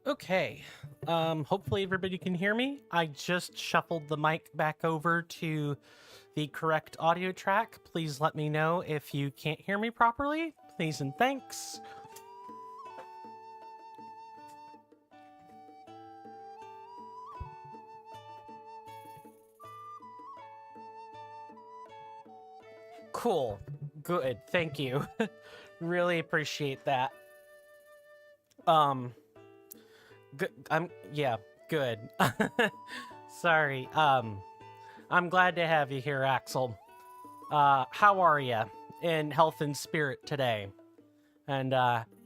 Okay. Hopefully everybody can hear me. I just shuffled the mic back over to the correct audio track. Please let me know if you can't hear me properly. Please and thanks. Cool. Good. Thank you. Really appreciate that. Good. Good. Sorry. I'm glad to have you here, Axel. How are you in health and spirit today? And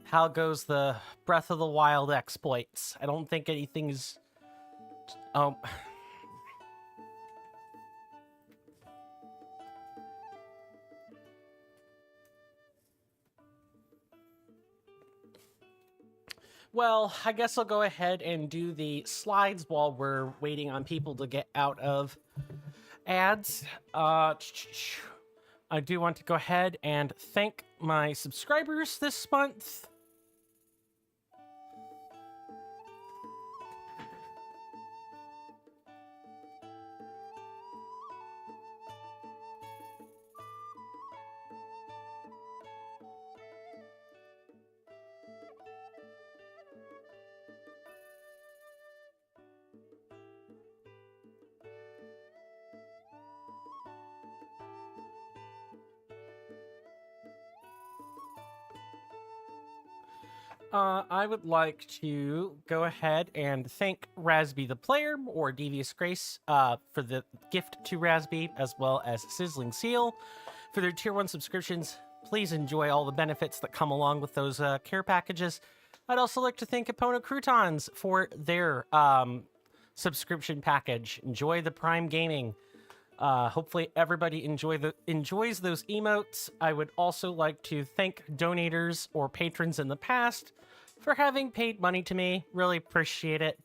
how goes the Breath of the Wild exploits? I don't think anything's oh. Well, I guess I'll go ahead and do the slides while we're waiting on people to get out of ads. I do want to go ahead and thank my subscribers this month. I would like to go ahead and thank Rasby the Player, or Devious Grace, for the gift to Rasby, as well as Sizzling Seal for their Tier 1 subscriptions. Please enjoy all the benefits that come along with those care packages. I'd also like to thank Epona Croutons for their subscription package. Enjoy the Prime Gaming. Hopefully everybody enjoys those emotes. I would also like to thank donators or patrons in the past for having paid money to me. Really appreciate it.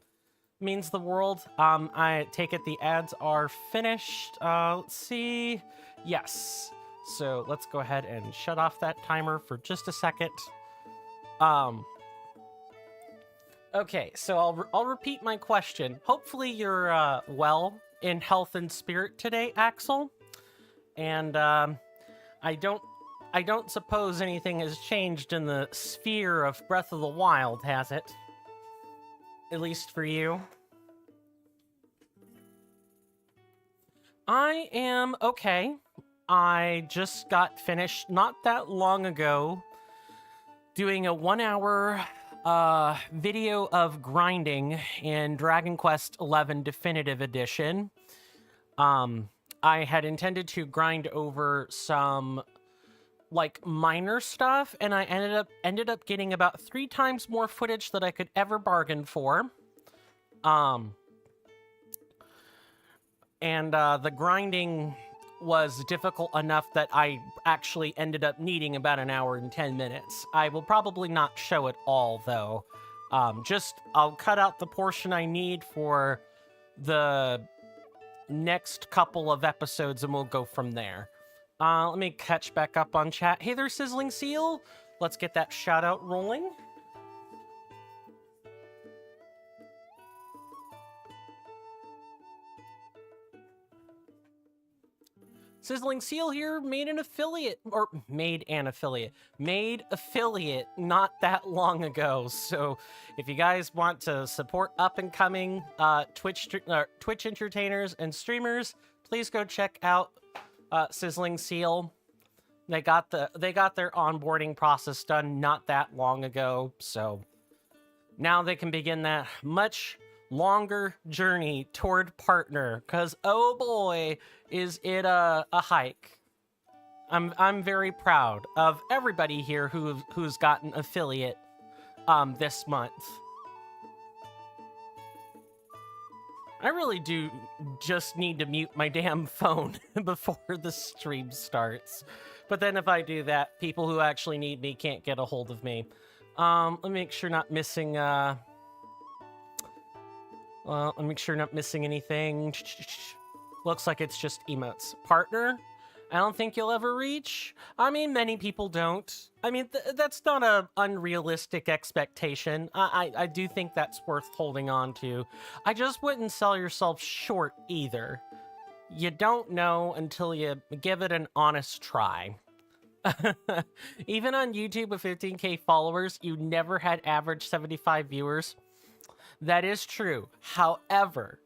Means the world. I take it the ads are finished. Let's see. Yes. So let's go ahead and shut off that timer for just a second. Okay, so I'll repeat my question. Hopefully you're well in health and spirit today, Axel. And I don't suppose anything has changed in the sphere of Breath of the Wild, has it? At least for you. I am okay. I just got finished not that long ago doing a 1-hour video of grinding in Dragon Quest XI Definitive Edition. I had intended to grind over some like minor stuff, and I ended up getting about 3 times more footage that I could ever bargain for. The grinding was difficult enough that I actually ended up needing about 1 hour and 10 minutes. I will probably not show it all, though. I'll cut out the portion I need for the next couple of episodes, and we'll go from there. Let me catch back up on chat. Hey there, Sizzling Seal. Let's get that shout out rolling. Sizzling Seal here made an affiliate not that long ago. So if you guys want to support up and coming Twitch entertainers and streamers, please go check out Sizzling Seal. They got their onboarding process done not that long ago, so now they can begin that much longer journey toward partner, because oh boy, is it a hike. I'm very proud of everybody here who's gotten affiliate this month. I really do just need to mute my damn phone before the stream starts. But then if I do that, people who actually need me can't get a hold of me. Let me make sure not missing anything. Looks like it's just emotes. Partner, I don't think you'll ever reach. I mean, many people don't. I mean, that's not a unrealistic expectation. I do think that's worth holding on to. I just wouldn't sell yourself short either. You don't know until you give it an honest try. Even on YouTube with 15K followers, you never had average 75 viewers. That is true. However,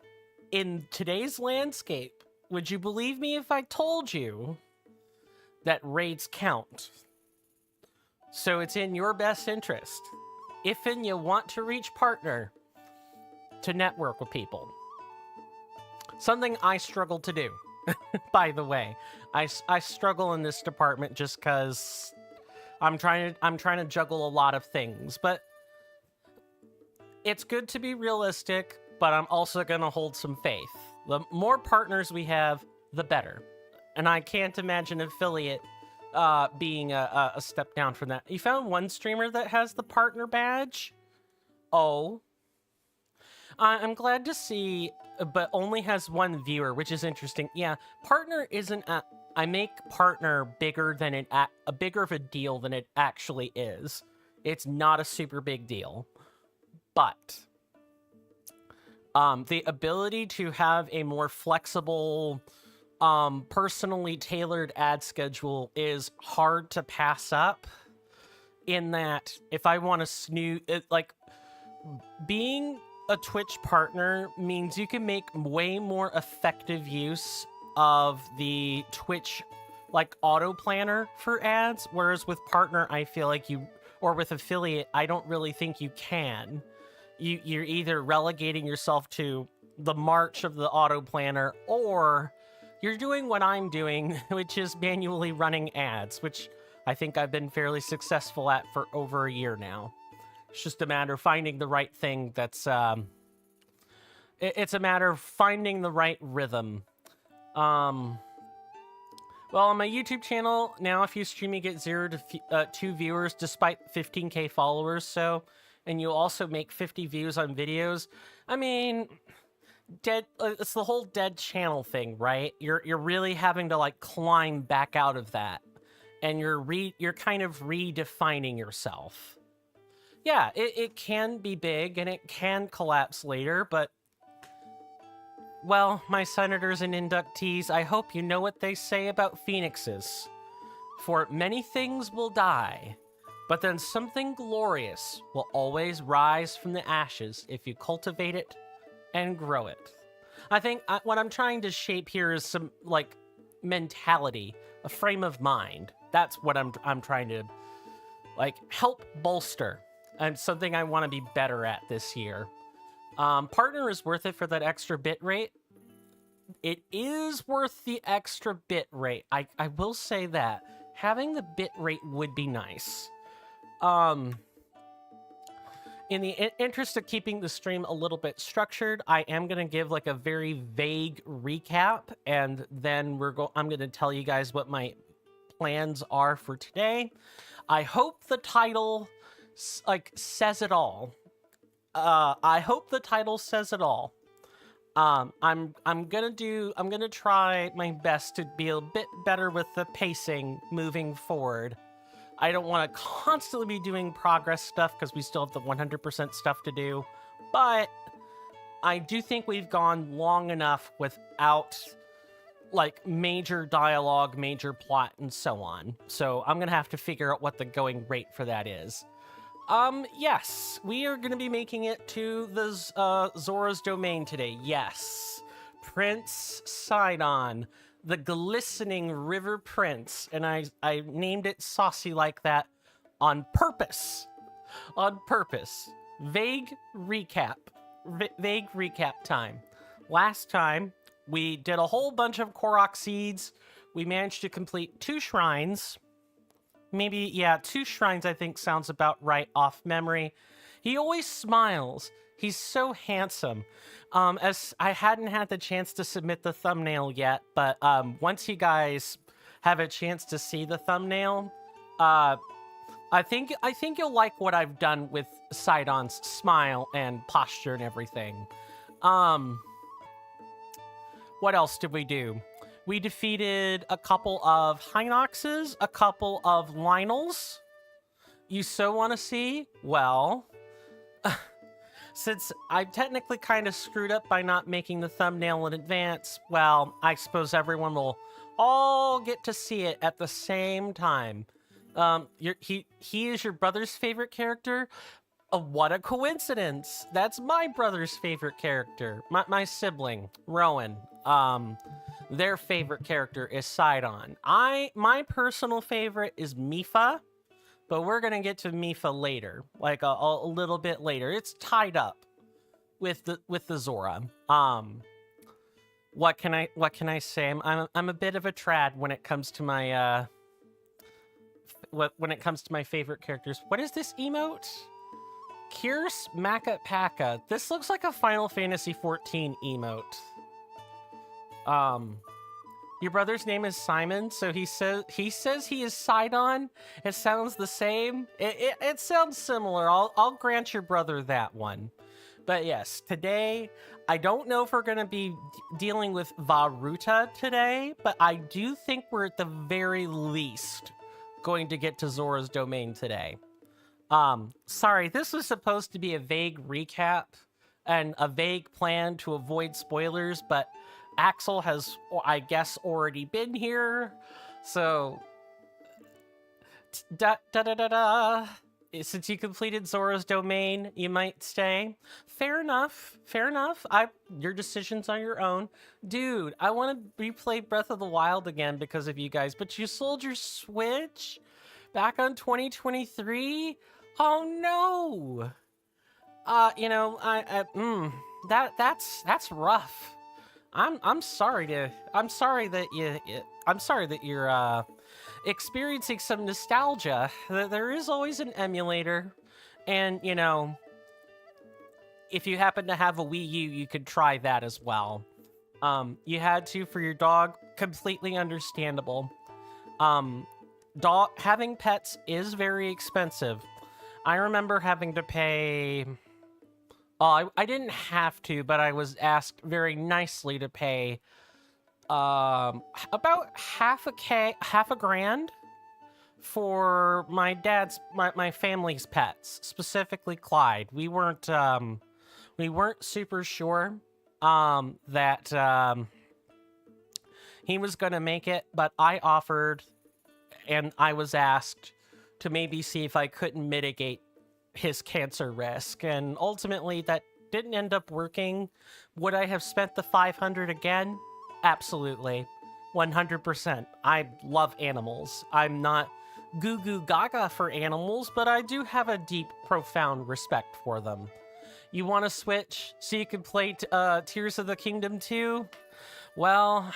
in today's landscape, would you believe me if I told you that raids count? So it's in your best interest, if and you want to reach partner, to network with people. Something I struggle to do, by the way. I struggle in this department just because I'm trying to juggle a lot of things, but it's good to be realistic, but I'm also going to hold some faith. The more partners we have, the better. And I can't imagine affiliate being a step down from that. You found one streamer that has the partner badge? Oh. I'm glad to see, but only has one viewer, which is interesting. Yeah, partner isn't I make partner bigger than a bigger of a deal than it actually is. It's not a super big deal. But the ability to have a more flexible, personally tailored ad schedule is hard to pass up, in that if I want to snooze, like, being a Twitch partner means you can make way more effective use of the Twitch, like, auto planner for ads, whereas with partner, I feel like or with affiliate, I don't really think you can. You're either relegating yourself to the march of the auto planner, or you're doing what I'm doing, which is manually running ads, which I think I've been fairly successful at for over a year now. It's just a matter of finding the right thing that's, it's a matter of finding the right rhythm. Well, on my YouTube channel, now if you stream, you get 0 to 2 viewers despite 15K followers, so, and you also make 50 views on videos. I mean, it's the whole dead channel thing, right? You're really having to, like, climb back out of that, and you're kind of redefining yourself. Yeah, it can be big, and it can collapse later, but, well, my senators and inductees, I hope you know what they say about phoenixes. For many things will die, but then something glorious will always rise from the ashes if you cultivate it and grow it. I think what I'm trying to shape here is some, like, mentality, a frame of mind. That's what I'm trying to, like, help bolster. And something I want to be better at this year. Partner is worth it for that extra bit rate. It is worth the extra bit rate. I will say that. Having the bit rate would be nice. In the interest of keeping the stream a little bit structured, I am going to give, like, a very vague recap, and then I'm going to tell you guys what my plans are for today. I hope the title, like, says it all. I hope the title says it all. I'm gonna try my best to be a bit better with the pacing moving forward. I don't want to constantly be doing progress stuff because we still have the 100% stuff to do, but I do think we've gone long enough without, like, major dialogue, major plot, and so on. So I'm gonna have to figure out what the going rate for that is. Yes, we are going to be making it to the Zora's Domain today. Yes, Prince Sidon, the Glistening River Prince, and I named it saucy like that on purpose. On purpose. Vague recap time. Last time, we did a whole bunch of Korok seeds. We managed to complete 2 shrines. Maybe, yeah, 2 shrines I think sounds about right off memory. He always smiles. He's so handsome. As I hadn't had the chance to submit the thumbnail yet, but once you guys have a chance to see the thumbnail, I think you'll like what I've done with Sidon's smile and posture and everything. What else did we do? We defeated a couple of Hinoxes, a couple of Lionels. You so want to see? Well, since I technically kind of screwed up by not making the thumbnail in advance, well, I suppose everyone will all get to see it at the same time. He is your brother's favorite character. What a coincidence! That's my brother's favorite character. My sibling, Rowan. Their favorite character is Sidon. My personal favorite is Mifa, but we're gonna get to Mifa later, like a little bit later. It's tied up with the Zora. What can I say? I'm a bit of a trad when it comes to my when it comes to my favorite characters. What is this emote? Kirst Maka Paka. This looks like a Final Fantasy XIV emote. Your brother's name is Simon, so he says he is Sidon. It sounds the same. It sounds similar. I'll grant your brother that one. But yes, today I don't know if we're gonna be dealing with Varuta today, but I do think we're at the very least going to get to Zora's Domain today. Sorry, this was supposed to be a vague recap and a vague plan to avoid spoilers, but Axel has, I guess, already been here, so since you completed Zora's Domain, you might stay. Fair enough. Fair enough. Your decisions are your own. Dude, I want to replay Breath of the Wild again because of you guys, but you sold your Switch back on 2023? Oh no. You know, that's rough. I'm sorry that you're experiencing some nostalgia. There is always an emulator, and you know, if you happen to have a Wii U, you could try that as well. You had to for your dog, completely understandable. Having pets is very expensive. I remember having to pay. I didn't have to, but I was asked very nicely to pay about half a grand for my family's pets, specifically Clyde. We weren't super sure that he was gonna make it, but I offered, and I was asked to maybe see if I couldn't mitigate his cancer risk, and ultimately that didn't end up working. Would I have spent the $500 again? Absolutely. 100%. I love animals. I'm not goo goo gaga for animals, but I do have a deep, profound respect for them. You want to switch so you can play Tears of the Kingdom 2? Well,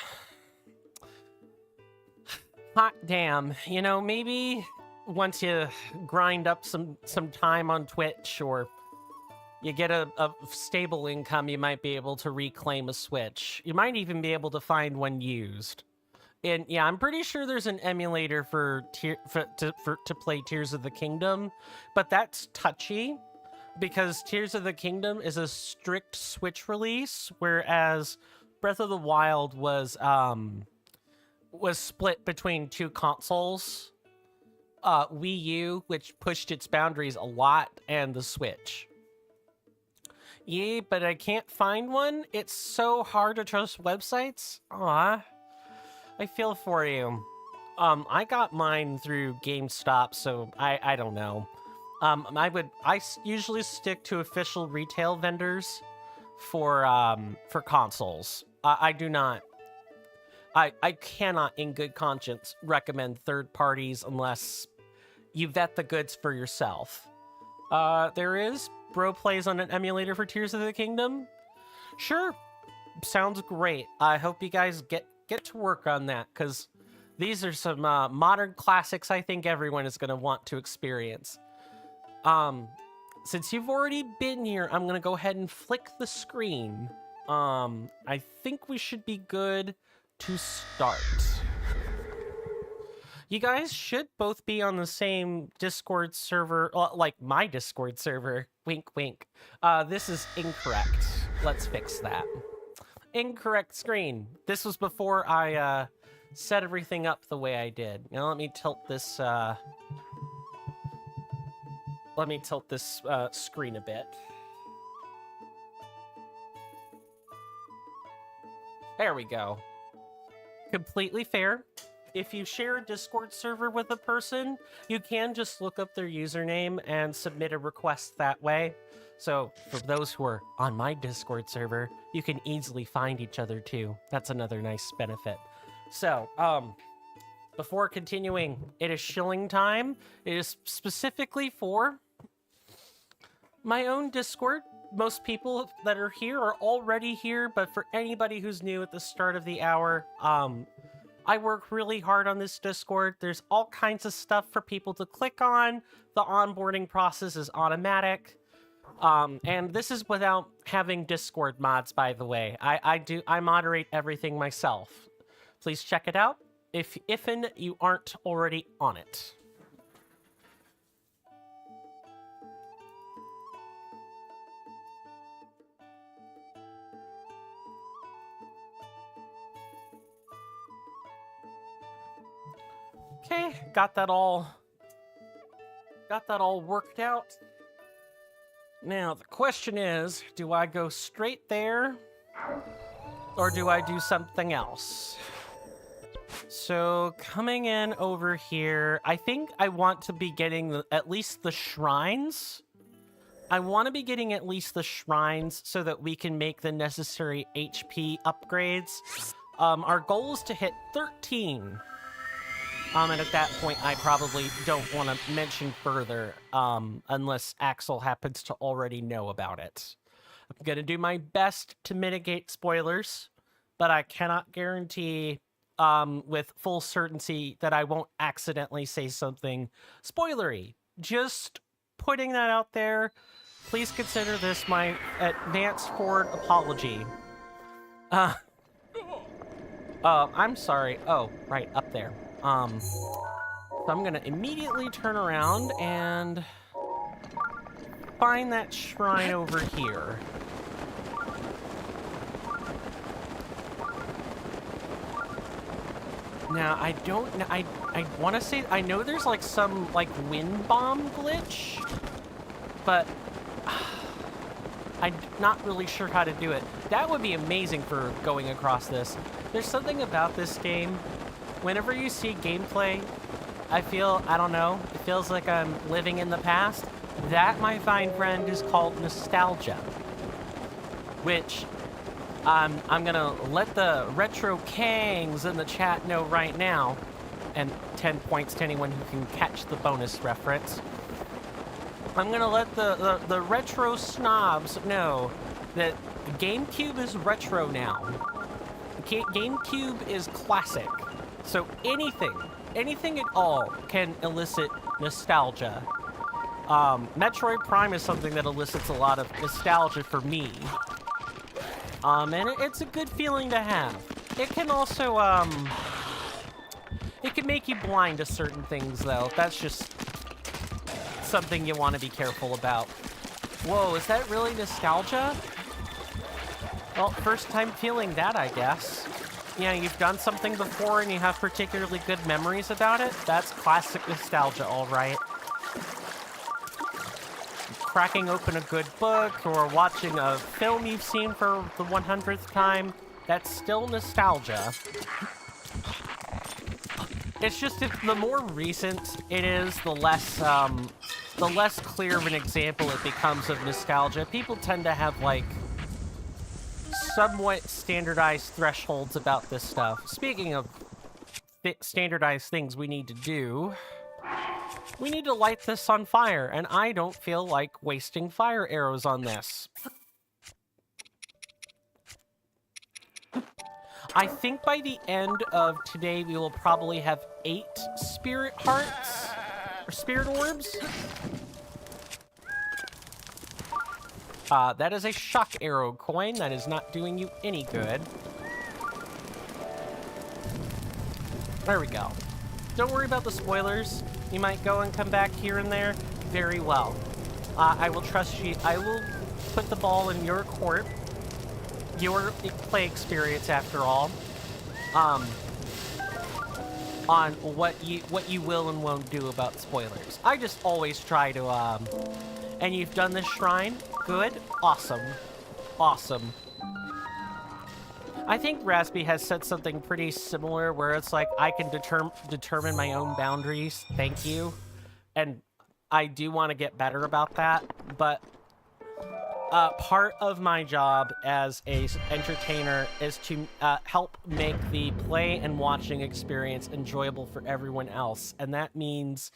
hot damn. You know, maybe once you grind up some time on Twitch, or you get a stable income, you might be able to reclaim a Switch. You might even be able to find one used. And yeah, I'm pretty sure there's an emulator to play Tears of the Kingdom, but that's touchy because Tears of the Kingdom is a strict Switch release, whereas Breath of the Wild was split between two consoles. Wii U, which pushed its boundaries a lot, and the Switch. Yeah, but I can't find one. It's so hard to trust websites. Aw, I feel for you. I got mine through GameStop, so I don't know. I usually stick to official retail vendors for consoles. I do not. I cannot, in good conscience, recommend third parties unless you vet the goods for yourself. There is Bro Plays on an emulator for Tears of the Kingdom. Sure, sounds great. I hope you guys get to work on that, because these are some modern classics I think everyone is going to want to experience. Since you've already been here, I'm going to go ahead and flick the screen. I think we should be good to start. You guys should both be on the same Discord server, like my Discord server. Wink, wink. This is incorrect. Let's fix that. Incorrect screen. This was before I set everything up the way I did. Now let me tilt this screen a bit. There we go. Completely fair. If you share a Discord server with a person, you can just look up their username and submit a request that way. So for those who are on my Discord server, you can easily find each other too. That's another nice benefit. So, before continuing, it is shilling time. It is specifically for my own Discord. Most people that are here are already here, but for anybody who's new at the start of the hour, I work really hard on this Discord. There's all kinds of stuff for people to click on. The onboarding process is automatic. And this is without having Discord mods, by the way. I moderate everything myself. Please check it out if you aren't already on it. Okay, got that all worked out. Now, the question is, do I go straight there, or do I do something else? So, coming in over here, I think I want to be getting at least the shrines. I want to be getting at least the shrines so that we can make the necessary HP upgrades. Our goal is to hit 13. And at that point, I probably don't want to mention further, unless Axel happens to already know about it. I'm going to do my best to mitigate spoilers, but I cannot guarantee with full certainty that I won't accidentally say something spoilery. Just putting that out there. Please consider this my advanced forward apology. I'm sorry. Oh, right, up there. So I'm gonna immediately turn around and find that shrine over here. Now, I don't know, I want to say, I know there's like some like wind bomb glitch, but I'm not really sure how to do it. That would be amazing for going across this. There's something about this game. Whenever you see gameplay, I don't know, it feels like I'm living in the past. That, my fine friend, is called nostalgia. Which, I'm gonna let the retro kangs in the chat know right now, and 10 points to anyone who can catch the bonus reference. I'm gonna let the retro snobs know that GameCube is retro now. GameCube is classic. So anything at all can elicit nostalgia. Metroid Prime is something that elicits a lot of nostalgia for me. And it's a good feeling to have. It can also, it can make you blind to certain things, though. That's just something you want to be careful about. Whoa, is that really nostalgia? Well, first time feeling that, I guess. Yeah, you've done something before and you have particularly good memories about it. That's classic nostalgia, all right. Cracking open a good book or watching a film you've seen for the 100th time, that's still nostalgia. It's just the more recent it is, the less clear of an example it becomes of nostalgia. People tend to have, like, somewhat standardized thresholds about this stuff. Speaking of standardized things we need to do, we need to light this on fire, and I don't feel like wasting fire arrows on this. I think by the end of today we will probably have 8 spirit hearts, or spirit orbs. That is a shock arrow coin. That is not doing you any good. There we go. Don't worry about the spoilers. You might go and come back here and there. Very well. I will trust you. I will put the ball in your court. your play experience after all. On what you will and won't do about spoilers. I just always try to and you've done this shrine? Good? Awesome. Awesome. I think Raspy has said something pretty similar where it's like, I can determine my own boundaries. Thank you. And I do want to get better about that, but part of my job as a entertainer is to help make the play and watching experience enjoyable for everyone else. And that means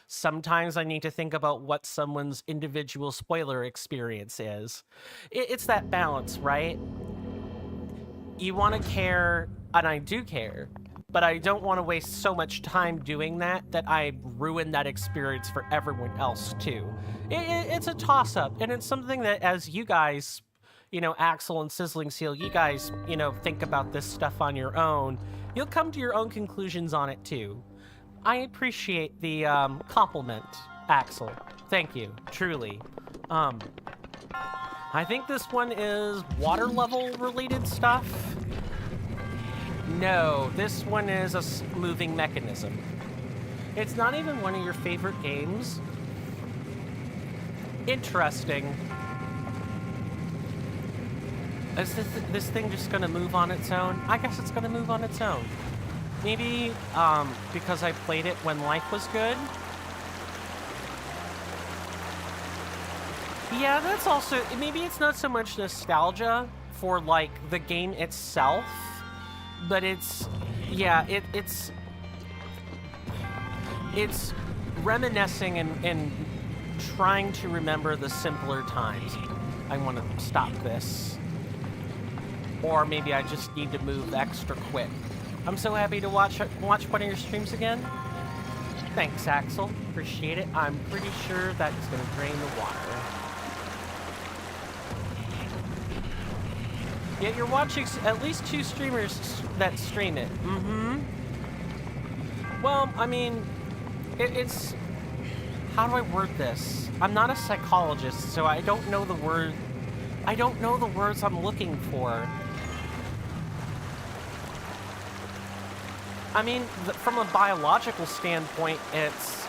sometimes I need to think about what someone's individual spoiler experience is. It's that balance, right? You want to care, and I do care, but I don't want to waste so much time doing that I ruin that experience for everyone else too. It's a toss-up, and it's something that as you guys, you know, Axel and Sizzling Seal, you guys, you know, think about this stuff on your own, you'll come to your own conclusions on it too. I appreciate the compliment, Axel. Thank you, truly. I think this one is water level related stuff. No, this one is a moving mechanism. It's not even one of your favorite games. Interesting. Is this thing just gonna move on its own? I guess it's gonna move on its own. Maybe because I played it when life was good. Yeah, that's also, maybe it's not so much nostalgia for like the game itself, but it's, yeah, it's reminiscing and trying to remember the simpler times. I want to stop this. Or maybe I just need to move extra quick. I'm so happy to watch one of your streams again. Thanks, Axel. Appreciate it. I'm pretty sure that's going to drain the water. Yeah, you're watching at least 2 streamers that stream it. Mm-hmm. Well, I mean, it's... How do I word this? I'm not a psychologist, so I don't know the word... I don't know the words I'm looking for. I mean, from a biological standpoint, it's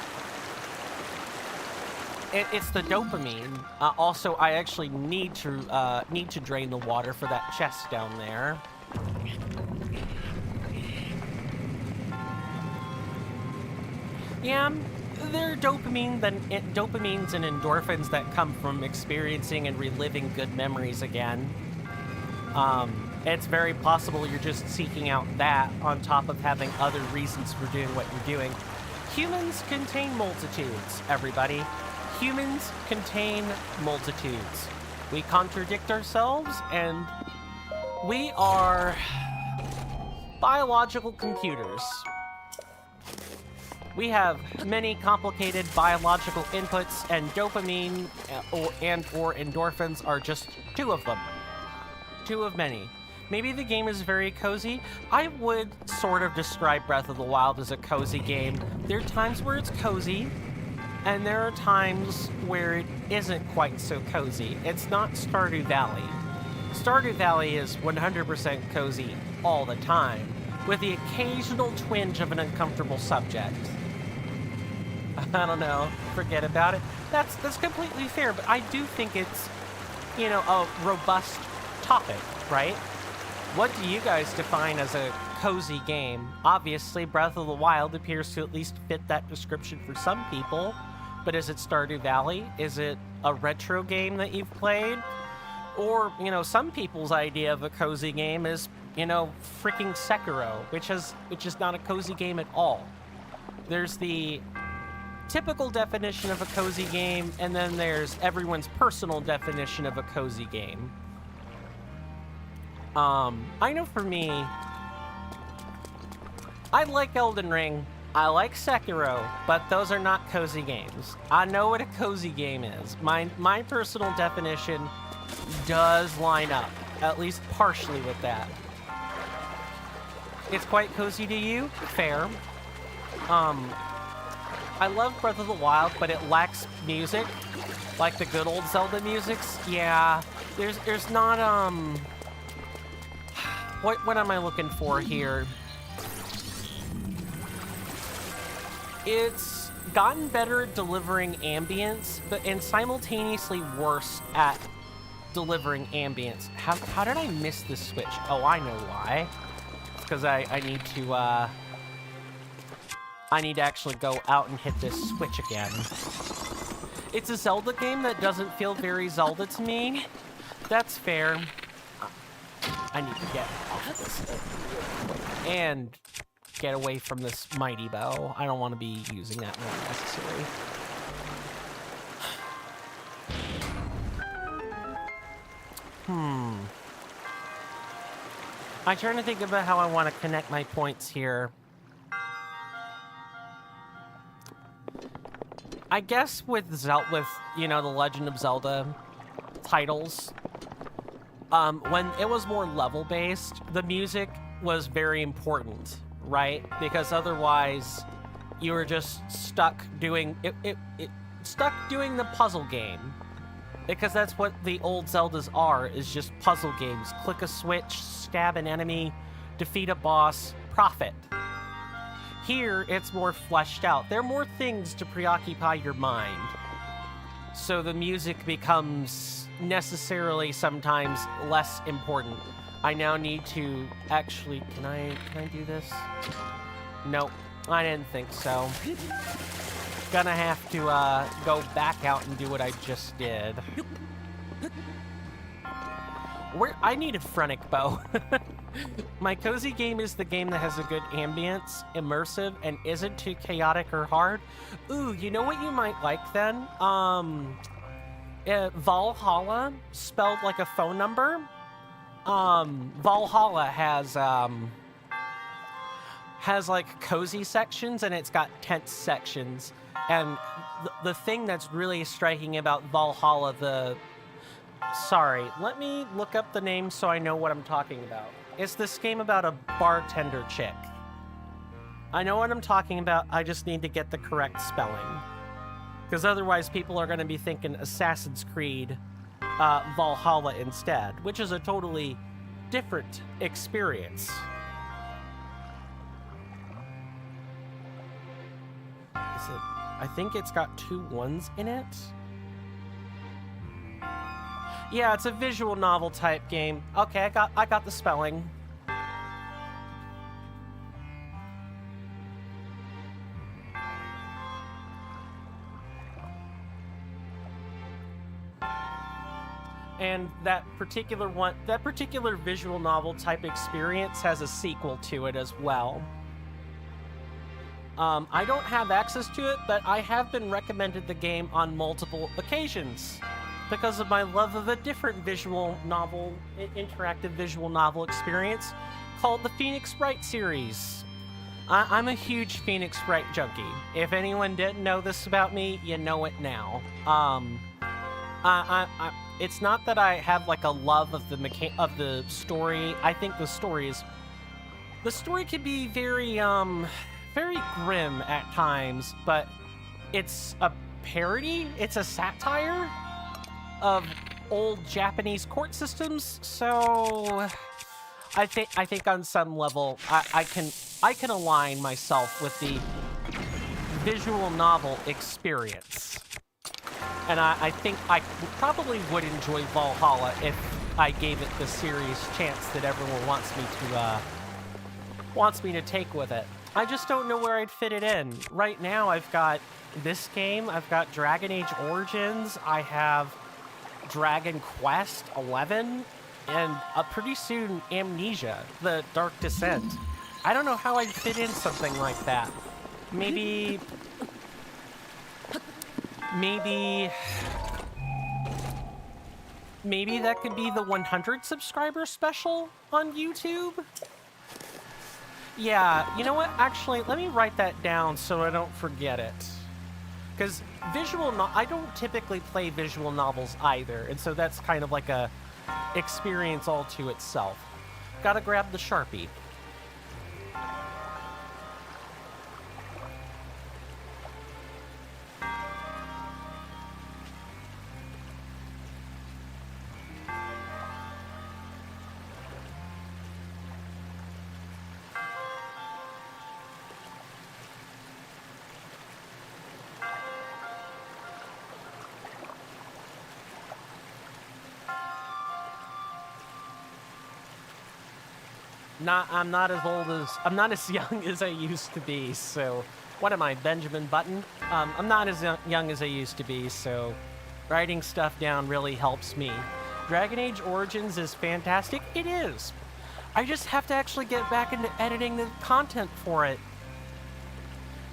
the dopamine. Also, I actually need to drain the water for that chest down there. Yeah, there are dopamines and endorphins that come from experiencing and reliving good memories again. It's very possible you're just seeking out that on top of having other reasons for doing what you're doing. Humans contain multitudes, everybody. Humans contain multitudes. We contradict ourselves, and we are biological computers. We have many complicated biological inputs, and dopamine or endorphins are just 2 of them. 2 of many. Maybe the game is very cozy. I would sort of describe Breath of the Wild as a cozy game. There are times where it's cozy, and there are times where it isn't quite so cozy. It's not Stardew Valley. Stardew Valley is 100% cozy all the time, with the occasional twinge of an uncomfortable subject. I don't know, forget about it. That's completely fair, but I do think it's, you know, a robust topic, right? What do you guys define as a cozy game? Obviously, Breath of the Wild appears to at least fit that description for some people, but is it Stardew Valley? Is it a retro game that you've played? Or, you know, some people's idea of a cozy game is, you know, freaking Sekiro, which is not a cozy game at all. There's the typical definition of a cozy game, and then there's everyone's personal definition of a cozy game. I know for me, I like Elden Ring, I like Sekiro, but those are not cozy games. I know what a cozy game is. My personal definition does line up, at least partially with that. It's quite cozy to you? Fair. I love Breath of the Wild, but it lacks music, like the good old Zelda musics. Yeah, there's not, what am I looking for here? It's gotten better at delivering ambience, and simultaneously worse at delivering ambience. How did I miss this switch? Oh, I know why. It's because I need to actually go out and hit this switch again. It's a Zelda game that doesn't feel very Zelda to me. That's fair. I need to get off of this and get away from this mighty bow. I don't want to be using that more than necessary. I'm trying to think about how I want to connect my points here. I guess with you know, the Legend of Zelda titles, when it was more level-based, the music was very important, right? Because otherwise, you were just stuck doing doing the puzzle game. Because that's what the old Zeldas are, is just puzzle games. Click a switch, stab an enemy, defeat a boss, profit. Here, it's more fleshed out. There are more things to preoccupy your mind. So the music becomes necessarily sometimes less important. I now need to actually, can I do this? Nope, I didn't think so. Gonna have to go back out and do what I just did. I need a Phrenic bow. My cozy game is the game that has a good ambience, immersive, and isn't too chaotic or hard. Ooh, you know what you might like then? Valhalla, spelled like a phone number. Valhalla has like cozy sections and it's got tense sections. And the thing that's really striking about Valhalla, sorry, let me look up the name so I know what I'm talking about. It's this game about a bartender chick. I know what I'm talking about, I just need to get the correct spelling. Because otherwise people are going to be thinking Assassin's Creed Valhalla instead, which is a totally different experience. I think it's got 2 1s in it. Yeah, it's a visual novel type game. Okay, I got the spelling. And that particular visual novel type experience has a sequel to it as well. I don't have access to it, but I have been recommended the game on multiple occasions because of my love of a different visual novel, interactive visual novel experience called the Phoenix Wright series. I'm a huge Phoenix Wright junkie. If anyone didn't know this about me, you know it now. It's not that I have like a love of the story. I think the story can be very very grim at times, but it's a parody. It's a satire of old Japanese court systems. So I think on some level I can align myself with the visual novel experience. And I think I probably would enjoy Valhalla if I gave it the serious chance that everyone wants me to take with it. I just don't know where I'd fit it in. Right now, I've got this game, I've got Dragon Age Origins, I have Dragon Quest 11, and pretty soon Amnesia, The Dark Descent. I don't know how I'd fit in something like that. Maybe that could be the 100 subscriber special on YouTube? Yeah, you know what? Actually, let me write that down so I don't forget it. Because I don't typically play visual novels either, and so that's kind of like a experience all to itself. Gotta grab the Sharpie. I'm not as young as I used to be, so what am I, Benjamin Button? I'm not as young as I used to be, so writing stuff down really helps me. Dragon Age Origins is fantastic. It is. I just have to actually get back into editing the content for it.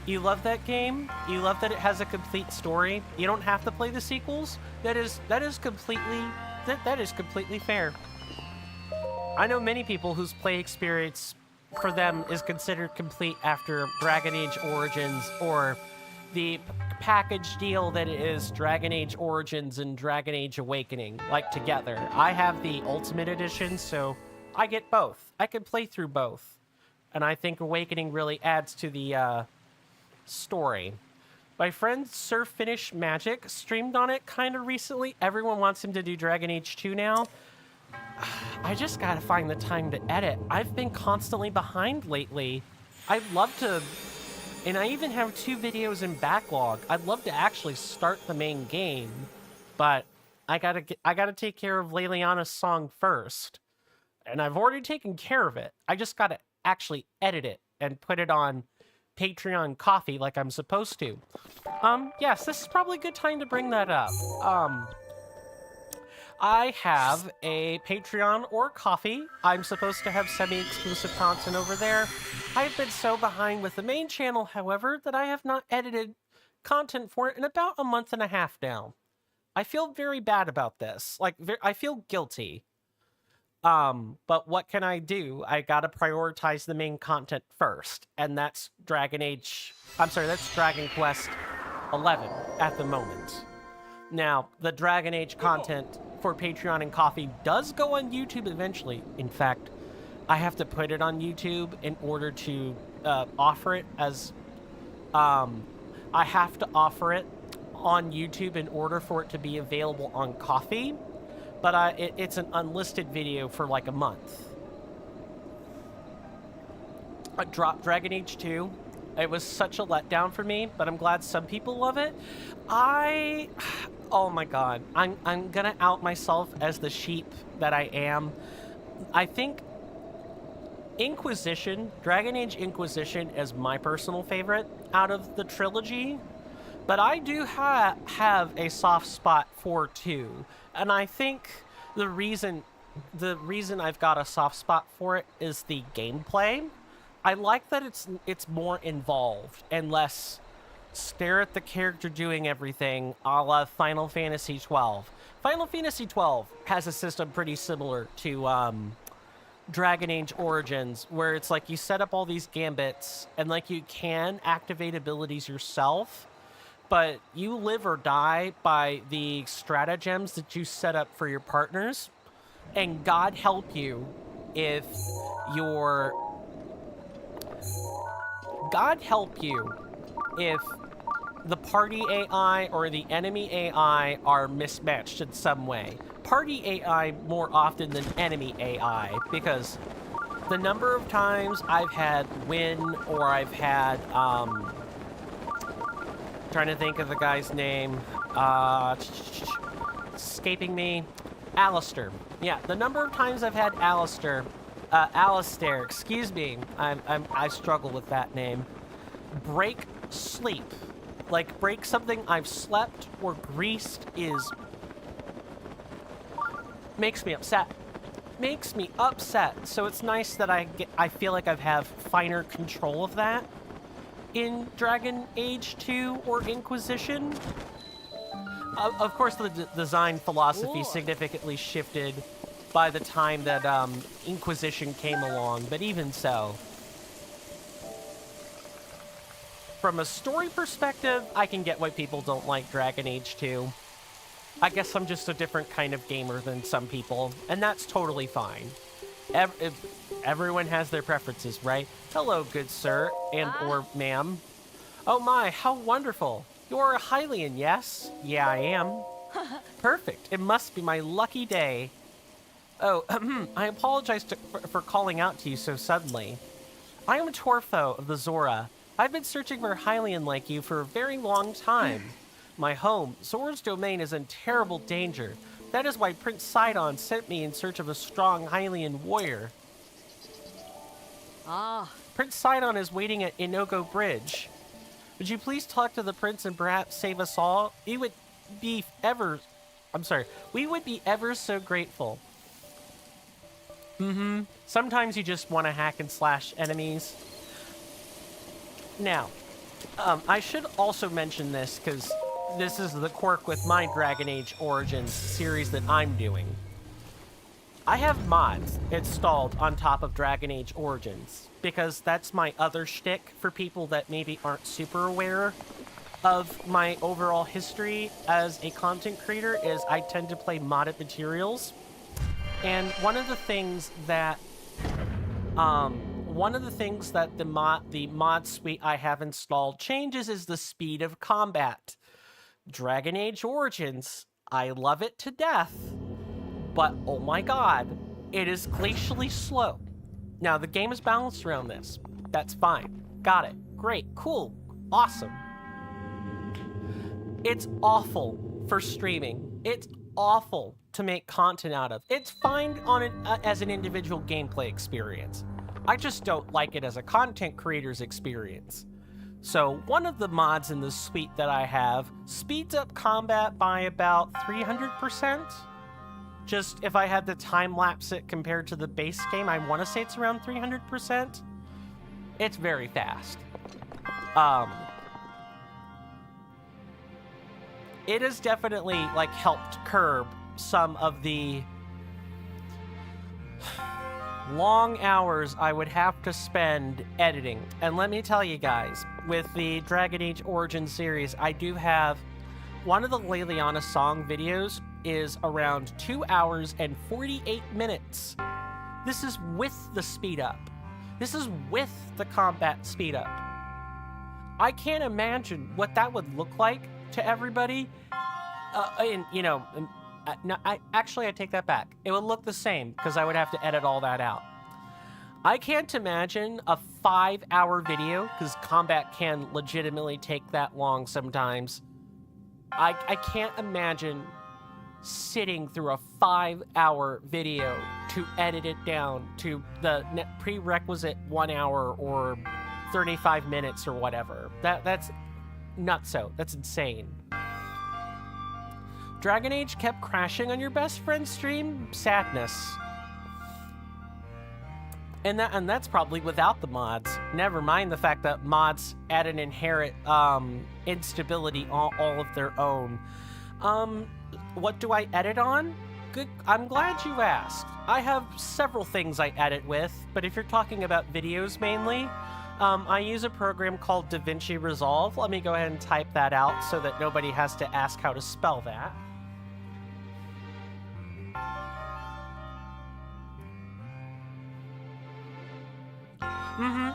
You love that game? You love that it has a complete story? You don't have to play the sequels? That is completely fair. I know many people whose play experience for them is considered complete after Dragon Age Origins, or the package deal that is Dragon Age Origins and Dragon Age Awakening, like together. I have the Ultimate Edition, so I get both. I can play through both. And I think Awakening really adds to the story. My friend Sir Finish Magic streamed on it kind of recently. Everyone wants him to do Dragon Age 2 now. I just gotta find the time to edit. I've been constantly behind lately. I'd love to, and I even have 2 videos in backlog. I'd love to actually start the main game, but I gotta take care of Leliana's song first. And I've already taken care of it. I just gotta actually edit it and put it on Patreon Coffee like I'm supposed to. Yes, this is probably a good time to bring that up. I have a Patreon or Coffee. I'm supposed to have semi-exclusive content over there. I've been so behind with the main channel, however, that I have not edited content for it in about a month and a half now. I feel very bad about this. Like, I feel guilty. But what can I do? I gotta prioritize the main content first, and that's Dragon Quest 11 at the moment. Now, the Dragon Age content for Patreon and Coffee does go on YouTube eventually. In fact, I have to put it on YouTube in order to offer it as... I have to offer it on YouTube in order for it to be available on Coffee. But it's an unlisted video for like a month. I dropped Dragon Age 2. It was such a letdown for me, but I'm glad some people love it. Oh my god. I'm gonna out myself as the sheep that I am. I think Dragon Age Inquisition is my personal favorite out of the trilogy. But I do have a soft spot for 2. And I think the reason I've got a soft spot for it is the gameplay. I like that it's more involved and less stare at the character doing everything, a la Final Fantasy XII. Final Fantasy XII has a system pretty similar to Dragon Age Origins, where it's like you set up all these gambits and like you can activate abilities yourself, but you live or die by the stratagems that you set up for your partners. And God help you if the party AI or the enemy AI are mismatched in some way. Party AI more often than enemy AI, because the number of times I've had win, or I've had trying to think of the guy's name. Escaping me. Alistair. Yeah, the number of times I've had Alistair, excuse me. I struggle with that name. Break sleep. Like, break something I've slept or greased makes me upset. Makes me upset. So it's nice that I feel like I have finer control of that in Dragon Age 2 or Inquisition. Of course, the design philosophy significantly shifted by the time that Inquisition came along, but even so. From a story perspective, I can get why people don't like Dragon Age 2. I guess I'm just a different kind of gamer than some people, and that's totally fine. Everyone has their preferences, right? Hello, good sir, or ma'am. Oh my, how wonderful. You're a Hylian, yes? Yeah, I am. Perfect. It must be my lucky day. Oh, I apologize for calling out to you so suddenly. I am Torfo of the Zora. I've been searching for a Hylian like you for a very long time. My home, Zora's domain, is in terrible danger. That is why Prince Sidon sent me in search of a strong Hylian warrior. Prince Sidon is waiting at Inogo Bridge. Would you please talk to the prince and perhaps save us all? We would be ever so grateful. Sometimes you just want to hack and slash enemies. Now, I should also mention this because this is the quirk with my Dragon Age Origins series that I'm doing. I have mods installed on top of Dragon Age Origins because that's my other shtick for people that maybe aren't super aware of my overall history as a content creator is I tend to play modded materials. And one of the things that the mod suite I have installed changes is the speed of combat. Dragon Age Origins, I love it to death, but oh my god, it is glacially slow. Now, the game is balanced around this. That's fine. Got it. Great. Cool. Awesome. It's awful for streaming. It's awful to make content out of. It's fine on as an individual gameplay experience. I just don't like it as a content creator's experience. So one of the mods in the suite that I have speeds up combat by about 300%. Just if I had to time-lapse it compared to the base game, I want to say it's around 300%. It's very fast. It has definitely, like, helped curb some of the long hours I would have to spend editing. And let me tell you guys, with the Dragon Age Origins series, I do have one of the Leliana song videos is around 2 hours and 48 minutes. This is with the speed up. This is with the combat speed up. I can't imagine what that would look like to everybody. Actually, I take that back. It would look the same because I would have to edit all that out. I can't imagine a 5-hour video because combat can legitimately take that long sometimes. I can't imagine sitting through a 5-hour video to edit it down to the prerequisite 1 hour or 35 minutes or whatever. That's nutso. That's insane. Dragon Age kept crashing on your best friend's stream? Sadness. And that's probably without the mods. Never mind the fact that mods add an inherent instability all of their own. What do I edit on? Good. I'm glad you asked. I have several things I edit with, but if you're talking about videos mainly, I use a program called DaVinci Resolve. Let me go ahead and type that out so that nobody has to ask how to spell that.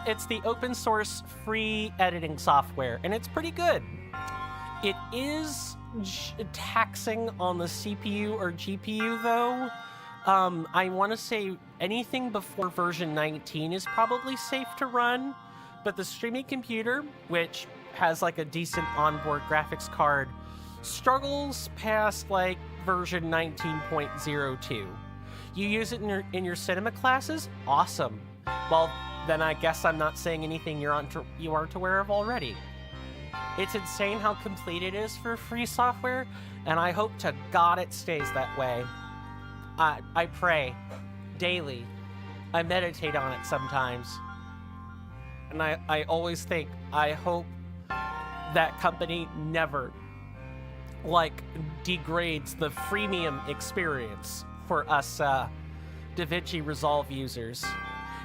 It's the open source free editing software, and it's pretty good. It is taxing on the CPU or GPU, though. I want to say anything before version 19 is probably safe to run, but the streaming computer, which has like a decent onboard graphics card, struggles past like version 19.02. You use it in your cinema classes? Awesome. Well, then I guess I'm not saying anything you aren't aware of already. It's insane how complete it is for free software, and I hope to God it stays that way. I pray daily. I meditate on it sometimes. And I always think, I hope that company never, degrades the freemium experience for us DaVinci Resolve users.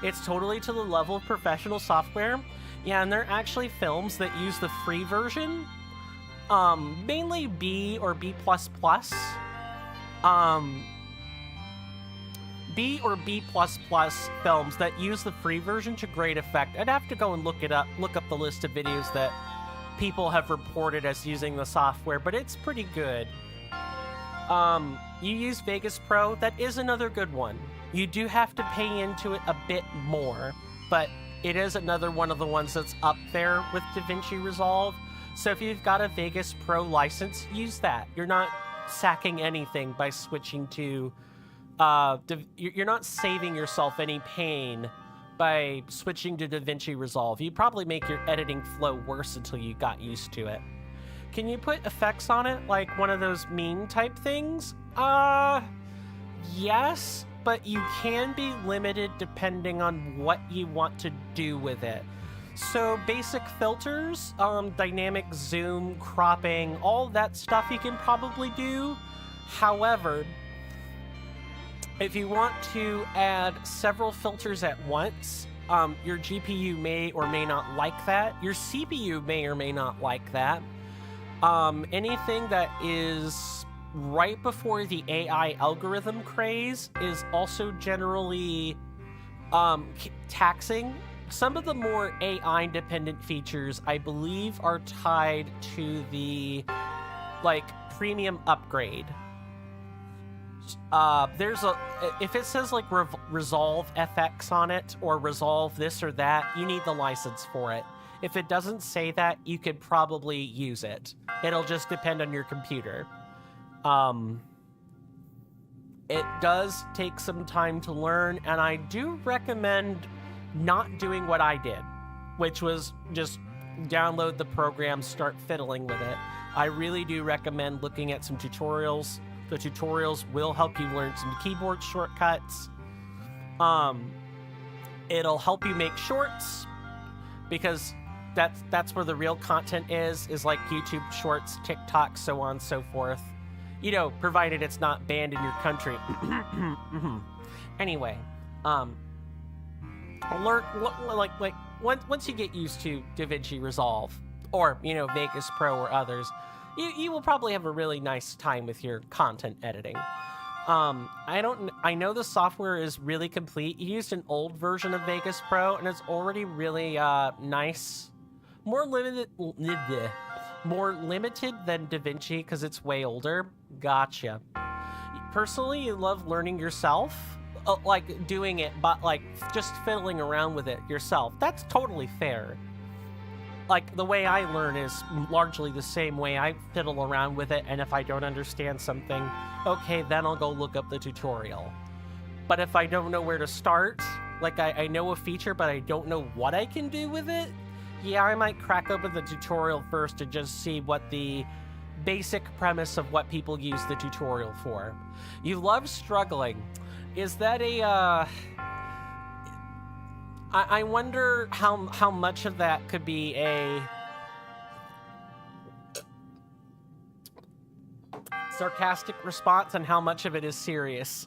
It's totally to the level of professional software. Yeah, and there are actually films that use the free version. Mainly B or B++. B or B++ films that use the free version to great effect. I'd have to go and look up the list of videos that people have reported as using the software, but it's pretty good. You use Vegas Pro, that is another good one. You do have to pay into it a bit more, but it is another one of the ones that's up there with DaVinci Resolve. So if you've got a Vegas Pro license, use that. You're not sacking anything by switching to... you're not saving yourself any pain by switching to DaVinci Resolve. You'd probably make your editing flow worse until you got used to it. Can you put effects on it, like one of those meme type things? Yes, but you can be limited depending on what you want to do with it. So basic filters, dynamic zoom, cropping, all that stuff you can probably do. However, if you want to add several filters at once, your GPU may or may not like that. Your CPU may or may not like that. Anything that is right before the AI algorithm craze is also generally taxing. Some of the more AI-dependent features, I believe, are tied to the, like, premium upgrade. If it says, like, Resolve FX on it, or Resolve this or that, you need the license for it. If it doesn't say that, you could probably use it. It'll just depend on your computer. It does take some time to learn, and I do recommend not doing what I did, which was just download the program, start fiddling with it. I really do recommend looking at some tutorials. The tutorials will help you learn some keyboard shortcuts. It'll help you make shorts, because that's where the real content is like YouTube Shorts, TikTok, so on and so forth. You know, provided it's not banned in your country. Anyway, once you get used to DaVinci Resolve, or, you know, Vegas Pro or others, you will probably have a really nice time with your content editing. I know the software is really complete. You used an old version of Vegas Pro, and it's already really nice. More limited than DaVinci because it's way older. Gotcha. Personally, you love learning yourself, like doing it, but like just fiddling around with it yourself. That's totally fair. Like, the way I learn is largely the same way. I fiddle around with it, and if I don't understand something, okay, then I'll go look up the tutorial. But if I don't know where to start, like I know a feature, but I don't know what I can do with it, yeah, I might crack open the tutorial first to just see what the basic premise of what people use the tutorial for. You love struggling. Is that a, I wonder how much of that could be a sarcastic response and how much of it is serious.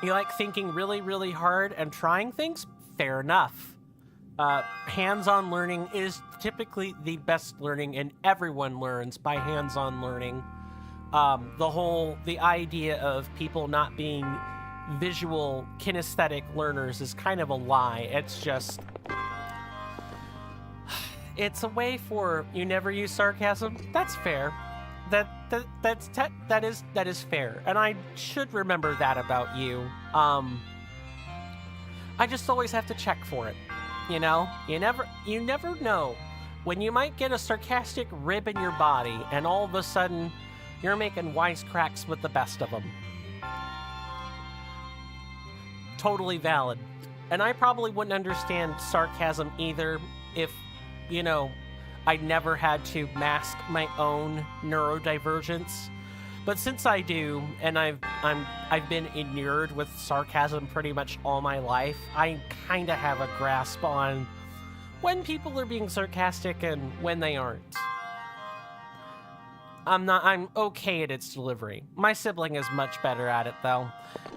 You like thinking really, really hard and trying things? Fair enough. Hands-on learning is typically the best learning, and everyone learns by hands-on learning. The idea of people not being visual, kinesthetic learners is kind of a lie. It's just... it's a way for... You never use sarcasm? That's fair. That is fair, and I should remember that about you. I just always have to check for it. You know, you never know when you might get a sarcastic rib in your body, and all of a sudden, you're making wisecracks with the best of them. Totally valid. And I probably wouldn't understand sarcasm either if, you know, I never had to mask my own neurodivergence. But since I do, and I've been inured with sarcasm pretty much all my life, I kind of have a grasp on when people are being sarcastic and when they aren't. I'm okay at its delivery. My sibling is much better at it, though.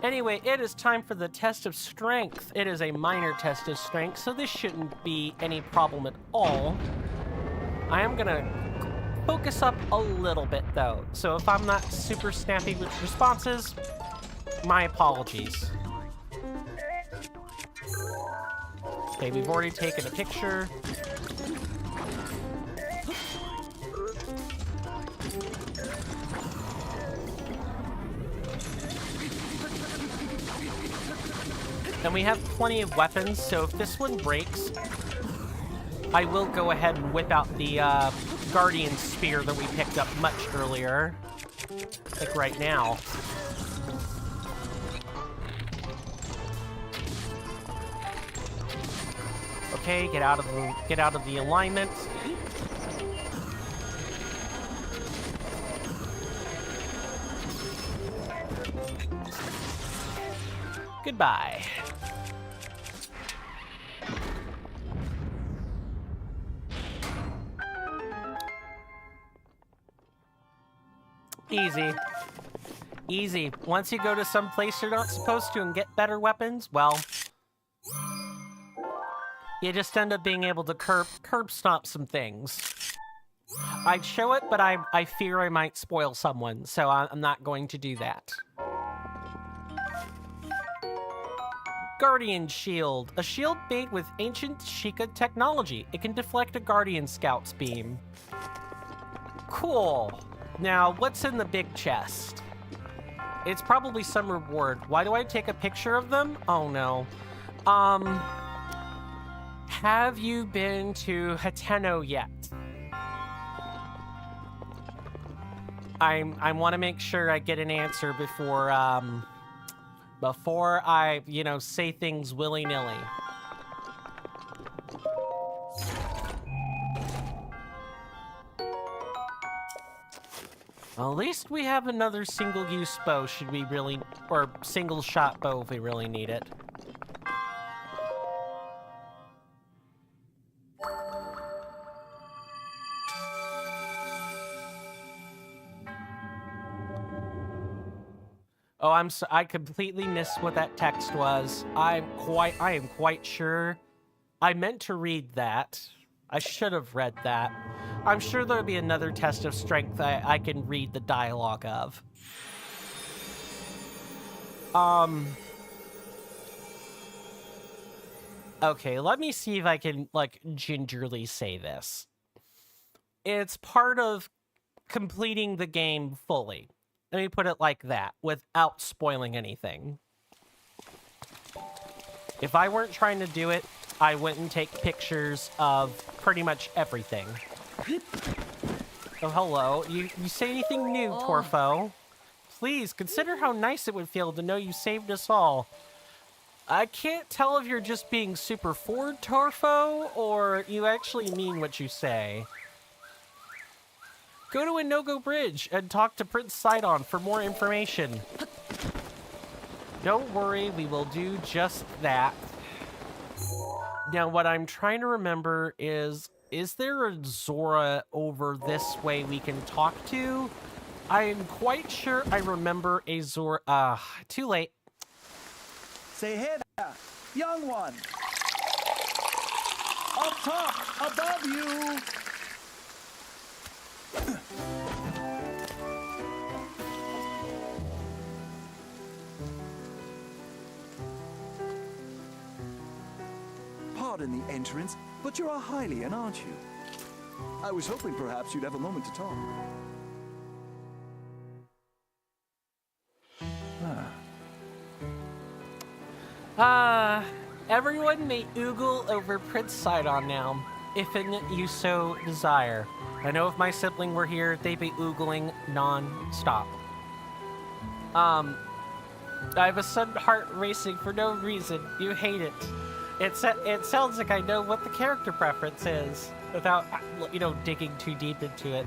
Anyway, it is time for the test of strength. It is a minor test of strength, so this shouldn't be any problem at all. I am gonna focus up a little bit, though, so if I'm not super snappy with responses, my apologies. Okay, we've already taken a picture. And we have plenty of weapons, so if this one breaks, I will go ahead and whip out the Guardian Spear that we picked up much earlier. Like right now. Okay, get out of the alignment. Goodbye. Easy. Easy. Once you go to some place you're not supposed to and get better weapons, well, you just end up being able to curb stomp some things. I'd show it, but I fear I might spoil someone, so I'm not going to do that. Guardian Shield. A shield made with ancient Sheikah technology. It can deflect a Guardian Scout's beam. Cool. Now, what's in the big chest? It's probably some reward. Why do I take a picture of them? Oh, no. Have you been to Hateno yet? I want to make sure I get an answer before I, you know, say things willy-nilly. Well, at least we have another single-use bow should we really, or single-shot bow if we really need it. Oh, I completely missed what that text was. I am quite sure. I meant to read that. I should have read that. I'm sure there'll be another test of strength I can read the dialogue of. Okay, let me see if I can, like, gingerly say this. It's part of completing the game fully. Let me put it like that, without spoiling anything. If I weren't trying to do it, I wouldn't take pictures of pretty much everything. Oh, hello. You say anything new, Torfo? Please, consider how nice it would feel to know you saved us all. I can't tell if you're just being super forward, Torfo, or you actually mean what you say. Go to Inogo Bridge and talk to Prince Sidon for more information. Don't worry, we will do just that. Now, what I'm trying to remember is there a Zora over this way we can talk to? I'm quite sure I remember a Zora. Too late. Say hey there, young one. Up top, above you. Pardon the entrance, but you're a Hylian, aren't you? I was hoping perhaps you'd have a moment to talk. Everyone may oogle over Prince Sidon now, if you so desire. I know if my sibling were here, they'd be oogling non-stop. I have a sudden heart racing for no reason. You hate it. It sounds like I know what the character preference is, without, you know, digging too deep into it.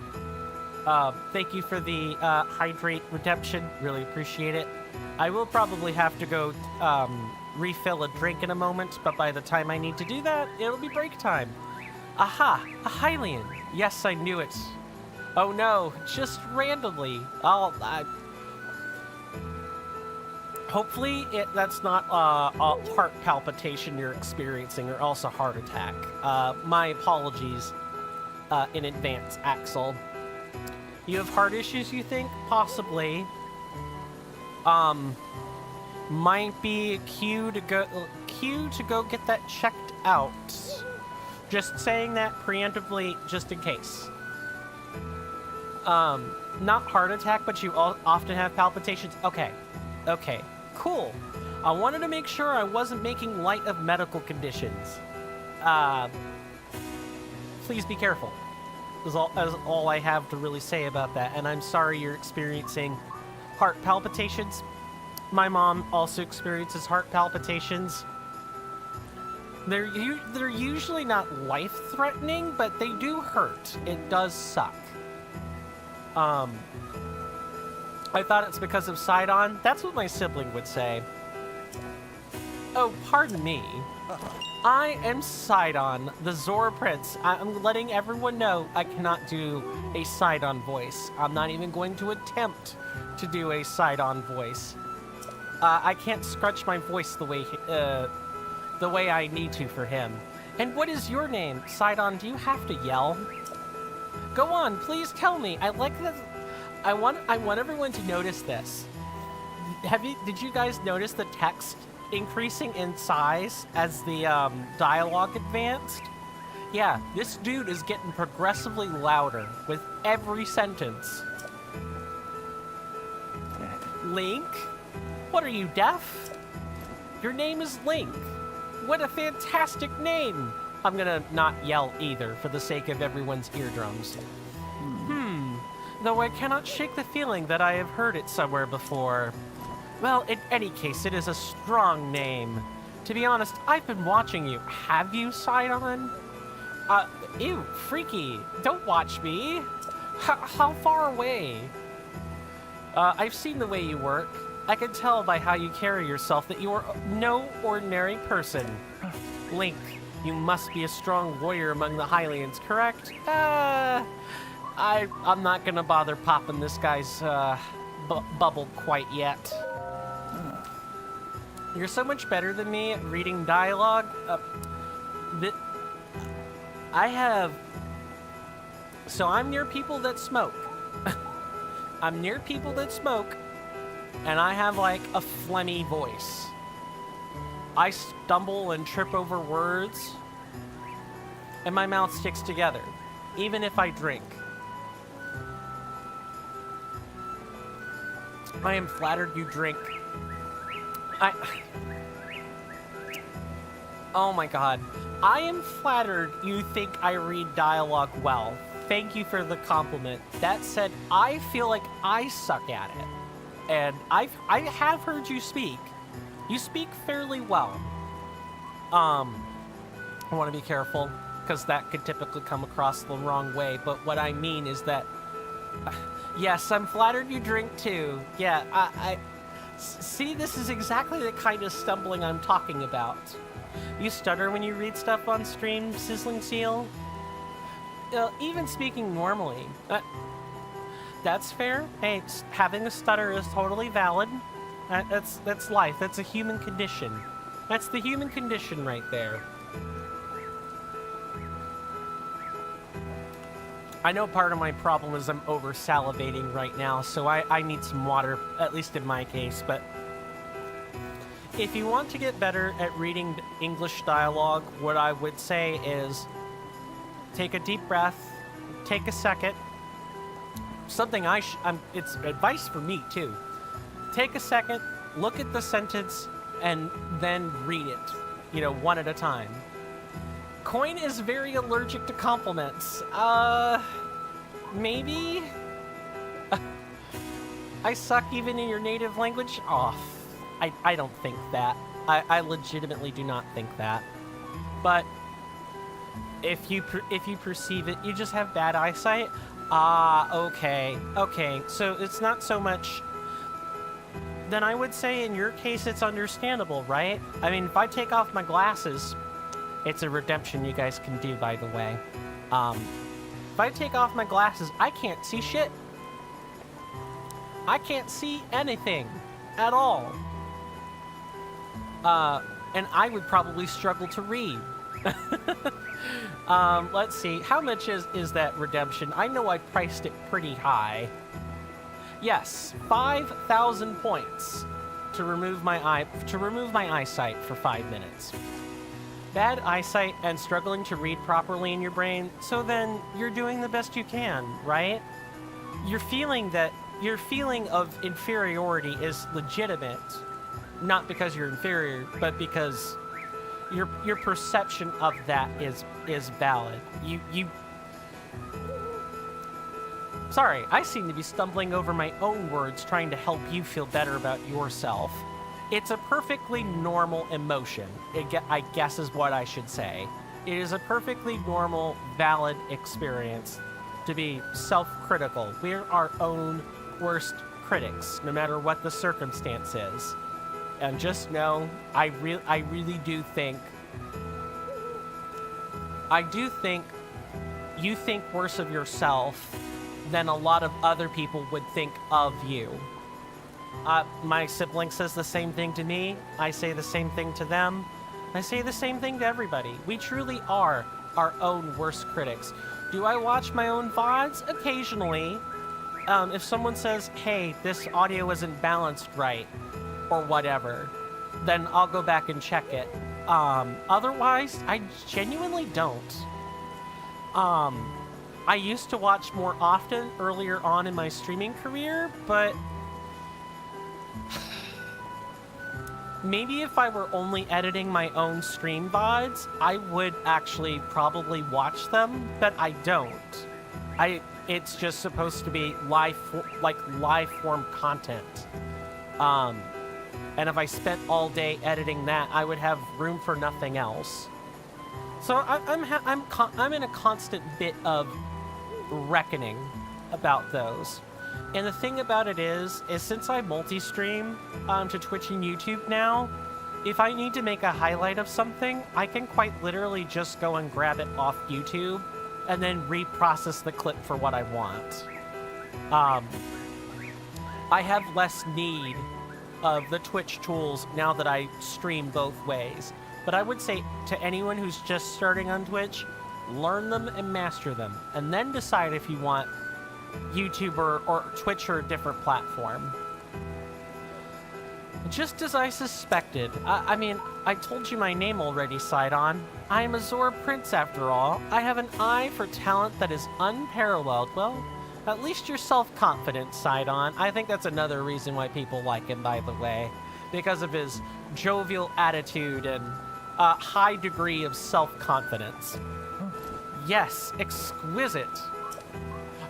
Thank you for the hydrate redemption. Really appreciate it. I will probably have to go refill a drink in a moment, but by the time I need to do that, it'll be break time. Aha! A Hylian! Yes, I knew it. Oh no, just randomly. Hopefully that's not a heart palpitation you're experiencing, or else a heart attack. My apologies in advance, Axel. You have heart issues, you think? Possibly. Might be a cue to go get that checked out. Just saying that preemptively, just in case. Not heart attack, but you often have palpitations. Okay, cool. I wanted to make sure I wasn't making light of medical conditions. Please be careful. Is all I have to really say about that. And I'm sorry you're experiencing heart palpitations. My mom also experiences heart palpitations. They're usually not life-threatening, but they do hurt. It does suck. I thought it's because of Sidon. That's what my sibling would say. Oh, pardon me. I am Sidon, the Zora Prince. I'm letting everyone know I cannot do a Sidon voice. I'm not even going to attempt to do a Sidon voice. I can't scrunch my voice the way I need to for him. And what is your name? Sidon, do you have to yell? Go on, please tell me. I like that. I want everyone to notice this. Did you guys notice the text increasing in size as the dialogue advanced? Yeah, this dude is getting progressively louder with every sentence. Link? What are you, deaf? Your name is Link. What a fantastic name! I'm gonna not yell either for the sake of everyone's eardrums. Though I cannot shake the feeling that I have heard it somewhere before. Well, in any case, it is a strong name. To be honest, I've been watching you. Have you, Sidon? Ew, freaky. Don't watch me. How far away? I've seen the way you work. I can tell by how you carry yourself that you are no ordinary person. Link, you must be a strong warrior among the Hylians, correct? I'm not gonna bother popping this guy's bubble quite yet. You're so much better than me at reading dialogue. So I'm near people that smoke. I'm near people that smoke, and I have like a phlegmy voice. I stumble and trip over words, and my mouth sticks together, even if I drink. I am flattered you drink. Oh my god. I am flattered you think I read dialogue well. Thank you for the compliment. That said, I feel like I suck at it. And I have heard you speak. You speak fairly well. I want to be careful, because that could typically come across the wrong way. But what I mean is that, yes, I'm flattered you drink too. Yeah, see, this is exactly the kind of stumbling I'm talking about. You stutter when you read stuff on stream, Sizzling Seal? Even speaking normally. That's fair. Hey, having a stutter is totally valid. That's life. That's a human condition. That's the human condition right there. I know part of my problem is I'm over salivating right now, so I need some water, at least in my case, but if you want to get better at reading English dialogue, what I would say is take a deep breath, take a second. Something it's advice for me too. Take a second, look at the sentence, and then read it, one at a time. Coin is very allergic to compliments. Maybe? I suck even in your native language? Oh, I don't think that. I legitimately do not think that. But if you perceive it, you just have bad eyesight? Okay. Okay, so it's not so much... Then I would say in your case it's understandable, right? I mean, if I take off my glasses... It's a redemption you guys can do, by the way. If I take off my glasses, I can't see shit. I can't see anything at all. And I would probably struggle to read. Let's see. How much is that redemption? I know I priced it pretty high. Yes, 5,000 points to remove my eyesight for 5 minutes. Bad eyesight and struggling to read properly in your brain, so then you're doing the best you can, right? Your feeling of inferiority is legitimate, not because you're inferior, but because your perception of that is valid. Sorry, I seem to be stumbling over my own words trying to help you feel better about yourself. it's a perfectly normal emotion, I guess is what I should say. It is a perfectly normal, valid experience to be self-critical. We're our own worst critics, no matter what the circumstance is. And just know, I really do think you think worse of yourself than a lot of other people would think of you. My sibling says the same thing to me. I say the same thing to them. I say the same thing to everybody. We truly are our own worst critics. Do I watch my own VODs? Occasionally. If someone says, hey, this audio isn't balanced right, or whatever, then I'll go back and check it. Otherwise, I genuinely don't. I used to watch more often earlier on in my streaming career, but maybe if I were only editing my own stream VODs, I would actually probably watch them, but I don't. It's just supposed to be live form content. And if I spent all day editing that, I would have room for nothing else. So I'm in a constant bit of reckoning about those. And the thing about it is since I multi-stream to Twitch and YouTube now, if I need to make a highlight of something, I can quite literally just go and grab it off YouTube and then reprocess the clip for what I want. I have less need of the Twitch tools now that I stream both ways. But I would say to anyone who's just starting on Twitch, learn them and master them, and then decide if you want YouTube or Twitch or a different platform. Just as I suspected. I mean, I told you my name already, Sidon. I am a Zora Prince after all. I have an eye for talent that is unparalleled. Well, at least you're self-confident, Sidon. I think that's another reason why people like him, by the way. Because of his jovial attitude and high degree of self-confidence. Yes, exquisite.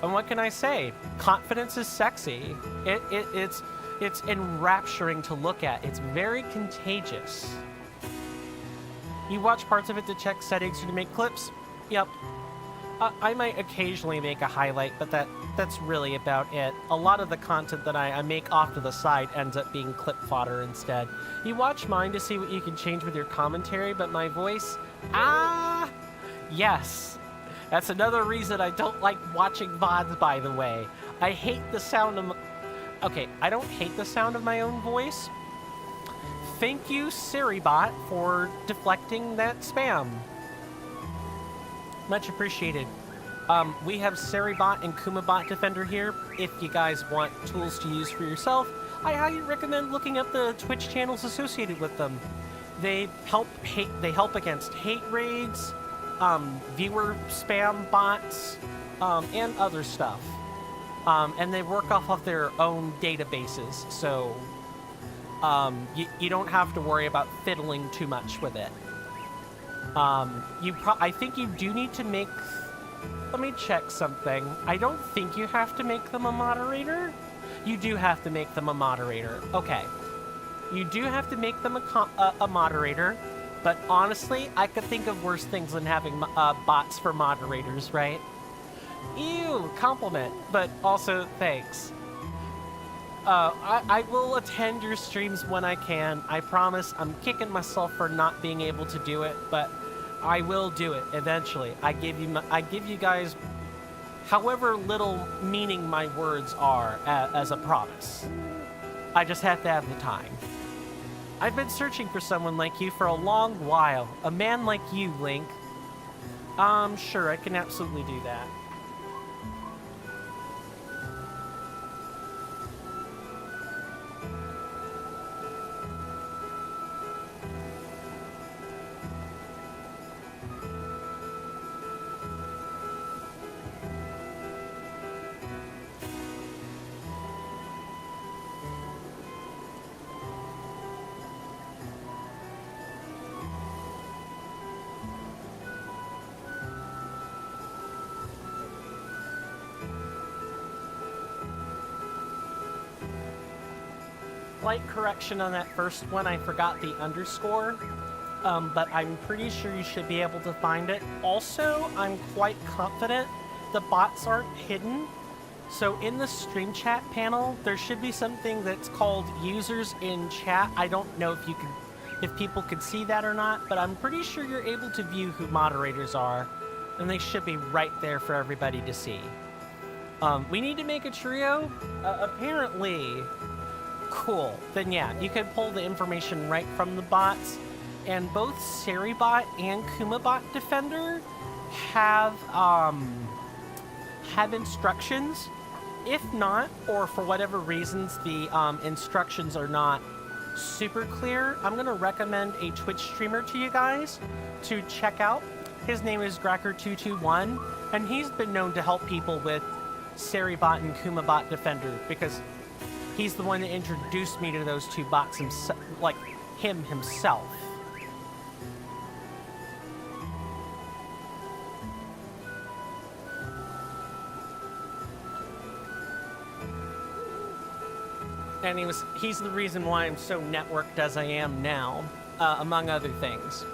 And what can I say? Confidence is sexy. It's enrapturing to look at. It's very contagious. You watch parts of it to check settings or to make clips? Yep. I might occasionally make a highlight, but that's really about it. A lot of the content that I make off to the side ends up being clip fodder instead. You watch mine to see what you can change with your commentary, but my voice? Yes. That's another reason I don't like watching VODs, by the way. I hate the sound of... Okay, I don't hate the sound of my own voice. Thank you, SiriBot, for deflecting that spam. Much appreciated. We have SiriBot and KumaBot Defender here. If you guys want tools to use for yourself, I highly recommend looking up the Twitch channels associated with them. They help against hate raids, viewer spam bots, and other stuff. And they work off of their own databases, so you don't have to worry about fiddling too much with it. I think you do need to make... Let me check something. I don't think you have to make them a moderator. You do have to make them a moderator. Okay. You do have to make them a moderator, but honestly, I could think of worse things than having bots for moderators, right? Ew, compliment, but also thanks. I will attend your streams when I can. I promise. I'm kicking myself for not being able to do it, but I will do it eventually. I give you guys however little meaning my words are as a promise. I just have to have the time. I've been searching for someone like you for a long while. A man like you, Link. Sure, I can absolutely do that. slight correction on that first one. I forgot the underscore, but I'm pretty sure you should be able to find it. Also, I'm quite confident the bots aren't hidden. So in the stream chat panel, there should be something that's called users in chat. I don't know if people could see that or not, but I'm pretty sure you're able to view who moderators are, and they should be right there for everybody to see. We need to make a trio? Apparently. Cool. Then yeah, you can pull the information right from the bots, and both Seribot and Kumabot Defender have instructions. If not, or for whatever reasons the instructions are not super clear, I'm going to recommend a Twitch streamer to you guys to check out. His name is Gracker221, and he's been known to help people with Seribot and Kumabot Defender because he's the one that introduced me to those two bots himself, like him himself. And he's the reason why I'm so networked as I am now, among other things.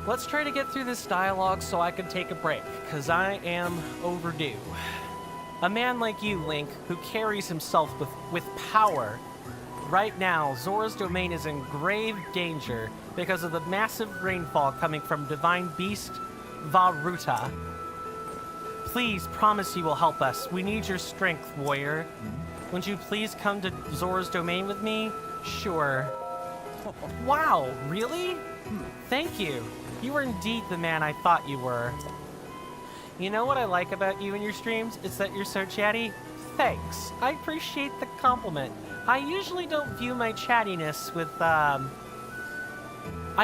Let's try to get through this dialogue so I can take a break, because I am overdue. A man like you, Link, who carries himself with power. Right now, Zora's domain is in grave danger because of the massive rainfall coming from Divine Beast Varuta. Please promise you will help us. We need your strength, warrior. Would you please come to Zora's domain with me? Sure. Wow, really? Thank you. You are indeed the man I thought you were. You know what I like about you and your streams? It's that you're so chatty. Thanks. I appreciate the compliment. I usually don't view my chattiness with, I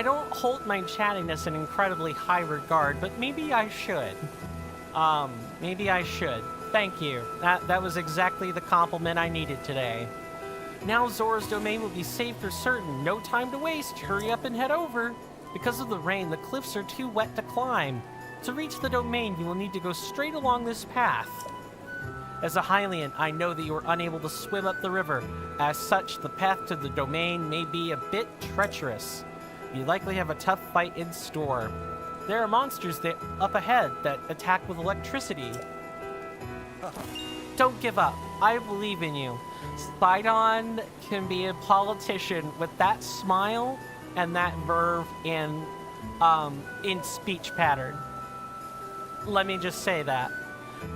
don't hold my chattiness in incredibly high regard, but maybe I should. Maybe I should. Thank you. That was exactly the compliment I needed today. Now Zora's domain will be safe for certain. No time to waste. Hurry up and head over. Because of the rain, the cliffs are too wet to climb. To reach the domain, you will need to go straight along this path. As a Hylian, I know that you are unable to swim up the river. As such, the path to the domain may be a bit treacherous. You likely have a tough fight in store. There are monsters up ahead that attack with electricity. Don't give up. I believe in you. Sidon can be a politician with that smile and that verve in speech pattern. Let me just say that.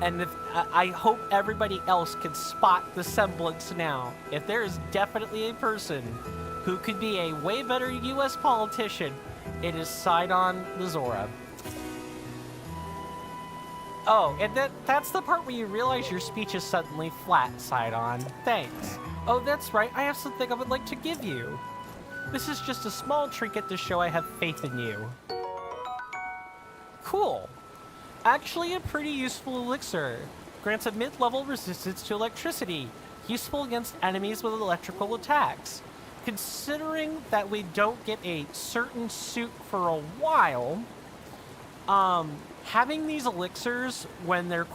And I hope everybody else can spot the semblance now. If there is definitely a person who could be a way better U.S. politician, it is Sidon the Zora. Oh, and that's the part where you realize your speech is suddenly flat, Sidon. Thanks. Oh, that's right, I have something I would like to give you. This is just a small trinket to show I have faith in you. Cool. Actually a pretty useful elixir. Grants a mid-level resistance to electricity. Useful against enemies with electrical attacks. Considering that we don't get a certain suit for a while, having these elixirs when they're,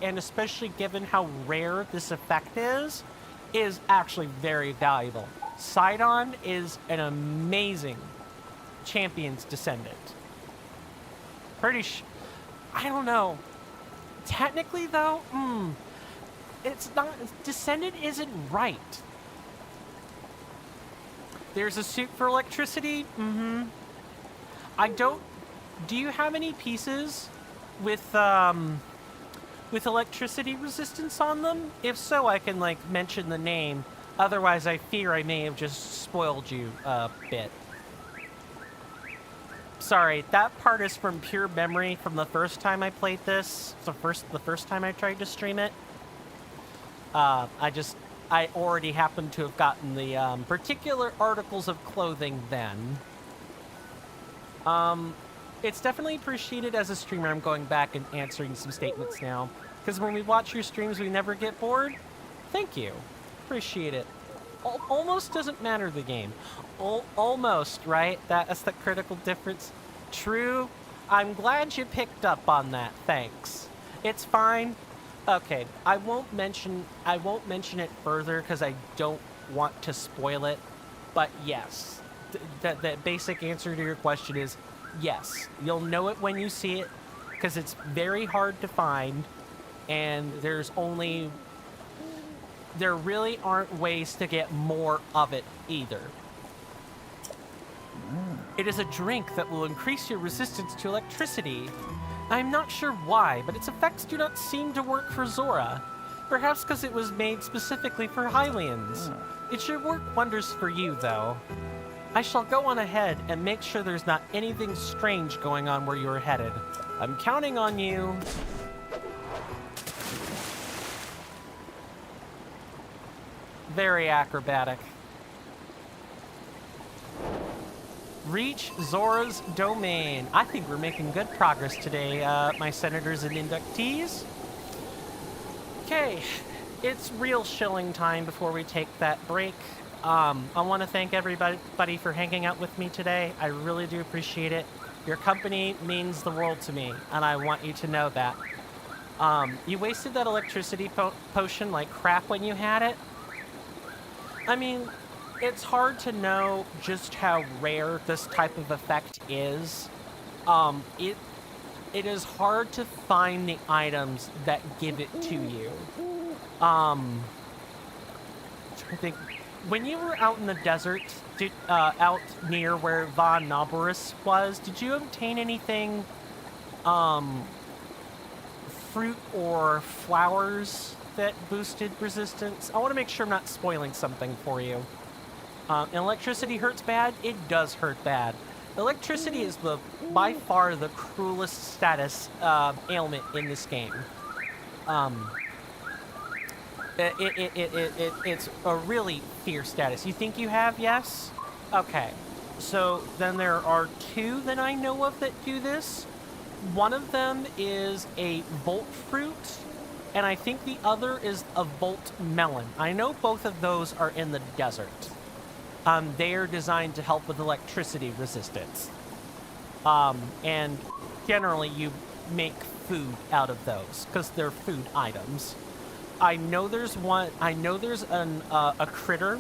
and especially given how rare this effect is actually very valuable. Sidon is an amazing champion's descendant. I don't know. Technically though, it's not, descendant isn't right. There's a suit for electricity, do you have any pieces with electricity resistance on them? If so, I can, like, mention the name. Otherwise, I fear I may have just spoiled you a bit. Sorry, that part is from pure memory from the first time I played this. The first time I tried to stream it. I already happened to have gotten the particular articles of clothing then. It's definitely appreciated as a streamer. I'm going back and answering some statements now. Because when we watch your streams, we never get bored. Thank you. Appreciate it. Almost doesn't matter the game. Almost, right? That's the critical difference. True. I'm glad you picked up on that. Thanks. It's fine. Okay, I won't mention it further because I don't want to spoil it, but yes, the basic answer to your question is yes. You'll know it when you see it, because it's very hard to find, and there really aren't ways to get more of it either. It is a drink that will increase your resistance to electricity. I'm not sure why, but its effects do not seem to work for Zora. Perhaps because it was made specifically for Hylians. It should work wonders for you, though. I shall go on ahead and make sure there's not anything strange going on where you're headed. I'm counting on you. Very acrobatic. Reach Zora's domain. I think we're making good progress today, my senators and inductees. Okay, it's real shilling time before we take that break. I want to thank everybody for hanging out with me today. I really do appreciate it. Your company means the world to me, and I want you to know that. You wasted that electricity potion like crap when you had it. I mean, it's hard to know just how rare this type of effect is. It is hard to find the items that give it to you. I think when you were out in the desert, out near where Von Noberus was, did you obtain anything, fruit or flowers that boosted resistance? I want to make sure I'm not spoiling something for you. Electricity hurts bad? It does hurt bad. Electricity is by far the cruelest status ailment in this game. It's a really fierce status. You think you have? Yes? Okay. So then there are two that I know of that do this. One of them is a Volt fruit, and I think the other is a Volt melon. I know both of those are in the desert. They are designed to help with electricity resistance. And generally you make food out of those because they're food items. I know there's a critter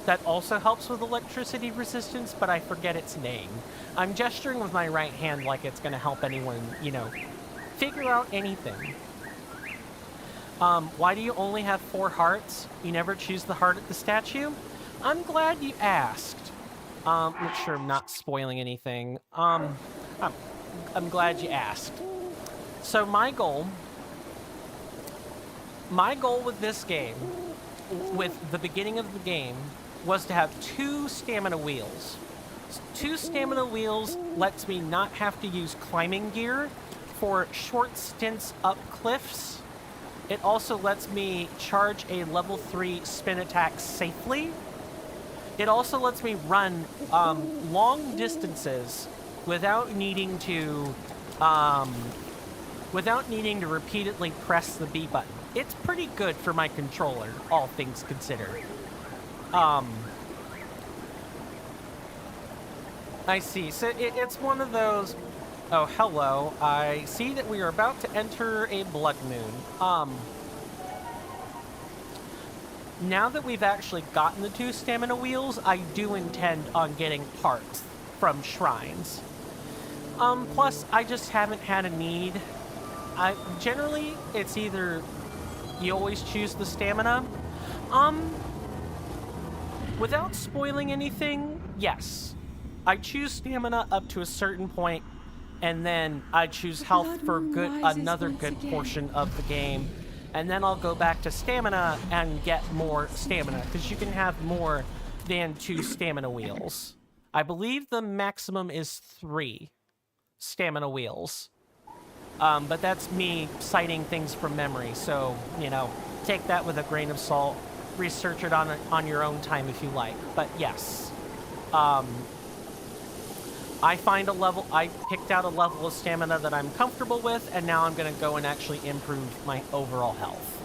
that also helps with electricity resistance, but I forget its name. I'm gesturing with my right hand like it's going to help anyone, figure out anything. Why do you only have 4 hearts? You never choose the heart at the statue? I'm glad you asked. Make sure I'm not spoiling anything. I'm glad you asked. So my goal with this game, with the beginning of the game, was to have 2 stamina wheels. 2 stamina wheels lets me not have to use climbing gear for short stints up cliffs. It also lets me charge a level 3 spin attack safely. It also lets me run long distances without needing to repeatedly press the B button. It's pretty good for my controller, all things considered. I see. So it's one of those... Oh, hello. I see that we are about to enter a blood moon. Now that we've actually gotten the 2 stamina wheels, I do intend on getting parts from shrines. Plus, I just haven't had a need. Generally, it's either you always choose the stamina. Without spoiling anything, yes. I choose stamina up to a certain point, and then I choose health for another good portion of the game. And then I'll go back to stamina and get more stamina, because you can have more than 2 stamina wheels. I believe the maximum is 3 stamina wheels. But that's me citing things from memory, so, take that with a grain of salt. Research it on your own time if you like. But yes. I picked out a level of stamina that I'm comfortable with, and now I'm going to go and actually improve my overall health.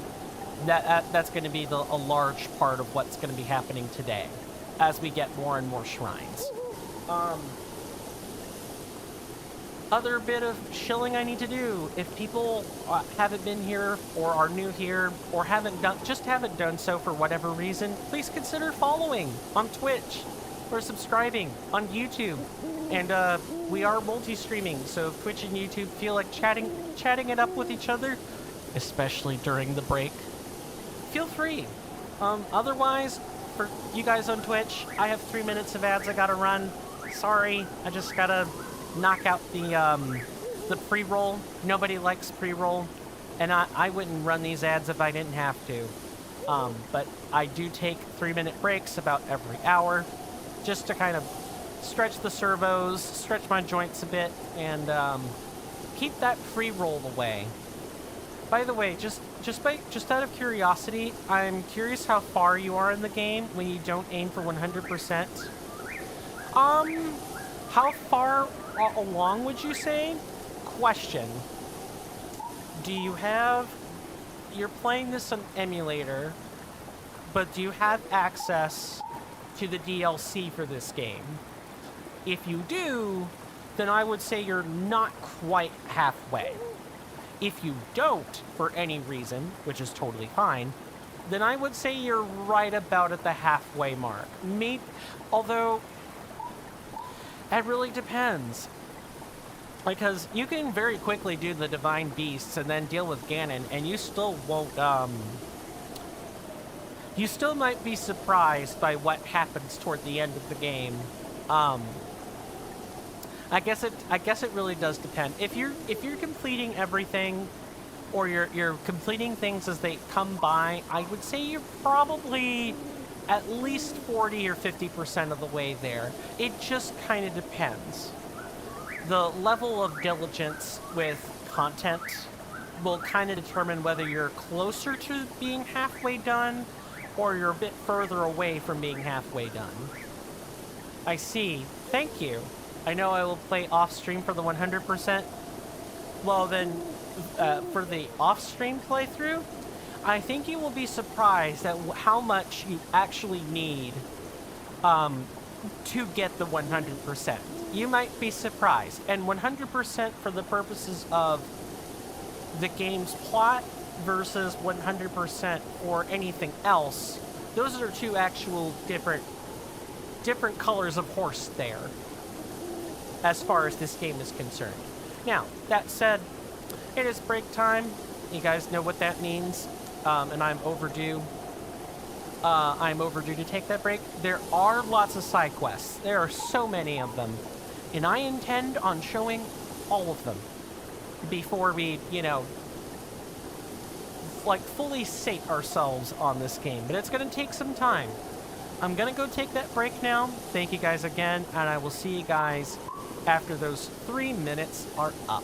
That's going to be a large part of what's going to be happening today, as we get more and more shrines. other bit of shilling I need to do. If people haven't been here or are new here or haven't done so for whatever reason, please consider following on Twitch or subscribing on YouTube. And we are multi-streaming, so if Twitch and YouTube feel like chatting it up with each other, especially during the break, feel free. Otherwise, for you guys on Twitch, I have 3 minutes of ads I gotta run. Sorry, I just gotta knock out the pre-roll. Nobody likes pre-roll, and I wouldn't run these ads if I didn't have to. But I do take 3-minute breaks about every hour, just to kind of stretch the servos, stretch my joints a bit, and keep that pre-roll away. By the way, just out of curiosity, I'm curious how far you are in the game when you don't aim for 100%. How far along would you say? Question. Do you have... You're playing this on emulator, but do you have access to the DLC for this game? If you do, then I would say you're not quite halfway. If you don't, for any reason, which is totally fine, then I would say you're right about at the halfway mark. Maybe, although... It really depends. Because you can very quickly do the Divine Beasts and then deal with Ganon, and you still won't, you still might be surprised by what happens toward the end of the game. I guess it really does depend. If you're completing everything, or you're completing things as they come by, I would say you're probably at least 40 or 50% of the way there. It just kind of depends. The level of diligence with content will kind of determine whether you're closer to being halfway done or you're a bit further away from being halfway done. I see. Thank you. I know I will play off-stream for the 100%. Well then, for the off-stream playthrough, I think you will be surprised at how much you actually need to get the 100%. You might be surprised. And 100% for the purposes of the game's plot versus 100% for anything else, those are two actual different colors of horse there, as far as this game is concerned. Now, that said, it is break time. You guys know what that means. And I'm overdue. I'm overdue to take that break. There are lots of side quests. There are so many of them. And I intend on showing all of them before we, you know, like fully sate ourselves on this game. But it's going to take some time. I'm going to go take that break now. Thank you guys again. And I will see you guys after those 3 minutes are up.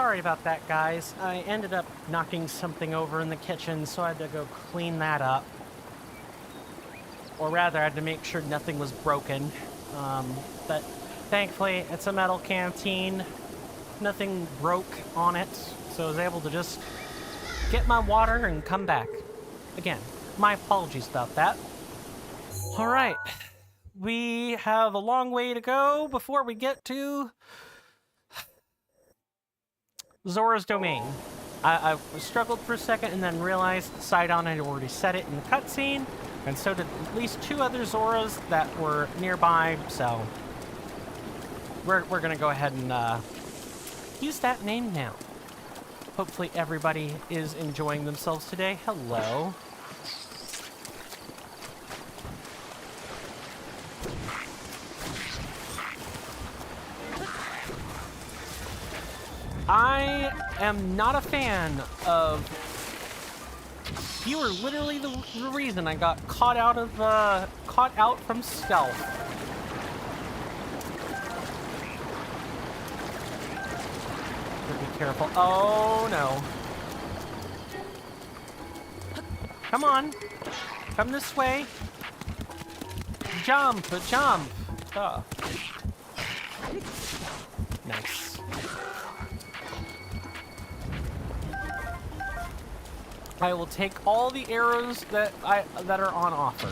sorry about that, guys. I ended up knocking something over in the kitchen, so I had to go clean that up. Or rather, I had to make sure nothing was broken. But thankfully, it's a metal canteen. Nothing broke on it, so I was able to just get my water and come back. Again, my apologies about that. All right. We have a long way to go before we get to Zora's Domain. I struggled for a second and then realized Sidon had already said it in the cutscene, and so did at least 2 other Zoras that were nearby, so we're gonna go ahead and use that name now. Hopefully everybody is enjoying themselves today. Hello. I am not a fan of... You were literally the reason I got caught out from stealth. Be careful. Oh no. Come on. Come this way. Jump, jump. Oh. Nice. I will take all the arrows that are on offer.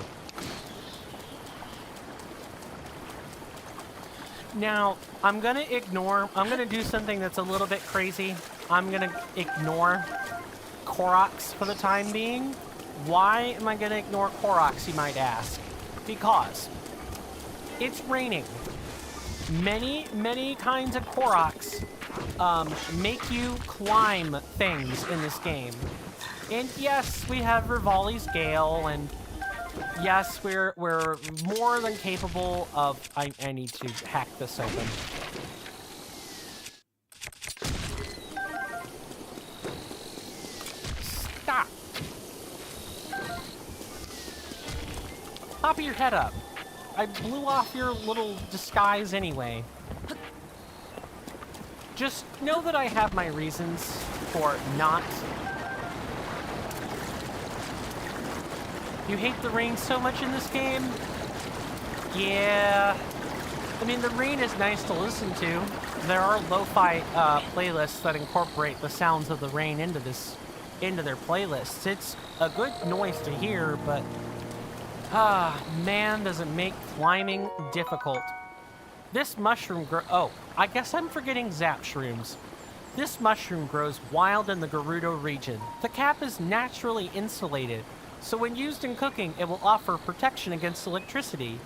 Now, I'm gonna do something that's a little bit crazy. I'm gonna ignore Koroks for the time being. Why am I gonna ignore Koroks, you might ask? Because it's raining. Many kinds of Koroks make you climb things in this game. And yes, we have Rivali's Gale, and yes, we're more than capable of... I need to hack this open. Stop! Pop your head up. I blew off your little disguise anyway. Just know that I have my reasons for not... You hate the rain so much in this game? Yeah. I mean, the rain is nice to listen to. There are lo-fi playlists that incorporate the sounds of the rain into their playlists. It's a good noise to hear, but man, does it make climbing difficult. This mushroom oh, I guess I'm forgetting zap shrooms. This mushroom grows wild in the Gerudo region. The cap is naturally insulated, so when used in cooking, it will offer protection against electricity.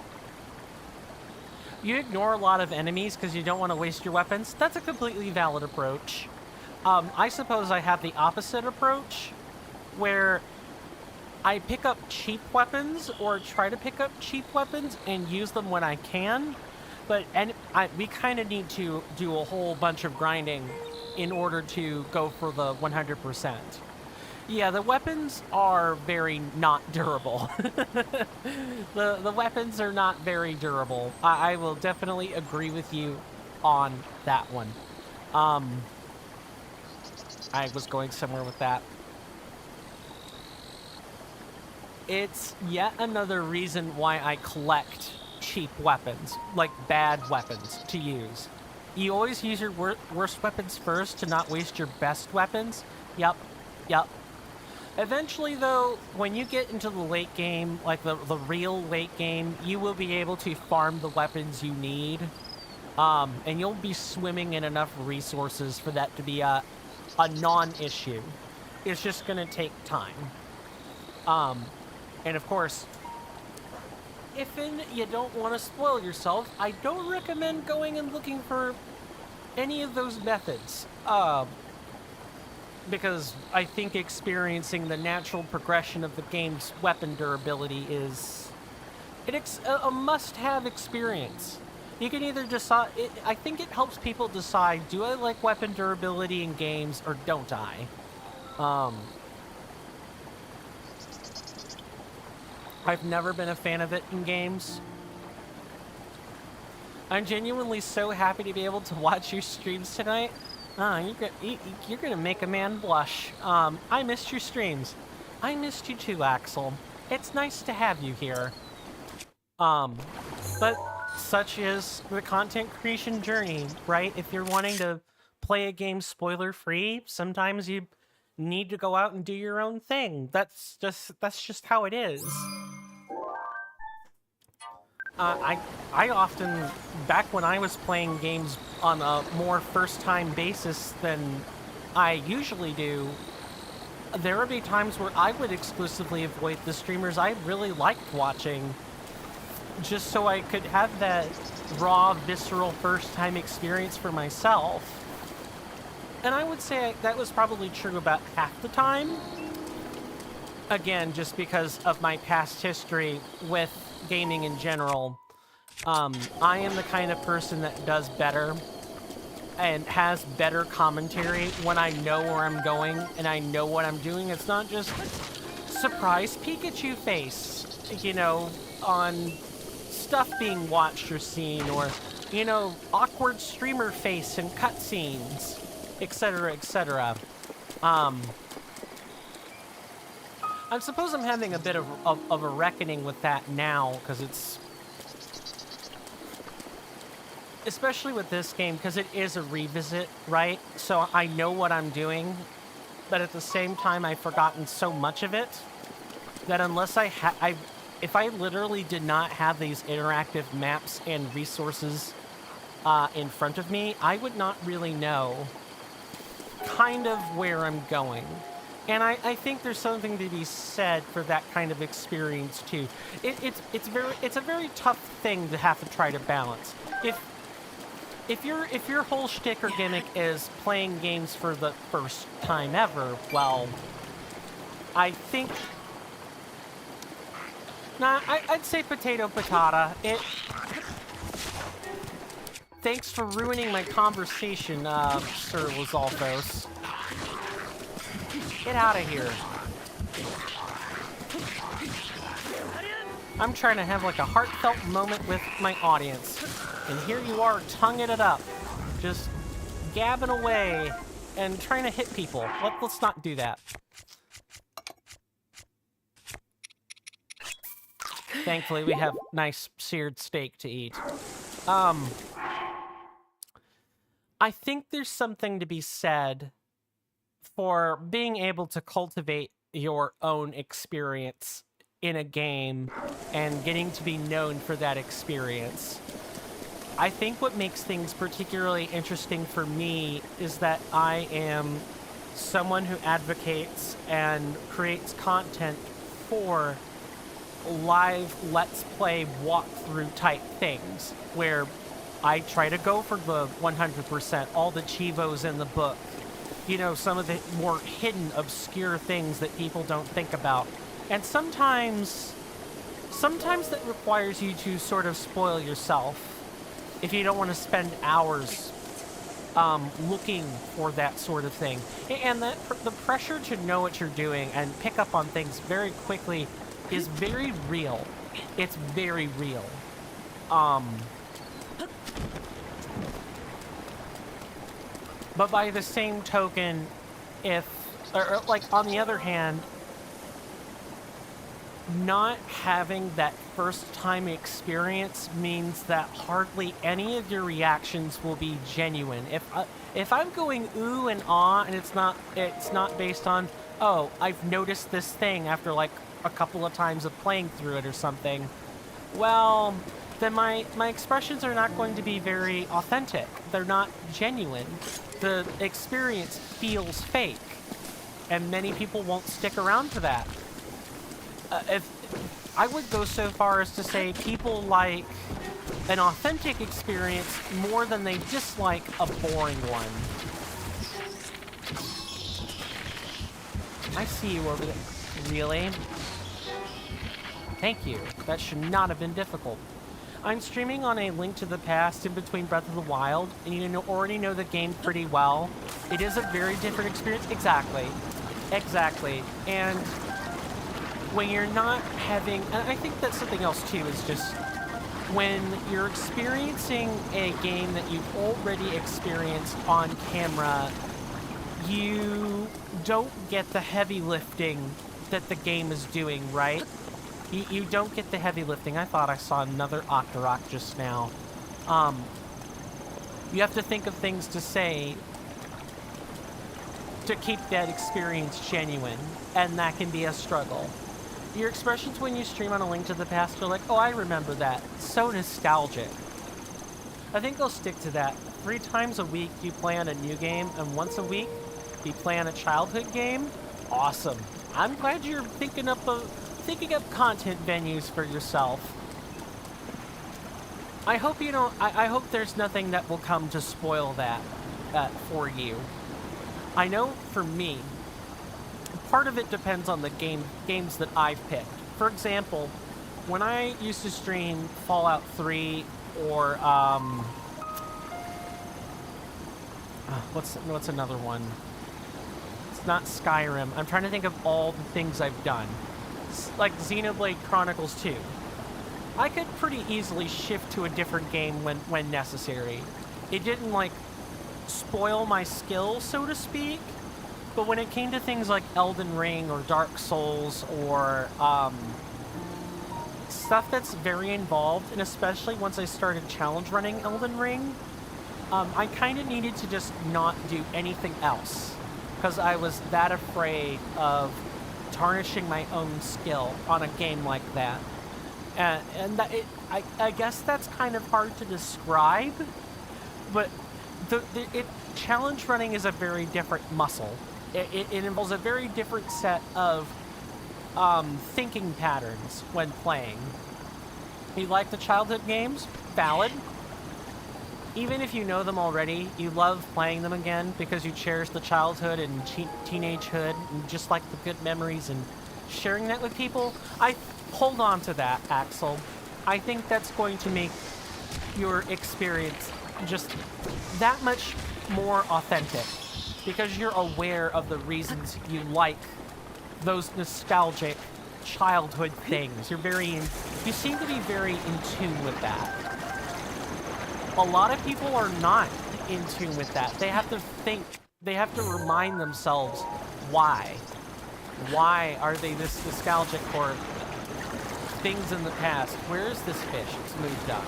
You ignore a lot of enemies because you don't want to waste your weapons. That's a completely valid approach. I suppose I have the opposite approach, where I pick up cheap weapons, or try to pick up cheap weapons, and use them when I can. But we kind of need to do a whole bunch of grinding in order to go for the 100%. Yeah, the weapons are very not durable. The weapons are not very durable. I will definitely agree with you on that one. I was going somewhere with that. It's yet another reason why I collect cheap weapons, like bad weapons to use. You always use your worst weapons first to not waste your best weapons. Yep. Eventually, though, when you get into the late game, like the real late game, you will be able to farm the weapons you need. And you'll be swimming in enough resources for that to be a non-issue. It's just going to take time. And of course, if you don't want to spoil yourself, I don't recommend going and looking for any of those methods. Because I think experiencing the natural progression of the game's weapon durability is a must-have experience. You can either decide... I think it helps people decide, do I like weapon durability in games or don't I? I've never been a fan of it in games. I'm genuinely so happy to be able to watch your streams tonight. You're gonna make a man blush. I missed your streams. I missed you too, Axel. It's nice to have you here. But such is the content creation journey, right? If you're wanting to play a game spoiler-free, sometimes you need to go out and do your own thing. That's just how it is. I often, back when I was playing games on a more first-time basis than I usually do, there would be times where I would exclusively avoid the streamers I really liked watching, just so I could have that raw, visceral first-time experience for myself. And I would say that was probably true about half the time. Again, just because of my past history with gaming in general. I am the kind of person that does better and has better commentary when I know where I'm going and I know what I'm doing. It's not just surprise Pikachu face, you know, on stuff being watched or seen, or, you know, awkward streamer face in cutscenes, etc., etc. I suppose I'm having a bit of a reckoning with that now, because it's... Especially with this game, because it is a revisit, right? So I know what I'm doing, but at the same time, I've forgotten so much of it that unless if I literally did not have these interactive maps and resources in front of me, I would not really know kind of where I'm going. And I think there's something to be said for that kind of experience too. It's a very tough thing to have to try to balance. If your whole shtick or gimmick is playing games for the first time ever, well, I think... Nah, I'd say potato patata. Thanks for ruining my conversation, Sir Lizalfos. Get out of here. I'm trying to have like a heartfelt moment with my audience. And here you are tonguing it up. Just gabbing away and trying to hit people. Let's not do that. Thankfully, we have nice seared steak to eat. I think there's something to be said for being able to cultivate your own experience in a game and getting to be known for that experience. I think what makes things particularly interesting for me is that I am someone who advocates and creates content for live Let's Play walkthrough type things, where I try to go for the 100%, all the chivos in the book, you know, some of the more hidden, obscure things that people don't think about. And sometimes that requires you to sort of spoil yourself if you don't want to spend hours looking for that sort of thing. And the pressure to know what you're doing and pick up on things very quickly is very real. It's very real. But by the same token, like on the other hand, not having that first time experience means that hardly any of your reactions will be genuine. If I'm going ooh and ah and it's not based on, oh, I've noticed this thing after like a couple of times of playing through it or something, well, then my expressions are not going to be very authentic. They're not genuine. The experience feels fake, and many people won't stick around for that. If I would go so far as to say people like an authentic experience more than they dislike a boring one. I see you over there. Really? Thank you. That should not have been difficult. I'm streaming on a Link to the Past in between Breath of the Wild, and you already know the game pretty well. It is a very different experience. Exactly. And when you're not having... And I think that's something else, too, is just... when you're experiencing a game that you've already experienced on camera, you don't get the heavy lifting that the game is doing, right? You don't get the heavy lifting. I thought I saw another Octorok just now. You have to think of things to say to keep that experience genuine, and that can be a struggle. Your expressions when you stream on A Link to the Past are like, oh, I remember that. So nostalgic. I think I'll stick to that. 3 times a week you play on a new game, and once a week you play on a childhood game. Awesome. I'm glad you're thinking up content venues for yourself. I hope you don't. I hope there's nothing that will come to spoil that for you. I know for me, part of it depends on the games that I've picked. For example, when I used to stream Fallout 3 or what's another one? It's not Skyrim. I'm trying to think of all the things I've done. Like Xenoblade Chronicles 2. I could pretty easily shift to a different game when necessary. It didn't like spoil my skill, so to speak, but when it came to things like Elden Ring or Dark Souls or stuff that's very involved, and especially once I started challenge running Elden Ring, I kind of needed to just not do anything else because I was that afraid of tarnishing my own skill on a game like that. And I guess that's kind of hard to describe, but challenge running is a very different muscle. It involves a very different set of thinking patterns when playing. You like the childhood games? Valid. Even if you know them already, you love playing them again because you cherish the childhood and teenagehood and just like the good memories and sharing that with people. I hold on to that, Axel. I think that's going to make your experience just that much more authentic because you're aware of the reasons you like those nostalgic childhood things. You seem to be very in tune with that. A lot of people are not in tune with that. They have to think, they have to remind themselves why. Why are they this nostalgic for things in the past? Where is this fish? It's moved up.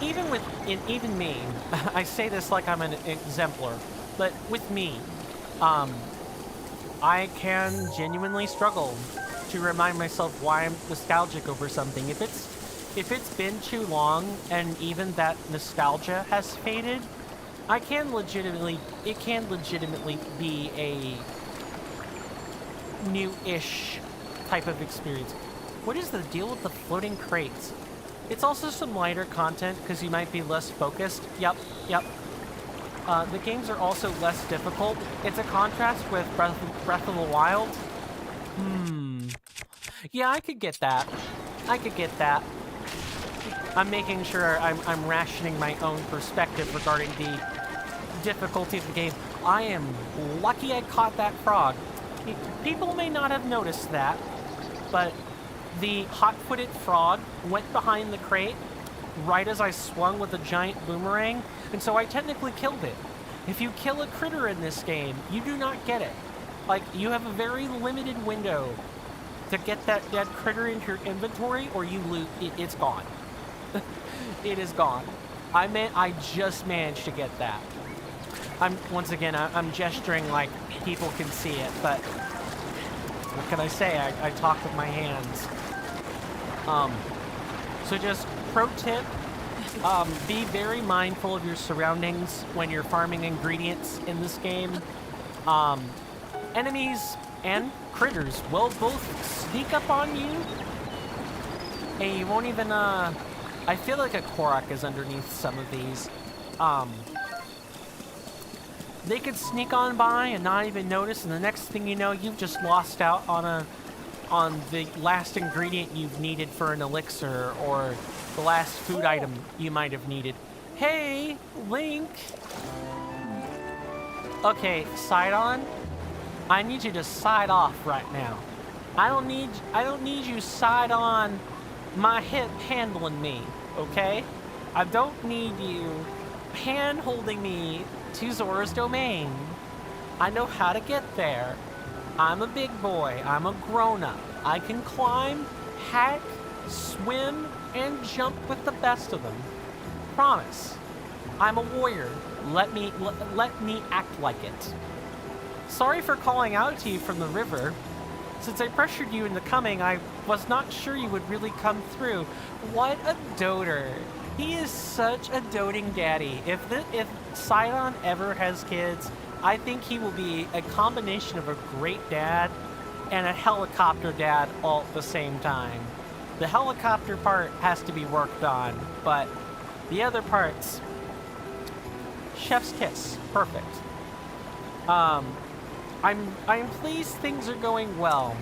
Even me, I say this like I'm an exemplar, but with me, I can genuinely struggle to remind myself why I'm nostalgic over something. If it's been too long and even that nostalgia has faded, it can legitimately be a new-ish type of experience. What is the deal with the floating crates? It's also some lighter content because you might be less focused. Yep. The games are also less difficult. It's a contrast with Breath of the Wild. Yeah, I could get that. I'm making sure I'm rationing my own perspective regarding the difficulty of the game. I am lucky I caught that frog. People may not have noticed that, but the hot-footed frog went behind the crate right as I swung with a giant boomerang, and so I technically killed it. If you kill a critter in this game, you do not get it. Like, you have a very limited window to get that dead critter into your inventory, or you lose it. It's gone. It is gone. I just managed to get that. Once again, I'm gesturing like people can see it, but what can I say? I talk with my hands. So just pro tip, be very mindful of your surroundings when you're farming ingredients in this game. Enemies and critters will both sneak up on you, and you won't even, I feel like a Korok is underneath some of these. They could sneak on by and not even notice, and the next thing you know, you've just lost out on the last ingredient you've needed for an elixir, or the last food item you might have needed. Hey, Link! Okay, side on. I need you to side off right now. I don't need you side on my hip handling me, okay? I don't need you hand holding me to Zora's domain. I know how to get there. I'm a big boy. I'm a grown-up. I can climb, hack, swim, and jump with the best of them. Promise. I'm a warrior. Let me act like it. Sorry for calling out to you from the river. Since I pressured you into coming, I was not sure you would really come through. What a doter. He is such a doting daddy. If Sidon ever has kids, I think he will be a combination of a great dad and a helicopter dad all at the same time. The helicopter part has to be worked on, but the other parts, chef's kiss, perfect. I'm pleased things are going well.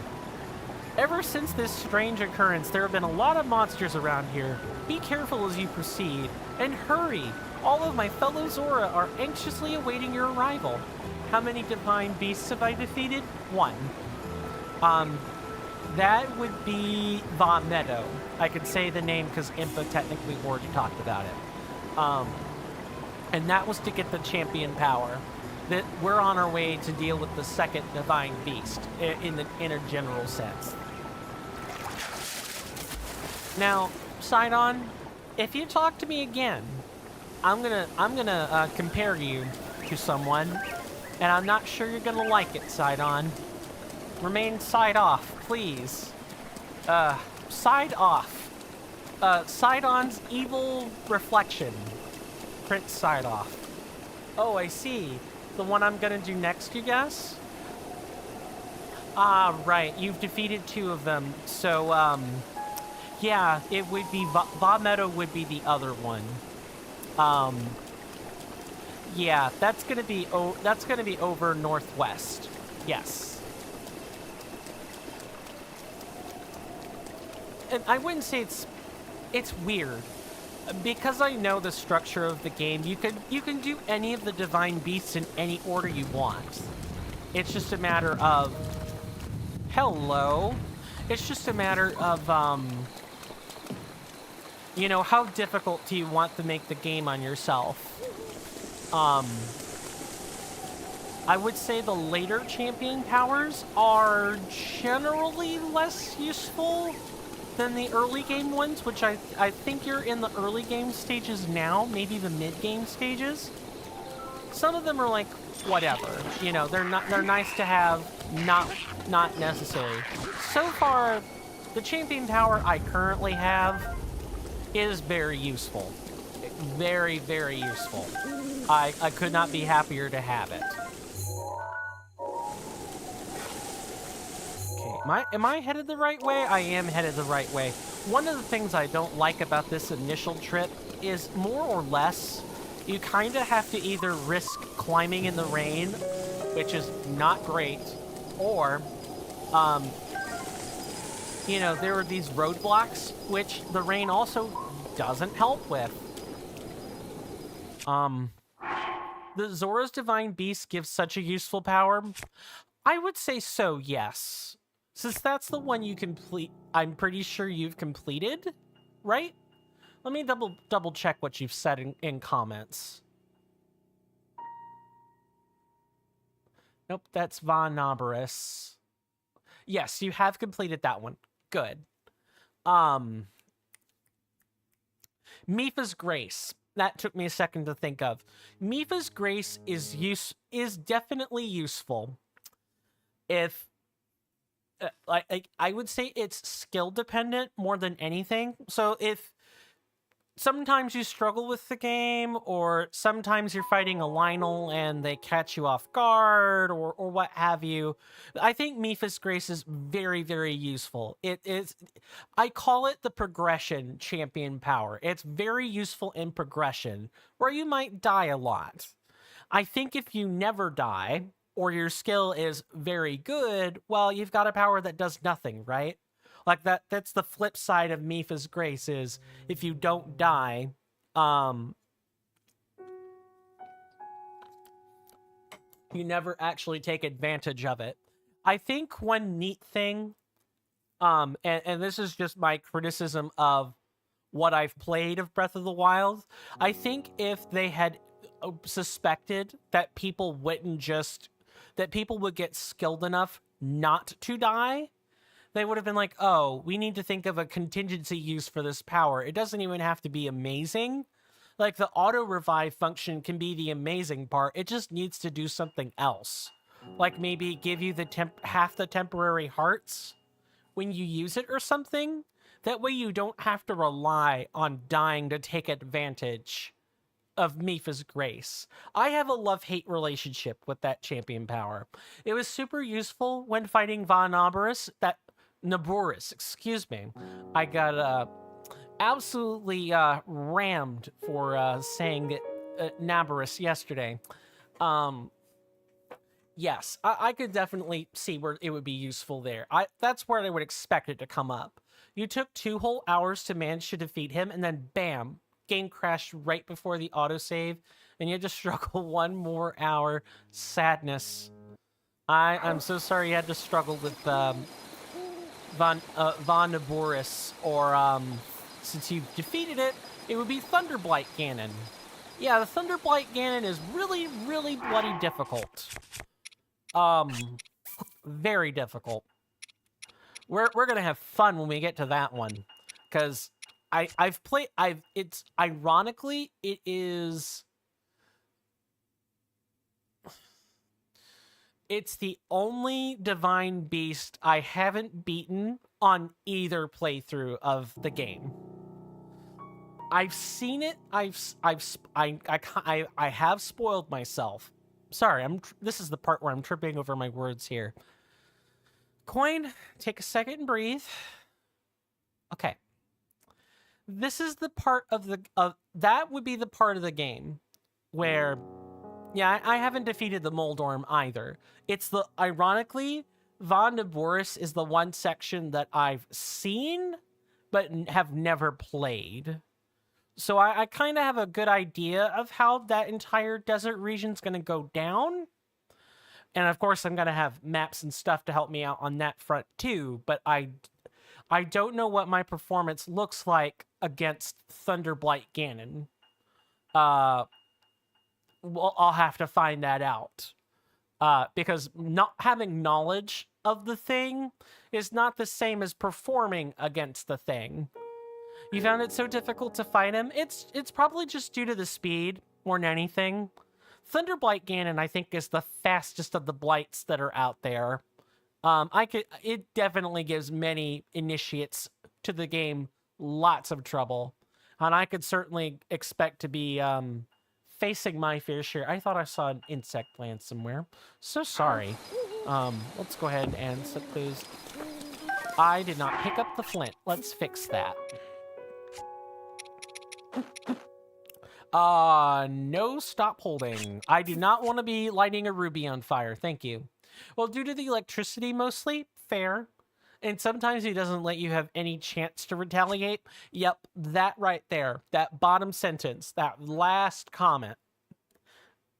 Ever since this strange occurrence, there have been a lot of monsters around here. Be careful as you proceed, and hurry! All of my fellow Zora are anxiously awaiting your arrival. How many divine beasts have I defeated? 1. That would be Von Meadow. I could say the name because Impa technically already talked about it. And that was to get the champion power. That we're on our way to deal with the second divine beast in a general sense. Now, Sidon, if you talk to me again, I'm gonna compare you to someone, and I'm not sure you're gonna like it, Sidon. Remain side off, please. Side off. Sidon's evil reflection. Prince side off. Oh, I see. The one I'm gonna do next, you guess? Ah, right. You've defeated 2 of them. So, yeah, it would be Va Meadow would be the other one. Yeah, that's gonna be over northwest. Yes. And I wouldn't say it's weird. Because I know the structure of the game, you can do any of the divine beasts in any order you want. It's just a matter of hello. It's just a matter of you know, how difficult do you want to make the game on yourself? I would say the later champion powers are generally less useful than the early game ones, which I think you're in the early game stages now, maybe the mid game stages. Some of them are like whatever, you know, they're nice to have, not necessary. So far, the champion power I currently have is very useful. Very, very useful. I could not be happier to have it. Am I headed the right way? I am headed the right way. One of the things I don't like about this initial trip is more or less, you kind of have to either risk climbing in the rain, which is not great, or, you know, there are these roadblocks, which the rain also doesn't help with. The Zora's Divine Beast gives such a useful power. I would say so, yes. Since that's the one you complete, I'm pretty sure you've completed, right? Let me double check what you've said in comments. Nope, that's Von Noberus. Yes, you have completed that one. Good. Mipha's Grace. That took me a second to think of. Mipha's Grace is definitely useful. If I would say it's skill dependent more than anything. So if sometimes you struggle with the game, or sometimes you're fighting a Lionel and they catch you off guard, or what have you, I think Mipha's Grace is very, very useful. It is, I call it the progression champion power. It's very useful in progression, where you might die a lot. I think if you never die, or your skill is very good, well, you've got a power that does nothing, right? Like that's the flip side of Mipha's Grace is if you don't die, you never actually take advantage of it. I think one neat thing And this is just my criticism of what I've played of Breath of the Wild. I think if they had suspected that people would get skilled enough not to die, they would have been like, oh, we need to think of a contingency use for this power. It doesn't even have to be amazing. Like, the auto revive function can be the amazing part. It just needs to do something else. Like, maybe give you the half the temporary hearts when you use it or something. That way you don't have to rely on dying to take advantage of Mipha's grace. I have a love-hate relationship with that champion power. It was super useful when fighting Von Naboris, excuse me. I got absolutely rammed for saying Naboris yesterday. Yes, I could definitely see where it would be useful there. That's where I would expect it to come up. You took 2 whole hours to manage to defeat him, and then bam, game crashed right before the autosave, and you had to struggle 1 more hour. Sadness. I'm so sorry you had to struggle with Von Naboris, or since you've defeated it, it would be Thunderblight Ganon. Yeah, the Thunderblight Ganon is really, really bloody difficult. Very difficult. We're gonna have fun when we get to that one, because it's ironically, it is, it's the only divine beast I haven't beaten on either playthrough of the game. I've seen it. I have spoiled myself. Sorry, this is the part where I'm tripping over my words here. Coin, take a second and breathe. Okay. This is the part of that would be the part of the game where, yeah, I haven't defeated the Moldorm either. It's ironically, Von Naboris is the one section that I've seen, but have never played. So I kind of have a good idea of how that entire desert region's going to go down. And of course, I'm going to have maps and stuff to help me out on that front too. But I don't know what my performance looks like against Thunderblight Ganon. Well, I'll have to find that out. Because not having knowledge of the thing is not the same as performing against the thing. You found it so difficult to fight him? It's probably just due to the speed more than anything. Thunderblight Ganon, I think, is the fastest of the blights that are out there. It definitely gives many initiates to the game lots of trouble. And I could certainly expect to be facing my fair share. I thought I saw an insect land somewhere. So sorry. Let's go ahead and set those. I did not pick up the flint. Let's fix that. No, stop holding. I do not want to be lighting a ruby on fire. Thank you. Well, due to the electricity mostly, fair. And sometimes he doesn't let you have any chance to retaliate. Yep, that right there, that bottom sentence, that last comment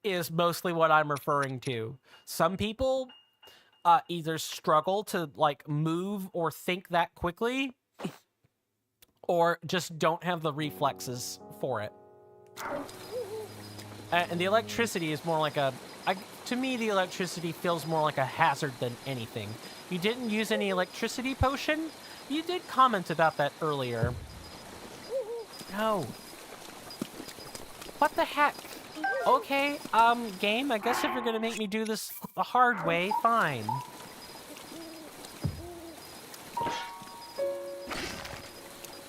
is mostly what I'm referring to. Some people either struggle to like move or think that quickly, or just don't have the reflexes for it. And the electricity is more like to me, the electricity feels more like a hazard than anything. You didn't use any electricity potion? You did comment about that earlier. No. What the heck? Okay, game, I guess if you're gonna make me do this the hard way, fine.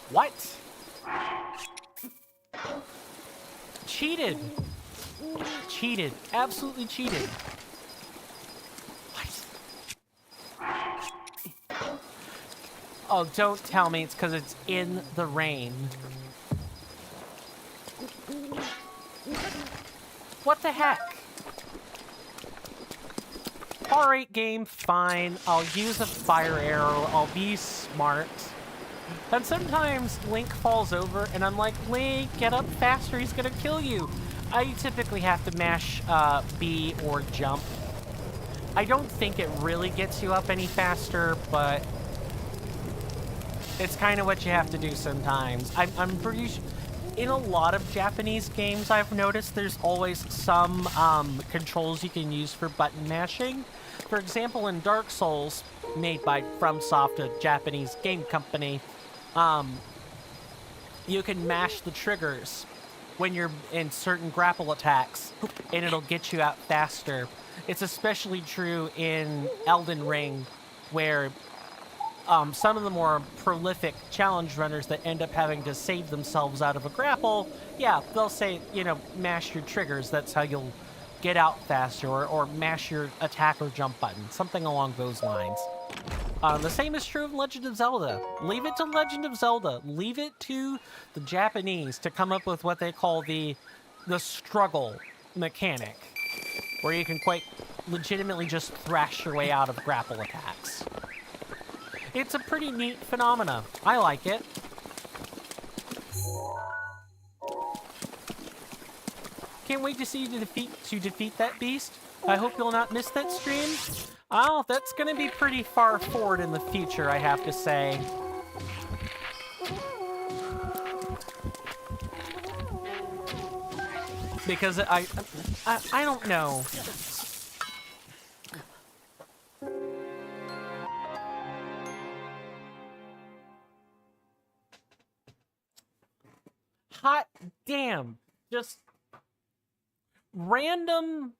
What? Cheated. Cheated. Absolutely cheated. What? Oh, don't tell me it's because it's in the rain. What the heck? Alright, game, fine. I'll use a fire arrow. I'll be smart. And sometimes Link falls over, and I'm like, Link, get up faster, he's gonna kill you. I typically have to mash B or jump. I don't think it really gets you up any faster, but It's kind of what you have to do sometimes. I'm pretty sure in a lot of Japanese games I've noticed there's always some controls you can use for button mashing. For example, in Dark Souls, made by FromSoft, a Japanese game company, you can mash the triggers when you're in certain grapple attacks, and it'll get you out faster. It's especially true in Elden Ring, where some of the more prolific challenge runners that end up having to save themselves out of a grapple, yeah, they'll say, you know, mash your triggers. That's how you'll get out faster, or mash your attack or jump button, something along those lines. The same is true of Legend of Zelda. Leave it to Legend of Zelda. Leave it to the Japanese to come up with what they call the struggle mechanic, where you can quite legitimately just thrash your way out of grapple attacks. It's a pretty neat phenomena. I like it. Can't wait to see you defeat that beast. I hope you'll not miss that stream. Oh, that's gonna be pretty far forward in the future, I have to say. Because I don't know. Hot damn. Just random,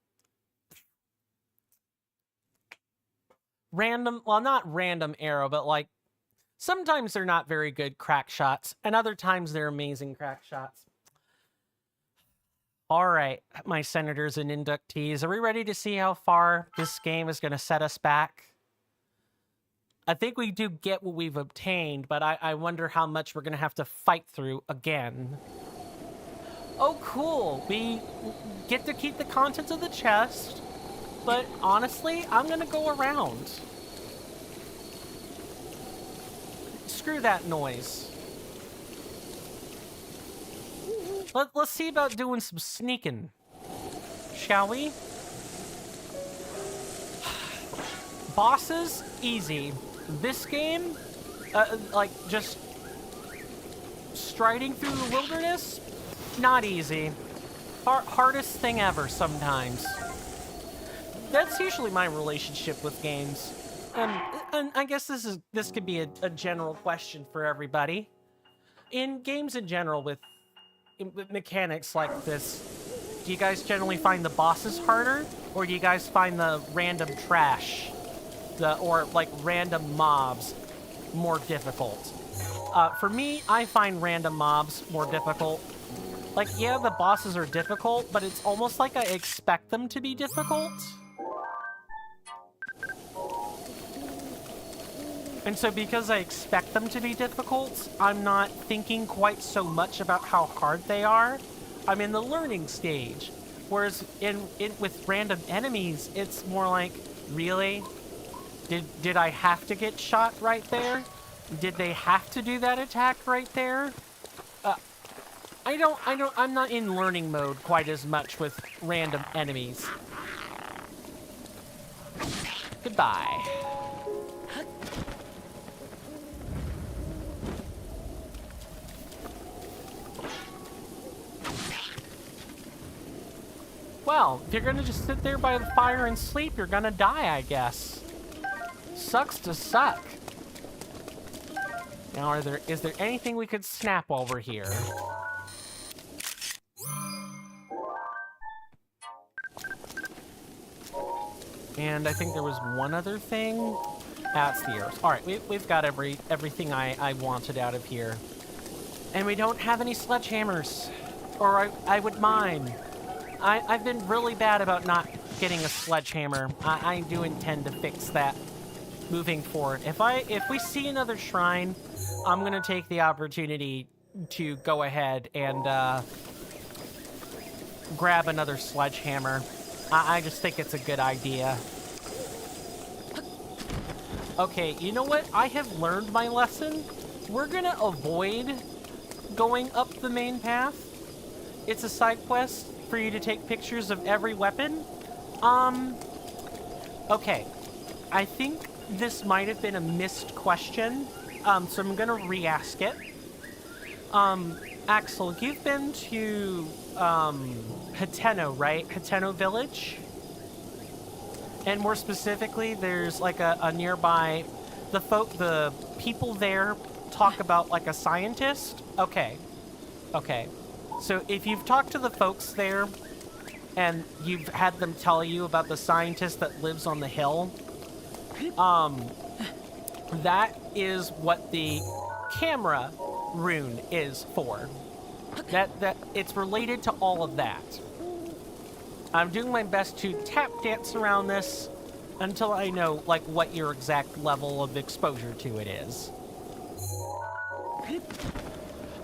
well, not random arrow, but like sometimes they're not very good crack shots, and other times they're amazing crack shots. All right, my senators and inductees, are we ready to see how far this game is going to set us back? I think we do get what we've obtained, but I wonder how much we're going to have to fight through again. Oh, cool. We get to keep the contents of the chest, but honestly, I'm going to go around. Screw that noise. Let's see about doing some sneaking, shall we? Bosses, easy. This game, like just striding through the wilderness, not easy. Hardest thing ever sometimes. That's usually my relationship with games. And I guess this could be a general question for everybody. In games in general with mechanics like this, do you guys generally find the bosses harder, or do you guys find the random trash, or like random mobs more difficult? For me, I find random mobs more difficult. Like, yeah, the bosses are difficult, but it's almost like I expect them to be difficult. And so because I expect them to be difficult, I'm not thinking quite so much about how hard they are. I'm in the learning stage. Whereas with random enemies, it's more like, really? Did I have to get shot right there? Did they have to do that attack right there? I'm not in learning mode quite as much with random enemies. Goodbye. Well, if you're gonna just sit there by the fire and sleep, you're gonna die, I guess. Sucks to suck. Now, is there anything we could snap while we're here? And I think there was one other thing. That's the arrows. All right, we've got everything I wanted out of here. And we don't have any sledgehammers. Or I would mind. I've been really bad about not getting a sledgehammer. I do intend to fix that moving forward. If we see another shrine, I'm gonna take the opportunity to go ahead and grab another sledgehammer. I just think it's a good idea. Okay, you know what? I have learned my lesson. We're gonna avoid going up the main path. It's a side quest for you to take pictures of every weapon. Okay. I think this might have been a missed question. So I'm gonna re-ask it. Axel, you've been to, Hateno, right? Hateno Village? And more specifically, there's like a nearby, the people there talk about like a scientist? Okay. Okay. So if you've talked to the folks there, and you've had them tell you about the scientist that lives on the hill, that is what the camera rune is for. That it's related to all of that. I'm doing my best to tap dance around this until I know like what your exact level of exposure to it is.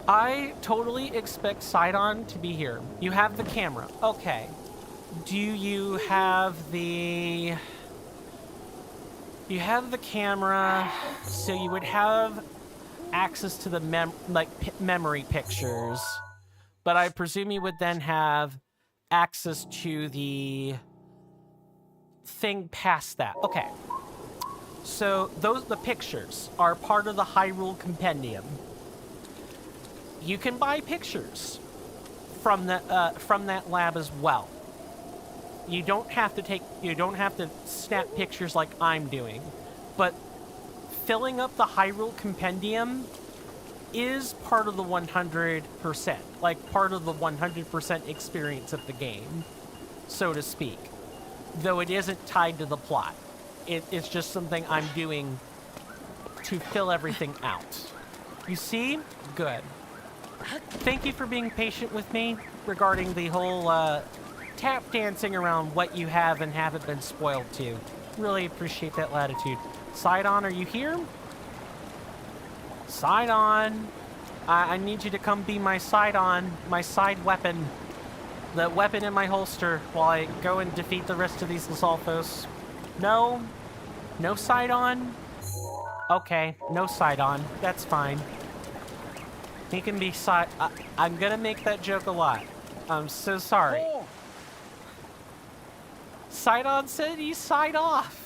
I totally expect Sidon to be here. You have the camera. Okay. Do you have the... You have the camera, so you would have access to the memory pictures, but I presume you would then have access to the thing past that. Okay. So the pictures are part of the Hyrule Compendium. You can buy pictures from that lab as well. You don't have to snap pictures like I'm doing, but filling up the Hyrule Compendium is part of the 100%, like part of the 100% experience of the game, so to speak. Though it isn't tied to the plot. It's just something I'm doing to fill everything out. You see? Good. Thank you for being patient with me regarding the whole, tap dancing around what you have and haven't been spoiled to. Really appreciate that latitude. Sidon, are you here? Sidon, I need you to come be my Sidon, my side weapon. The weapon in my holster while I go and defeat the rest of these Lizalfos. No? No Sidon? Okay, no Sidon. That's fine. He can be I'm gonna make that joke a lot. I'm so sorry. Oh. Sidon said he signed off.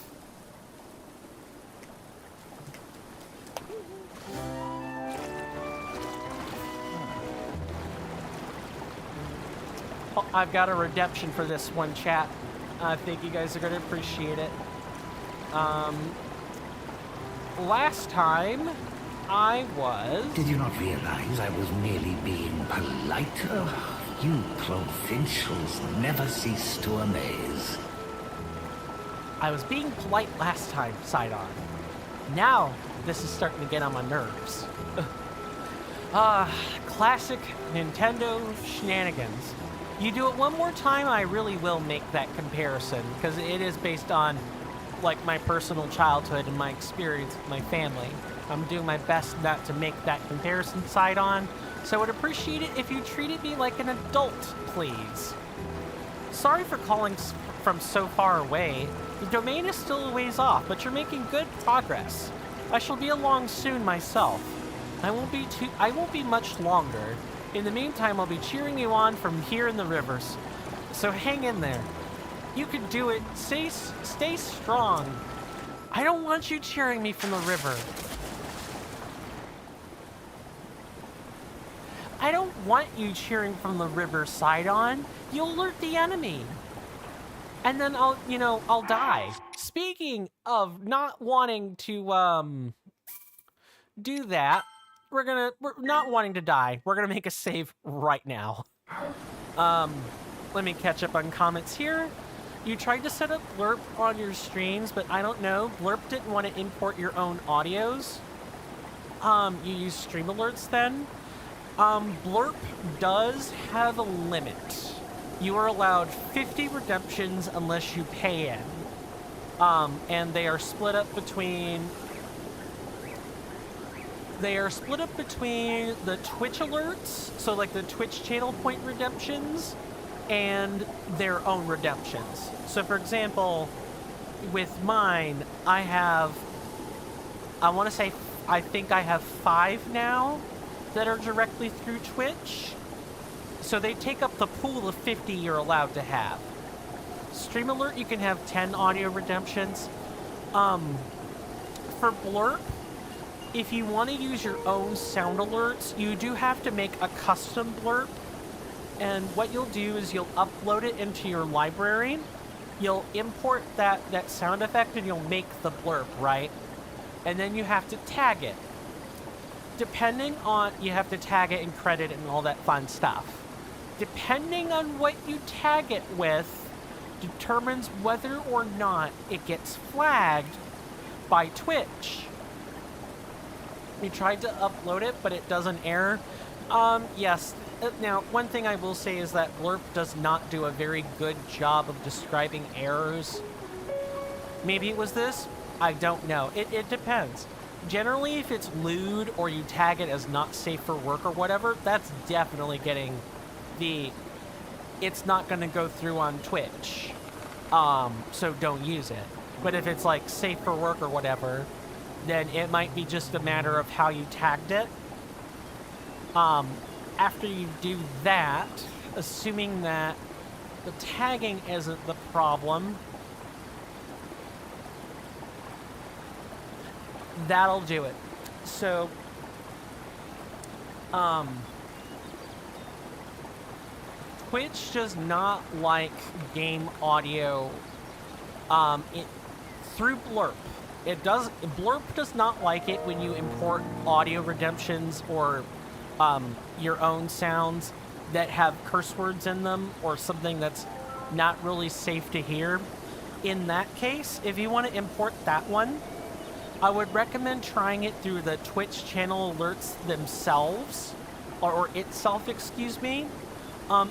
Oh, I've got a redemption for this one, chat. I think you guys are going to appreciate it. Last time, I was... Did you not realize I was merely being polite? Oh, you provincials never cease to amaze. I was being polite last time, Sidon. Now, this is starting to get on my nerves. Classic Nintendo shenanigans. You do it one more time, I really will make that comparison, because it is based on, like, my personal childhood and my experience with my family. I'm doing my best not to make that comparison, Sidon, so I would appreciate it if you treated me like an adult, please. Sorry for calling from so far away. The domain is still a ways off, but you're making good progress. I shall be along soon myself. I won't be much longer. In the meantime, I'll be cheering you on from here in the rivers. So hang in there. You can do it. Stay strong. I don't want you cheering me from the river. I don't want you cheering from the river, Sidon. You'll alert the enemy. And then I'll die. Speaking of not wanting to, do that, we're not wanting to die. We're gonna make a save right now. Let me catch up on comments here. You tried to set up Blurp on your streams, but I don't know. Blurp didn't want to import your own audios. You use stream alerts then? Blurp does have a limit. You are allowed 50 redemptions unless you pay in. And they are split up between the Twitch alerts, so like the Twitch channel point redemptions, and their own redemptions. So for example, with mine, I think I have 5 now that are directly through Twitch. So they take up the pool of 50 you're allowed to have. Stream Alert, you can have 10 audio redemptions. For Blurp, if you want to use your own sound alerts, you do have to make a custom blurb. And what you'll do is you'll upload it into your library. You'll import that sound effect and you'll make the blurb, right? And then you have to tag it. Depending on, you have to tag it and credit it and all that fun stuff. Depending on what you tag it with determines whether or not it gets flagged by Twitch. We tried to upload it, but it does an error. Yes. Now, one thing I will say is that Blurp does not do a very good job of describing errors. Maybe it was this? I don't know. It depends. Generally, if it's lewd or you tag it as not safe for work or whatever, that's definitely getting the... It's not going to go through on Twitch. So don't use it. But if it's like safe for work or whatever, then it might be just a matter of how you tagged it. After you do that, assuming that the tagging isn't the problem, that'll do it. So, Twitch does not like game audio, through Blurp. Blurp does not like it when you import audio redemptions or your own sounds that have curse words in them or something that's not really safe to hear. In that case, if you want to import that one, I would recommend trying it through the Twitch channel alerts themselves, or itself, excuse me.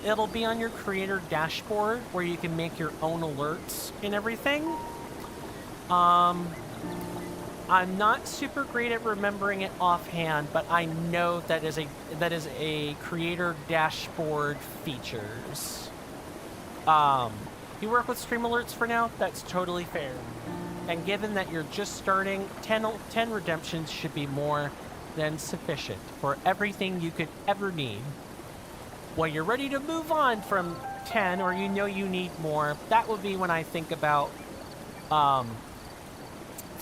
It'll be on your creator dashboard where you can make your own alerts and everything. I'm not super great at remembering it offhand, but I know that is a creator dashboard features. You work with stream alerts for now? That's totally fair. And given that you're just starting, 10 redemptions should be more than sufficient for everything you could ever need. When you're ready to move on from 10, or you know you need more, that would be when I think about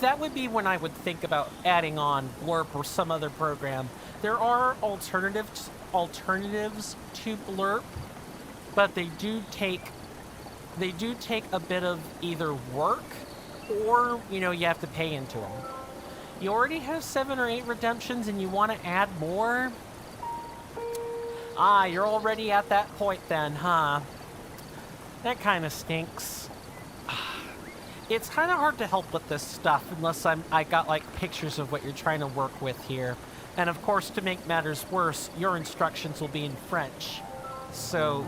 that would be when I would think about adding on Blurp or some other program. There are alternatives to Blurp, but they do take a bit of either work or, you know, you have to pay into them. You already have 7 or 8 redemptions and you want to add more? Ah, you're already at that point then, huh? That kind of stinks. It's kind of hard to help with this stuff unless I got like pictures of what you're trying to work with here. And of course, to make matters worse, your instructions will be in French. So,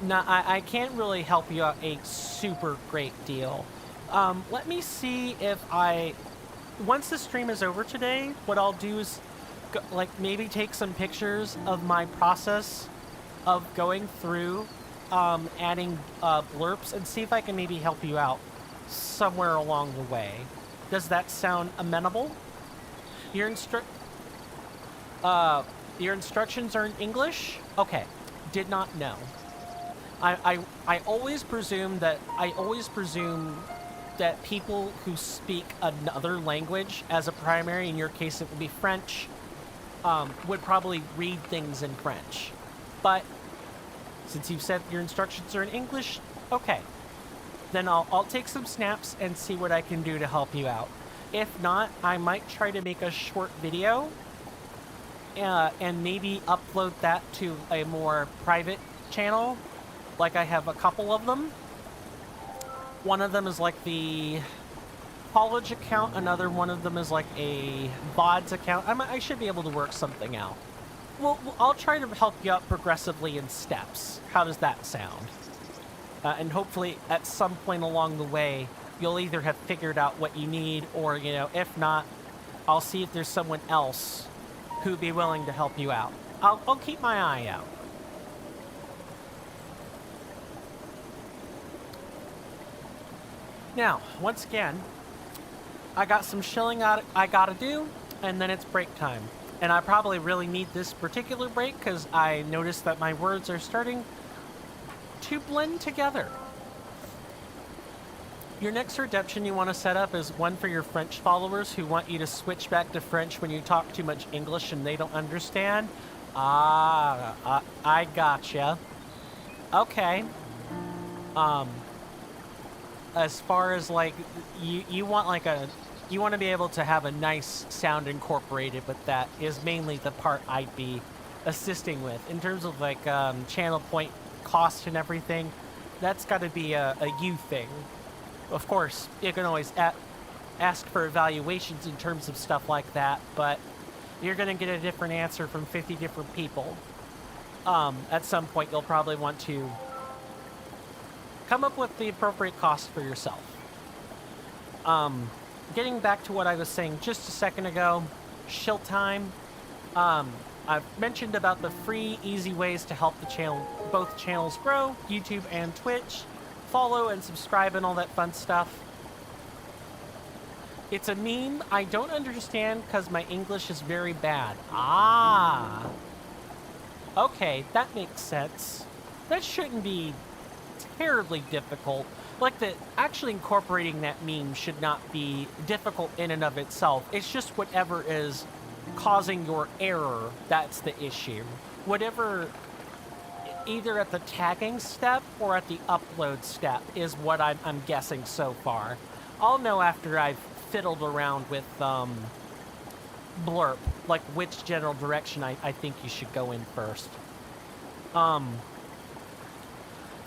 I can't really help you out a super great deal. Let me see if once the stream is over today, what I'll do is like maybe take some pictures of my process of going through adding blurps and see if I can maybe help you out somewhere along the way. Does that sound amenable? Your instructions are in English? Okay, did not know. I always presume that people who speak another language as a primary, in your case it would be French, would probably read things in French. But since you've said your instructions are in English, okay. Then I'll take some snaps and see what I can do to help you out. If not, I might try to make a short video and maybe upload that to a more private channel. Like I have a couple of them. One of them is like the college account. Another one of them is like a VODs account. I should be able to work something out. Well, I'll try to help you out progressively in steps. How does that sound? And hopefully at some point along the way, you'll either have figured out what you need or, you know, if not, I'll see if there's someone else who'd be willing to help you out. I'll keep my eye out. Now, once again, I got some shilling I gotta do, and then it's break time. And I probably really need this particular break because I noticed that my words are starting to blend together. Your next redemption you want to set up is one for your French followers who want you to switch back to French when you talk too much English and they don't understand. I gotcha. Okay. As far as like, you want like you want to be able to have a nice sound incorporated, but that is mainly the part I'd be assisting with. In terms of like channel point cost and everything, that's got to be a you thing. Of course, you can always ask for evaluations in terms of stuff like that, but you're going to get a different answer from 50 different people. At some point, you'll probably want to come up with the appropriate cost for yourself. Getting back to what I was saying just a second ago, shill time. I've mentioned about the free, easy ways to help the both channels grow, YouTube and Twitch. Follow and subscribe and all that fun stuff. It's a meme I don't understand because my English is very bad. Ah. Okay, that makes sense. That shouldn't be terribly difficult. Like, actually incorporating that meme should not be difficult in and of itself. It's just whatever is causing your error that's the issue. Whatever, either at the tagging step or at the upload step is what I'm guessing so far. I'll know after I've fiddled around with Blurp, like which general direction I think you should go in first. For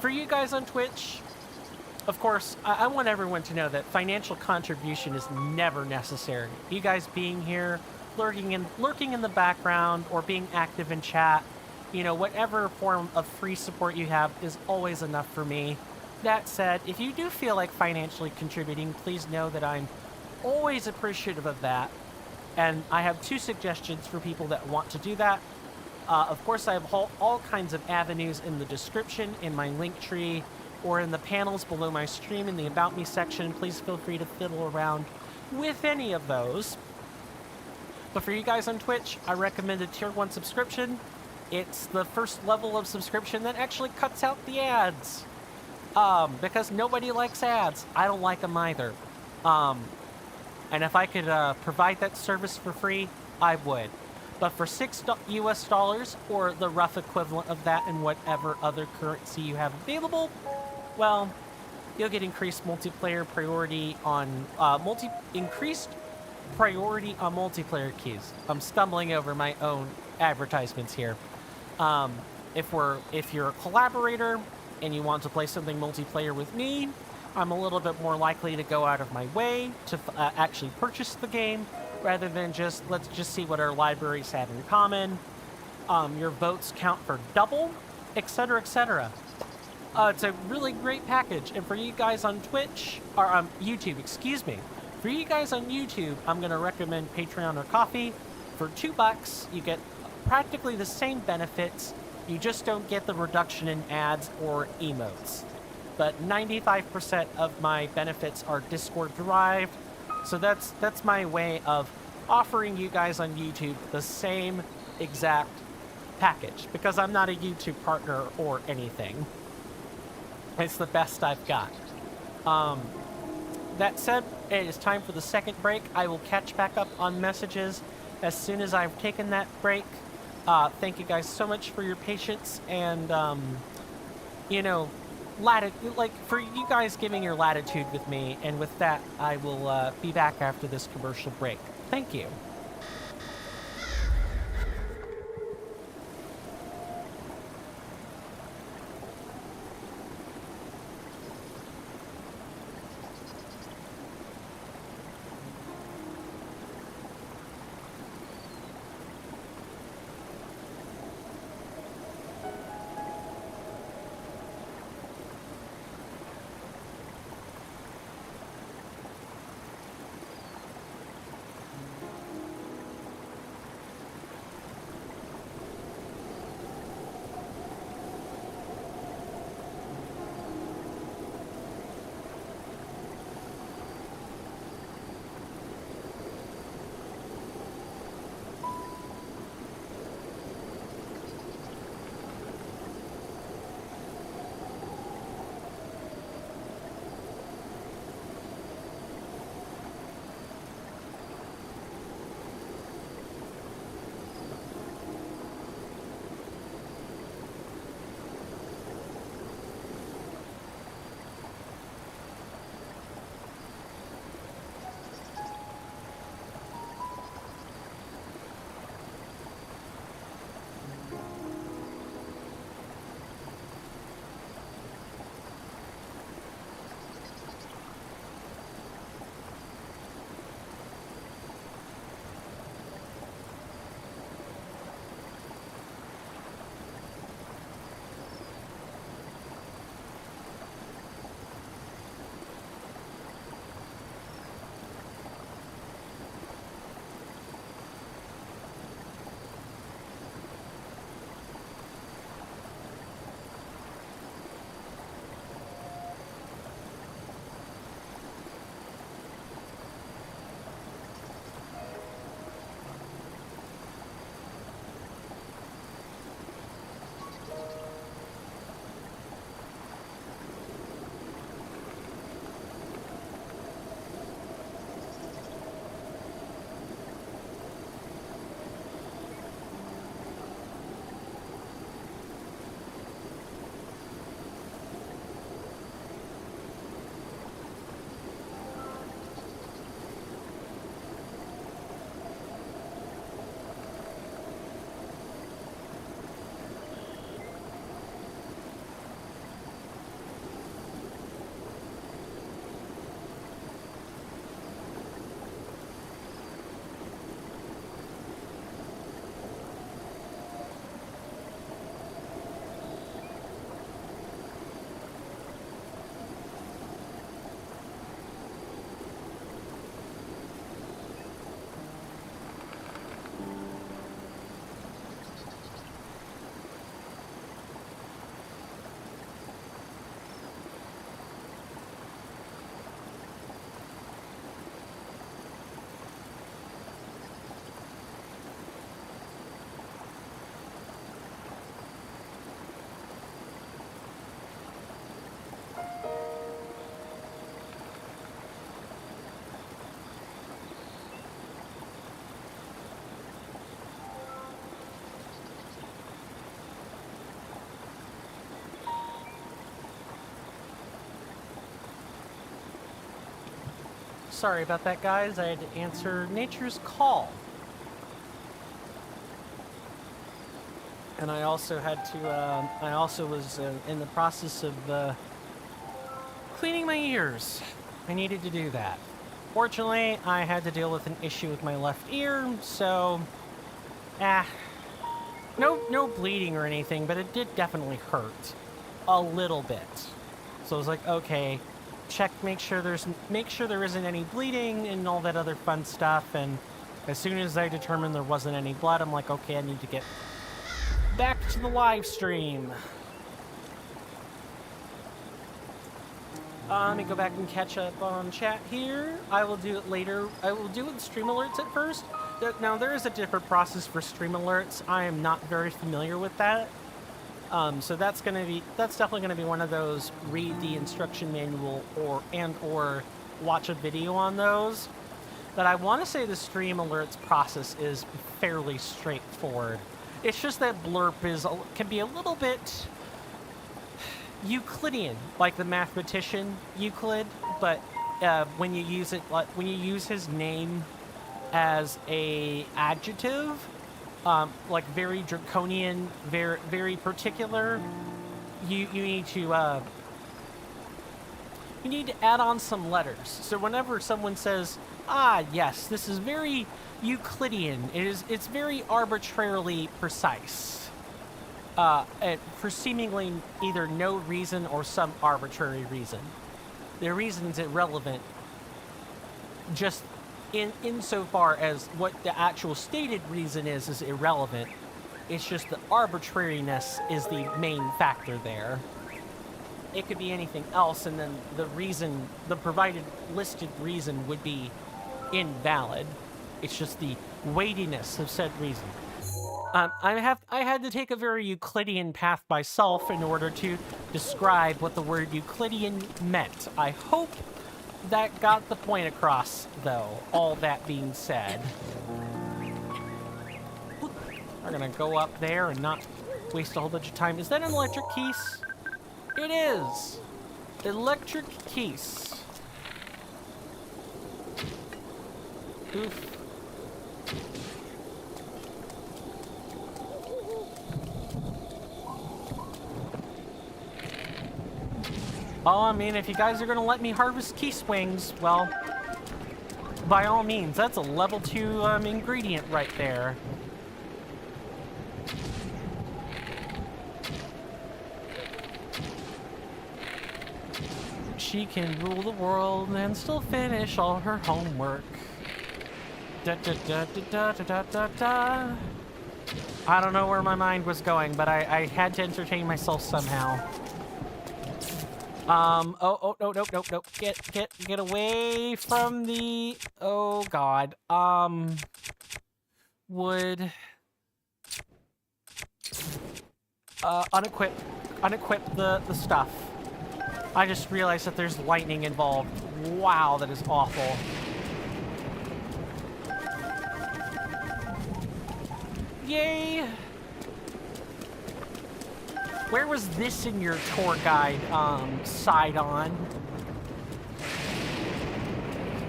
you guys on Twitch, of course, I want everyone to know that financial contribution is never necessary. You guys being here, lurking in the background, or being active in chat, you know, whatever form of free support you have is always enough for me. That said, if you do feel like financially contributing, please know that I'm always appreciative of that. And I have 2 suggestions for people that want to do that. Of course, I have all kinds of avenues in the description, in my link tree, or in the panels below my stream in the About Me section. Please feel free to fiddle around with any of those. But for you guys on Twitch, I recommend a Tier 1 subscription. It's the first level of subscription that actually cuts out the ads. Because nobody likes ads. I don't like them either. And if I could provide that service for free, I would. But for $6 US, or the rough equivalent of that in whatever other currency you have available, well, you'll get increased multiplayer priority on increased priority on multiplayer queues. I'm stumbling over my own advertisements here. If you're a collaborator and you want to play something multiplayer with me, I'm a little bit more likely to go out of my way to actually purchase the game, rather than let's just see what our libraries have in common. Your votes count for double, etc., etc. It's a really great package. And for you guys on Twitch, or YouTube, excuse me. For you guys on YouTube, I'm going to recommend Patreon or Coffee. For $2, you get practically the same benefits. You just don't get the reduction in ads or emotes. But 95% of my benefits are Discord derived. So that's my way of offering you guys on YouTube the same exact package, because I'm not a YouTube partner or anything. It's the best I've got. That said, it is time for the second break. I will catch back up on messages as soon as I've taken that break. Thank you guys so much for your patience and, you know, for you guys giving your latitude with me. And with that, I will be back after this commercial break. Thank you. sorry about that, guys. I had to answer nature's call. And I also had to, I also was in the process of cleaning my ears. I needed to do that. Fortunately, I had to deal with an issue with my left ear, so, no bleeding or anything, but it did definitely hurt a little bit. So I was like, okay, make sure there isn't any bleeding and all that other fun stuff. And as soon as I determined there wasn't any blood, I'm like, okay, I need to get back to the live stream. Let me go back and catch up on chat here. I will do it later. I will do it with stream alerts at first. Now, there is a different process for stream alerts. I am not very familiar with that. So that's definitely gonna be one of those read the instruction manual or watch a video on those. But I want to say the stream alerts process is fairly straightforward. It's just that blurb can be a little bit Euclidean, like the mathematician Euclid, but when you use his name as a adjective, like very draconian, very particular, you need to add on some letters. So whenever someone says, "Ah, yes, this is very Euclidean," it's very arbitrarily precise. For seemingly either no reason or some arbitrary reason. The reason's irrelevant, just insofar as what the actual stated reason is irrelevant. It's just the arbitrariness is the main factor there. It could be anything else, and then the provided listed reason would be invalid. It's just the weightiness of said reason. I had to take a very Euclidean path myself in order to describe what the word Euclidean meant. I hope that got the point across, though, all that being said. We're gonna go up there and not waste a whole bunch of time. Is that an electric keys? It is! Electric keys. Oof. Oh, I mean, if you guys are gonna let me harvest key swings, well, by all means, that's a level 2 ingredient right there. She can rule the world and still finish all her homework. Da da da da da da da da. I don't know where my mind was going, but I had to entertain myself somehow. Oh, nope. Get away from the, oh god. Would, unequip the stuff. I just realized that there's lightning involved. Wow, that is awful. Yay! Where was this in your tour guide, side on?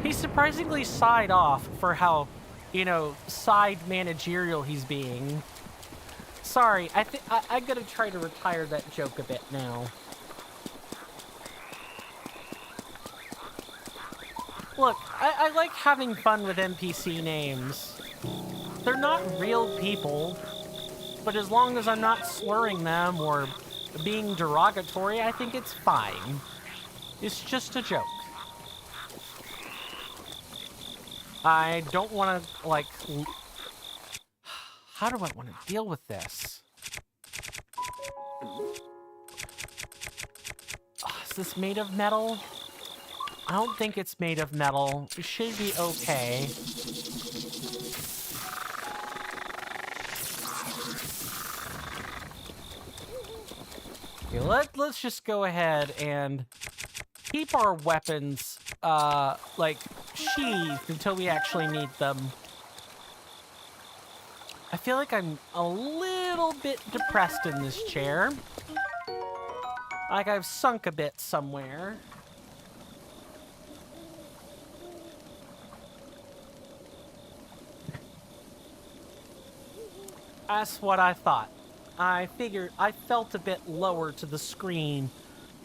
He's surprisingly side off for how, side managerial he's being. Sorry, I'm gonna try to retire that joke a bit now. Look, I like having fun with NPC names. They're not real people. But as long as I'm not slurring them or being derogatory, I think it's fine. It's just a joke. I don't want to, like... How do I want to deal with this? Is this made of metal? I don't think it's made of metal. It should be okay. Okay, let's just go ahead and keep our weapons, like, sheathed until we actually need them. I feel like I'm a little bit depressed in this chair. Like I've sunk a bit somewhere. That's what I thought. I figured I felt a bit lower to the screen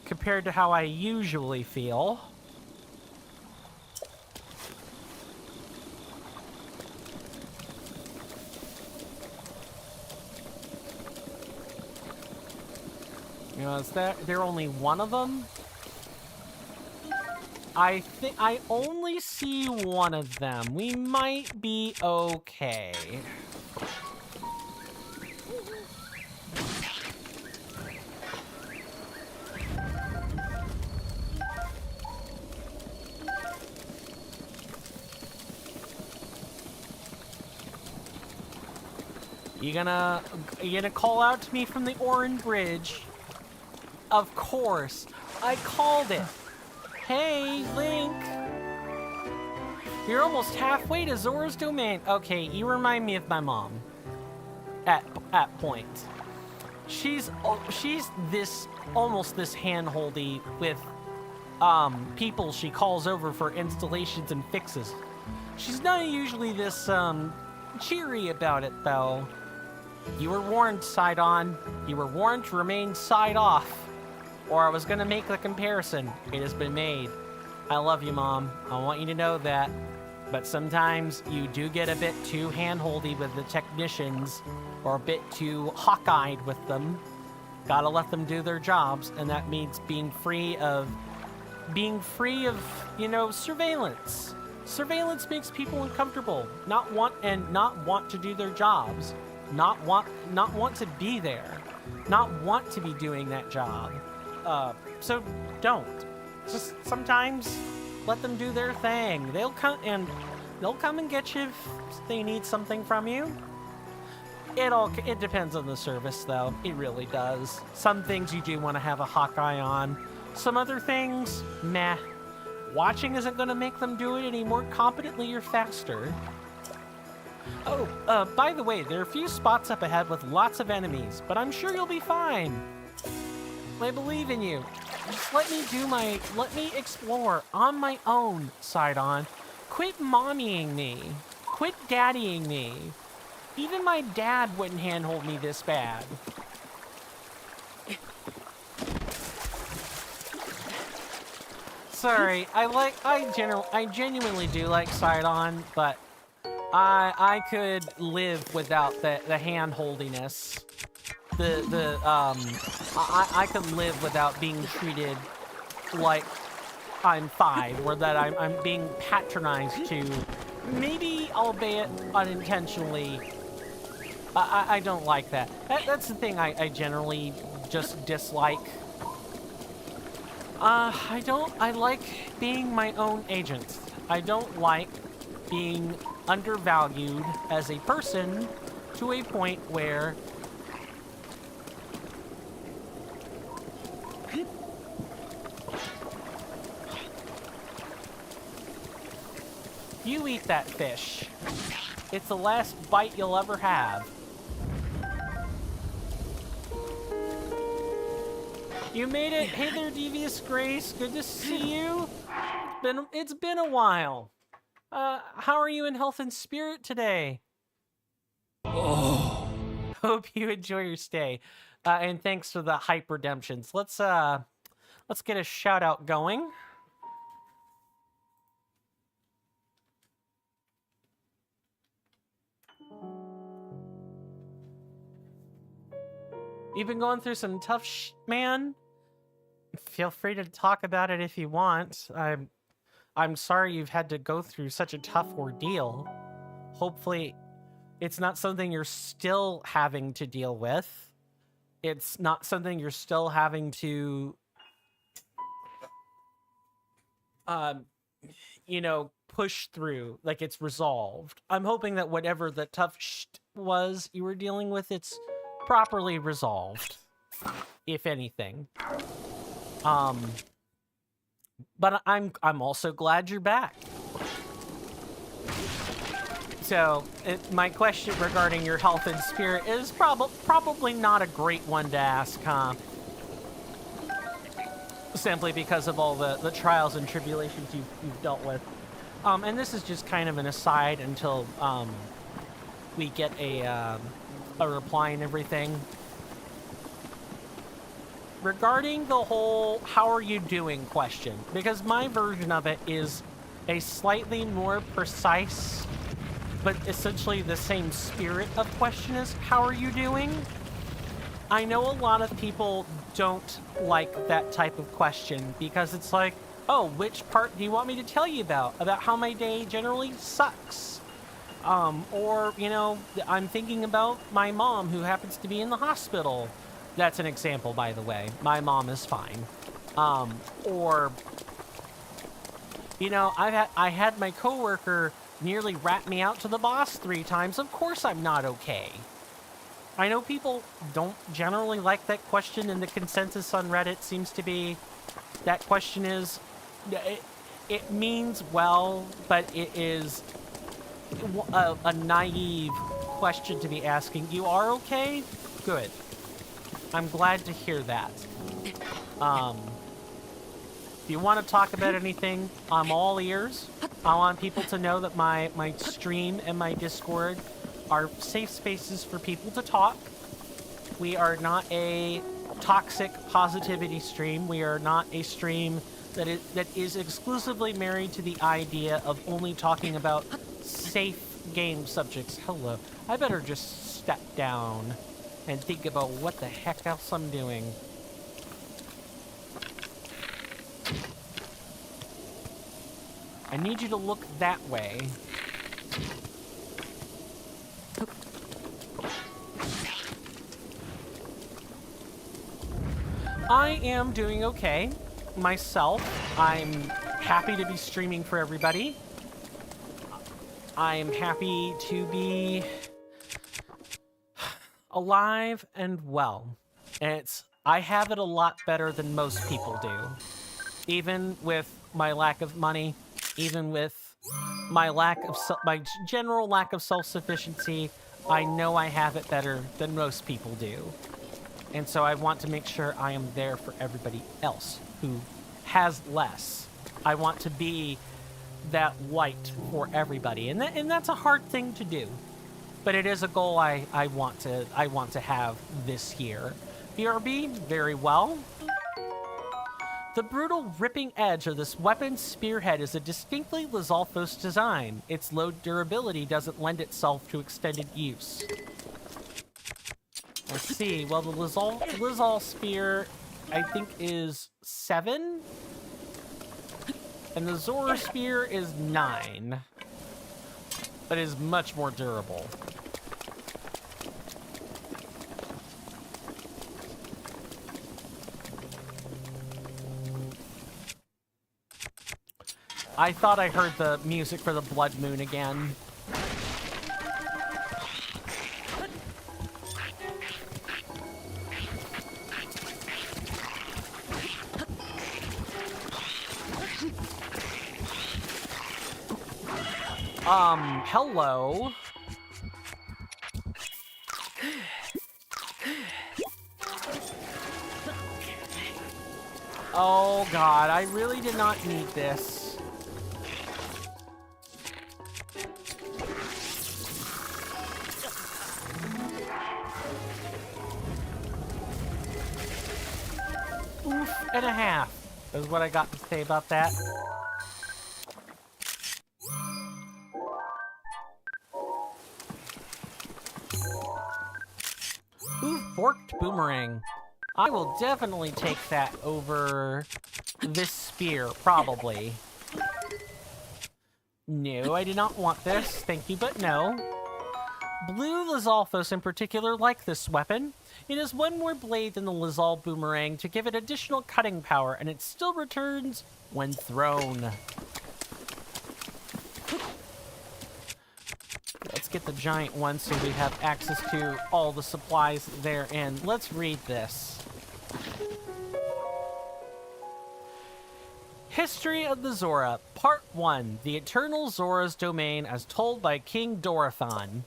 compared to how I usually feel. You know, is there only one of them? I think I only see one of them. We might be okay. You gonna call out to me from the Orin Bridge? Of course. I called it. Hey, Link. You're almost halfway to Zora's Domain. Okay, you remind me of my mom. At point. She's this almost this handholdy with people she calls over for installations and fixes. She's not usually this cheery about it though. You were warned, Sidon. You were warned to remain side off. Or I was gonna make the comparison. It has been made. I love you, Mom. I want you to know that. But sometimes you do get a bit too handholdy with the technicians, or a bit too hawk-eyed with them. Gotta let them do their jobs, and that means being free of, you know, surveillance. Surveillance makes people uncomfortable, not want to do their jobs, not want to be there, not want to be doing that job. So don't. Just sometimes let them do their thing. They'll come and get you if they need something from you. It depends on the service though. It really does. Some things you do want to have a hawk eye on. Some other things, meh. Watching isn't going to make them do it any more competently or faster. Oh, by the way, there are a few spots up ahead with lots of enemies, but I'm sure you'll be fine. I believe in you. Just let me explore on my own, Sidon. Quit mommying me. Quit daddying me. Even my dad wouldn't handhold me this bad. Sorry, I genuinely do like Sidon, but I could live without the hand-holdiness. I could live without being treated like I'm 5, or that I'm being patronized to, maybe albeit unintentionally. I don't like that. That's the thing I generally just dislike. I like being my own agent. I don't like being undervalued as a person to a point where you eat that fish. It's the last bite you'll ever have. You made it. Hey there, Devious Grace. Good to see you. It's been a while. How are you in health and spirit today? Oh. Hope you enjoy your stay. And thanks for the hype redemptions. Let's get a shout out going. You've been going through some tough man. Feel free to talk about it if you want. I'm sorry you've had to go through such a tough ordeal. Hopefully, it's not something you're still having to deal with. It's not something you're still having to, you know, push through. Like it's resolved. I'm hoping that whatever the tough was you were dealing with, it's properly resolved, if anything. But I'm also glad you're back. So, my question regarding your health and spirit is probably not a great one to ask, huh? Simply because of all the trials and tribulations you've dealt with. And this is just kind of an aside until we get a a reply and everything. Regarding the whole "how are you doing" question, because my version of it is a slightly more precise, but essentially the same spirit of question as "how are you doing?" I know a lot of people don't like that type of question because it's like, oh, which part do you want me to tell you about? About how my day generally sucks. Or, you know, I'm thinking about my mom who happens to be in the hospital. That's an example, by the way. My mom is fine. Or, you know, I had my coworker nearly rat me out to the boss 3 times. Of course I'm not okay. I know people don't generally like that question, and the consensus on Reddit seems to be that question is, it means well, but it is a naive question to be asking. You are okay? Good. I'm glad to hear that. If you want to talk about anything, I'm all ears. I want people to know that my stream and my Discord are safe spaces for people to talk. We are not a toxic positivity stream. We are not a stream that is exclusively married to the idea of only talking about safe game subjects. Hello. I better just step down and think about what the heck else I'm doing. I need you to look that way. I am doing okay myself. I'm happy to be streaming for everybody. I'm happy to be alive and well. And I have it a lot better than most people do. Even with my lack of money, even with my my general lack of self-sufficiency, I know I have it better than most people do. And so I want to make sure I am there for everybody else who has less. I want to be that light for everybody, and that's a hard thing to do, but it is a goal I want to have this year. BRB, very well. The brutal ripping edge of this weapon's spearhead is a distinctly Lizalfos design. Its low durability doesn't lend itself to extended use. Let's see. Well, the Lizal spear, I think, is 7. And the Zora spear is 9. But is much more durable. I thought I heard the music for the Blood Moon again. Hello. Oh god, I really did not need this. Oof and a half is what I got to say about that. Ooh, forked boomerang. I will definitely take that over this spear, probably. No, I did not want this. Thank you, but no. Blue Lizalfos in particular like this weapon. It has one more blade than the Lizal boomerang to give it additional cutting power, and it still returns when thrown. Let's get the giant one so we have access to all the supplies therein. Let's read this. History of the Zora, Part 1. The Eternal Zora's Domain as told by King Dorathon.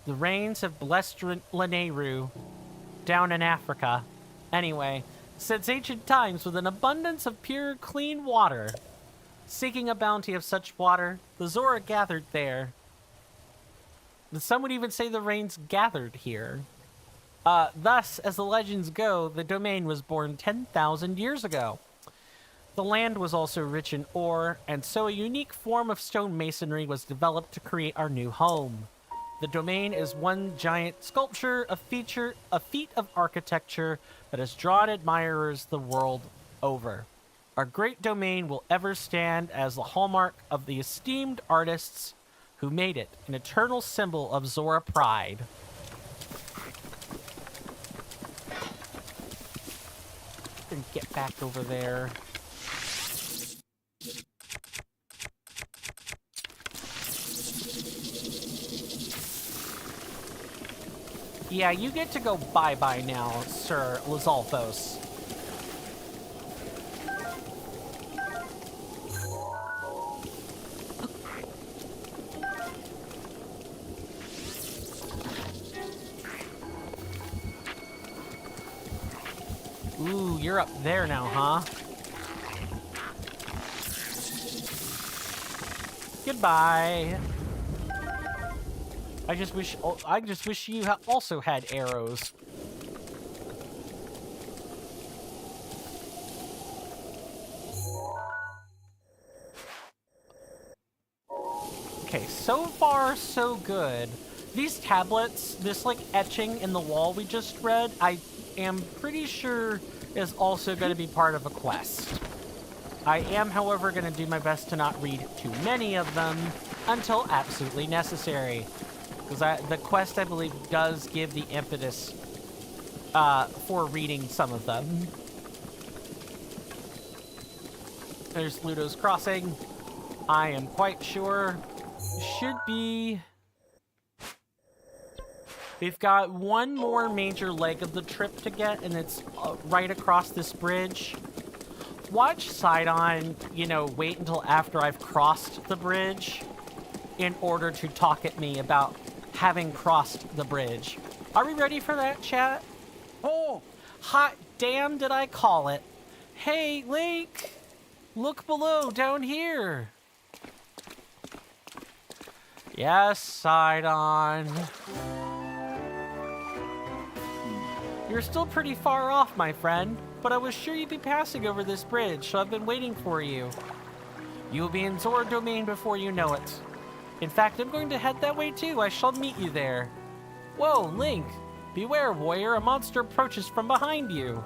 The rains have blessed Lanayru down in Africa. Anyway, since ancient times with an abundance of pure, clean water. Seeking a bounty of such water, the Zora gathered there. Some would even say the rains gathered here. Thus, as the legends go, the domain was born 10,000 years ago. The land was also rich in ore, and so a unique form of stone masonry was developed to create our new home. The domain is one giant sculpture, a feat of architecture that has drawn admirers the world over. Our great domain will ever stand as the hallmark of the esteemed artists who made it, an eternal symbol of Zora pride. And get back over there. Yeah, you get to go bye-bye now, Sir Lizalthos. Ooh, you're up there now, huh? Goodbye. I just wish you also had arrows. Okay, so far so good. These tablets, this like etching in the wall we just read, I am pretty sure is also going to be part of a quest. I am, however, going to do my best to not read too many of them until absolutely necessary. Because the quest, I believe, does give the impetus for reading some of them. There's Ludo's Crossing. I am quite sure should be... We've got one more major leg of the trip to get, and it's right across this bridge. Watch Sidon, you know, wait until after I've crossed the bridge in order to talk at me about having crossed the bridge. Are we ready for that, chat? Oh! Hot damn did I call it. Hey, Link! Look below, down here. Yes, Sidon. You're still pretty far off, my friend, but I was sure you'd be passing over this bridge, so I've been waiting for you. You will be in Zora Domain before you know it. In fact, I'm going to head that way too. I shall meet you there. Whoa, Link! Beware, warrior, a monster approaches from behind you.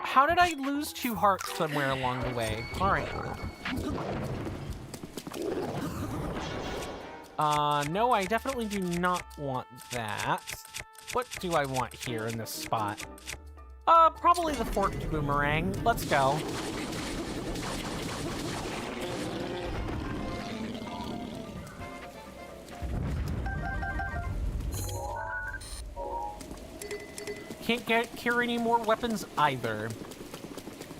How did I lose 2 hearts somewhere along the way? Alright. No, I definitely do not want that. What do I want here in this spot? Probably the forked boomerang. Let's go. Can't carry any more weapons either.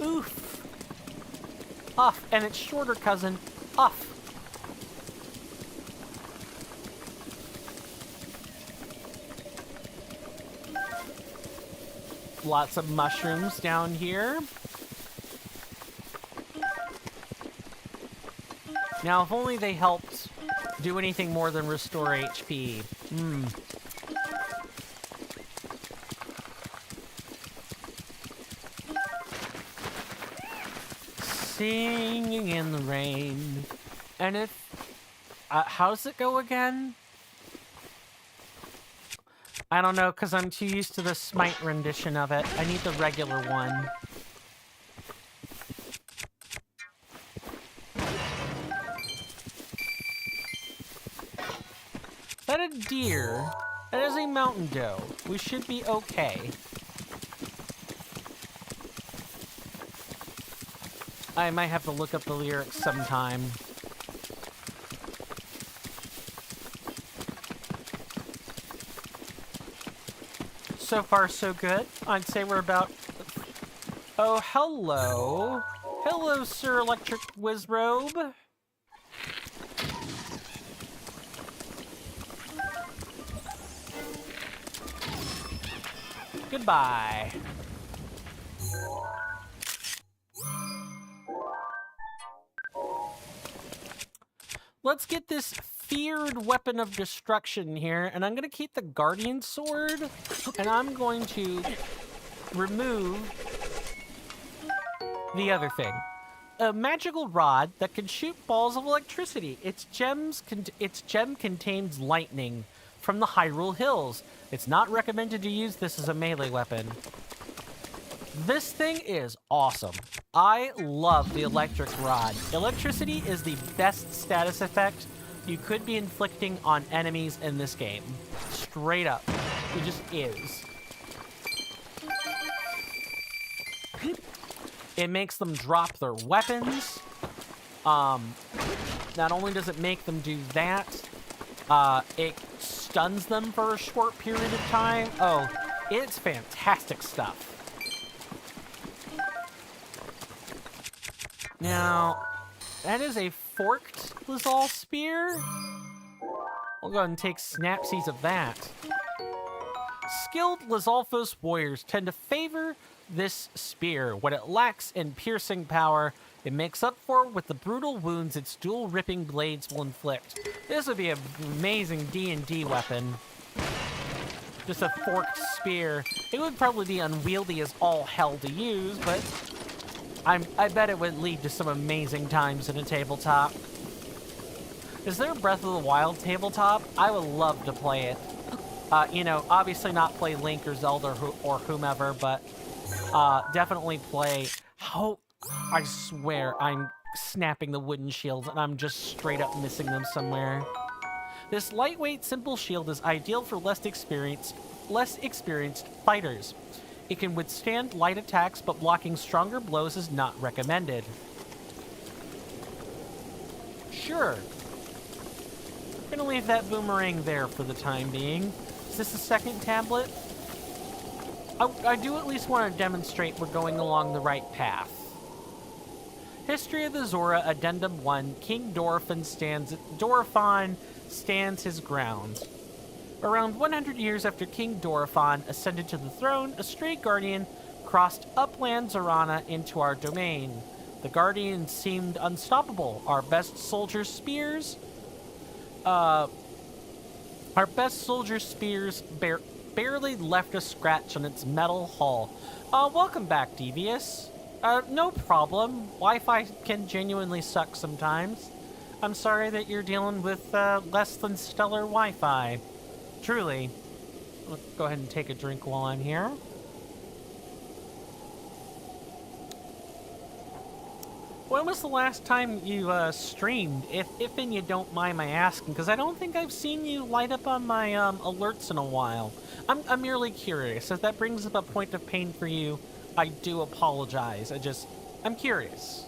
Oof. Uff, and it's shorter, cousin. Uff. Lots of mushrooms down here. Now, if only they helped do anything more than restore HP. Singing in the rain. And if... how does it go again? I don't know, because I'm too used to the Smite rendition of it. I need the regular one. Is that a deer? That is a mountain doe. We should be okay. I might have to look up the lyrics sometime. So far, so good. I'd say we're about... Oh, hello. Hello, Sir Electric Wizrobe. Goodbye. let's get this feared weapon of destruction here, and I'm gonna keep the Guardian Sword, and I'm going to remove the other thing. A magical rod that can shoot balls of electricity. Its gem contains lightning from the Hyrule Hills. It's not recommended to use this as a melee weapon. This thing is awesome. I love the electric rod. Electricity is the best status effect you could be inflicting on enemies in this game. Straight up. It just is. It makes them drop their weapons. Not only does it make them do that, it stuns them for a short period of time. Oh, it's fantastic stuff. Now, that is a forked Lizal spear. We'll go ahead and take snapsies of that. Skilled Lizalfos warriors tend to favor this spear. What it lacks in piercing power, it makes up for with the brutal wounds its dual ripping blades will inflict. This would be an amazing D&D weapon. Just a forked spear. It would probably be unwieldy as all hell to use, but I bet it would lead to some amazing times in a tabletop. Is there a Breath of the Wild tabletop? I would love to play it. You know, obviously not play Link or Zelda or whomever, but definitely play... Oh, I swear I'm snapping the wooden shields and I'm just straight up missing them somewhere. This lightweight, simple shield is ideal for less experienced fighters. It can withstand light attacks, but blocking stronger blows is not recommended. Sure. I'm gonna leave that boomerang there for the time being. Is this the second tablet? I do at least want to demonstrate we're going along the right path. History of the Zora, Addendum 1, King Dorephan stands his ground. Around 100 years after King Dorephan ascended to the throne, a stray guardian crossed upland Zorana into our domain. The guardian seemed unstoppable. Our best soldier spears barely left a scratch on its metal hull. Welcome back, Devious. No problem. Wi-Fi can genuinely suck sometimes. I'm sorry that you're dealing with less than stellar Wi-Fi. Truly. Let's go ahead and take a drink while I'm here. When was the last time you streamed? If and you don't mind my asking, because I don't think I've seen you light up on my alerts in a while. I'm merely curious. If that brings up a point of pain for you, I do apologize. I'm curious.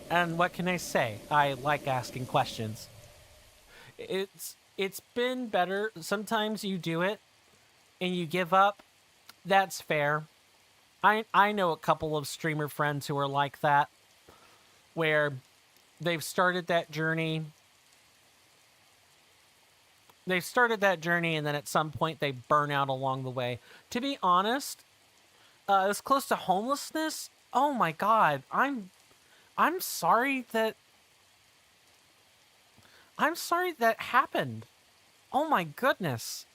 And what can I say? I like asking questions. It's been better. Sometimes you do it and you give up. That's fair. I know a couple of streamer friends who are like that, where they've started that journey. They've started that journey and then at some point they burn out along the way. To be honest, it's close to homelessness. Oh my God. I'm sorry that happened. Oh my goodness.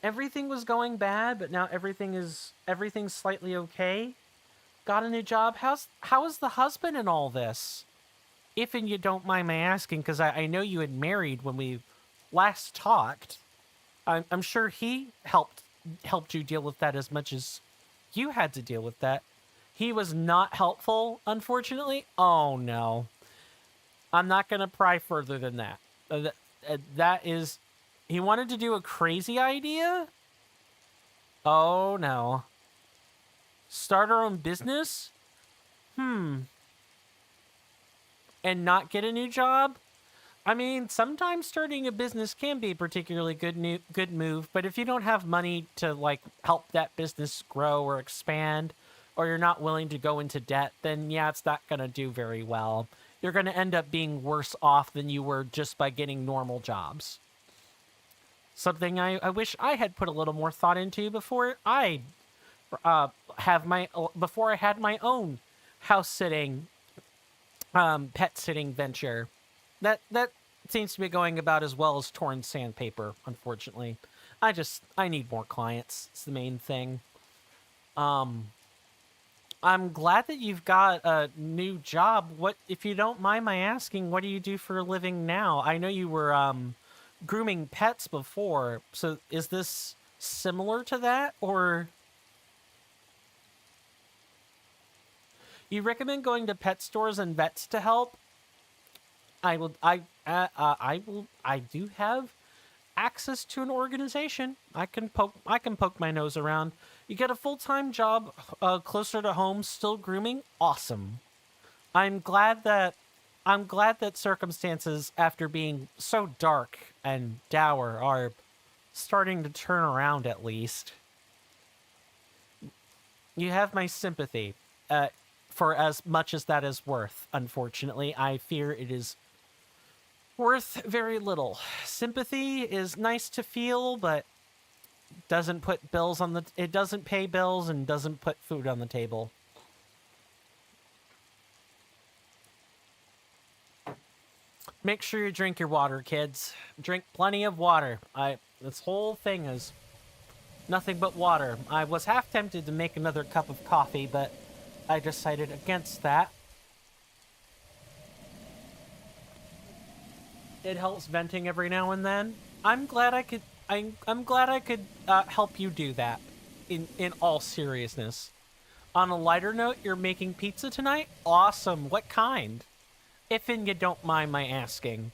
Everything was going bad, but now everything's slightly okay. Got a new job. How is the husband in all this? If and you don't mind my asking, because I know you had married when we last talked. I'm sure he helped you deal with that as much as you had to deal with that. He was not helpful, unfortunately. Oh no. I'm not gonna pry further than that. That is... He wanted to do a crazy idea? Oh, no. Start our own business? And not get a new job? I mean, sometimes starting a business can be a particularly good move, but if you don't have money to, like, help that business grow or expand, or you're not willing to go into debt, then yeah, it's not going to do very well. You're going to end up being worse off than you were just by getting normal jobs. Something I wish I had put a little more thought into before I had my own house sitting pet sitting venture. That seems to be going about as well as torn sandpaper, unfortunately. I need more clients. It's the main thing. I'm glad that you've got a new job. What, if you don't mind my asking, what do you do for a living now? I know you were grooming pets before, so is this similar to that, or you recommend going to pet stores and vets to help? I do have access to an organization. I can poke my nose around. You get a full-time job closer to home, still grooming. Awesome. I'm glad that circumstances after being so dark and dour are starting to turn around at least. You have my sympathy for as much as that is worth. Unfortunately, I fear it is worth very little. Sympathy is nice to feel, but doesn't put bills on it doesn't pay bills and doesn't put food on the table. Make sure you drink your water, kids. Drink plenty of water. This whole thing is nothing but water. I was half tempted to make another cup of coffee, but I decided against that. It helps venting every now and then. I'm glad I could help you do that. In all seriousness. On a lighter note, you're making pizza tonight? Awesome. What kind? If you don't mind my asking.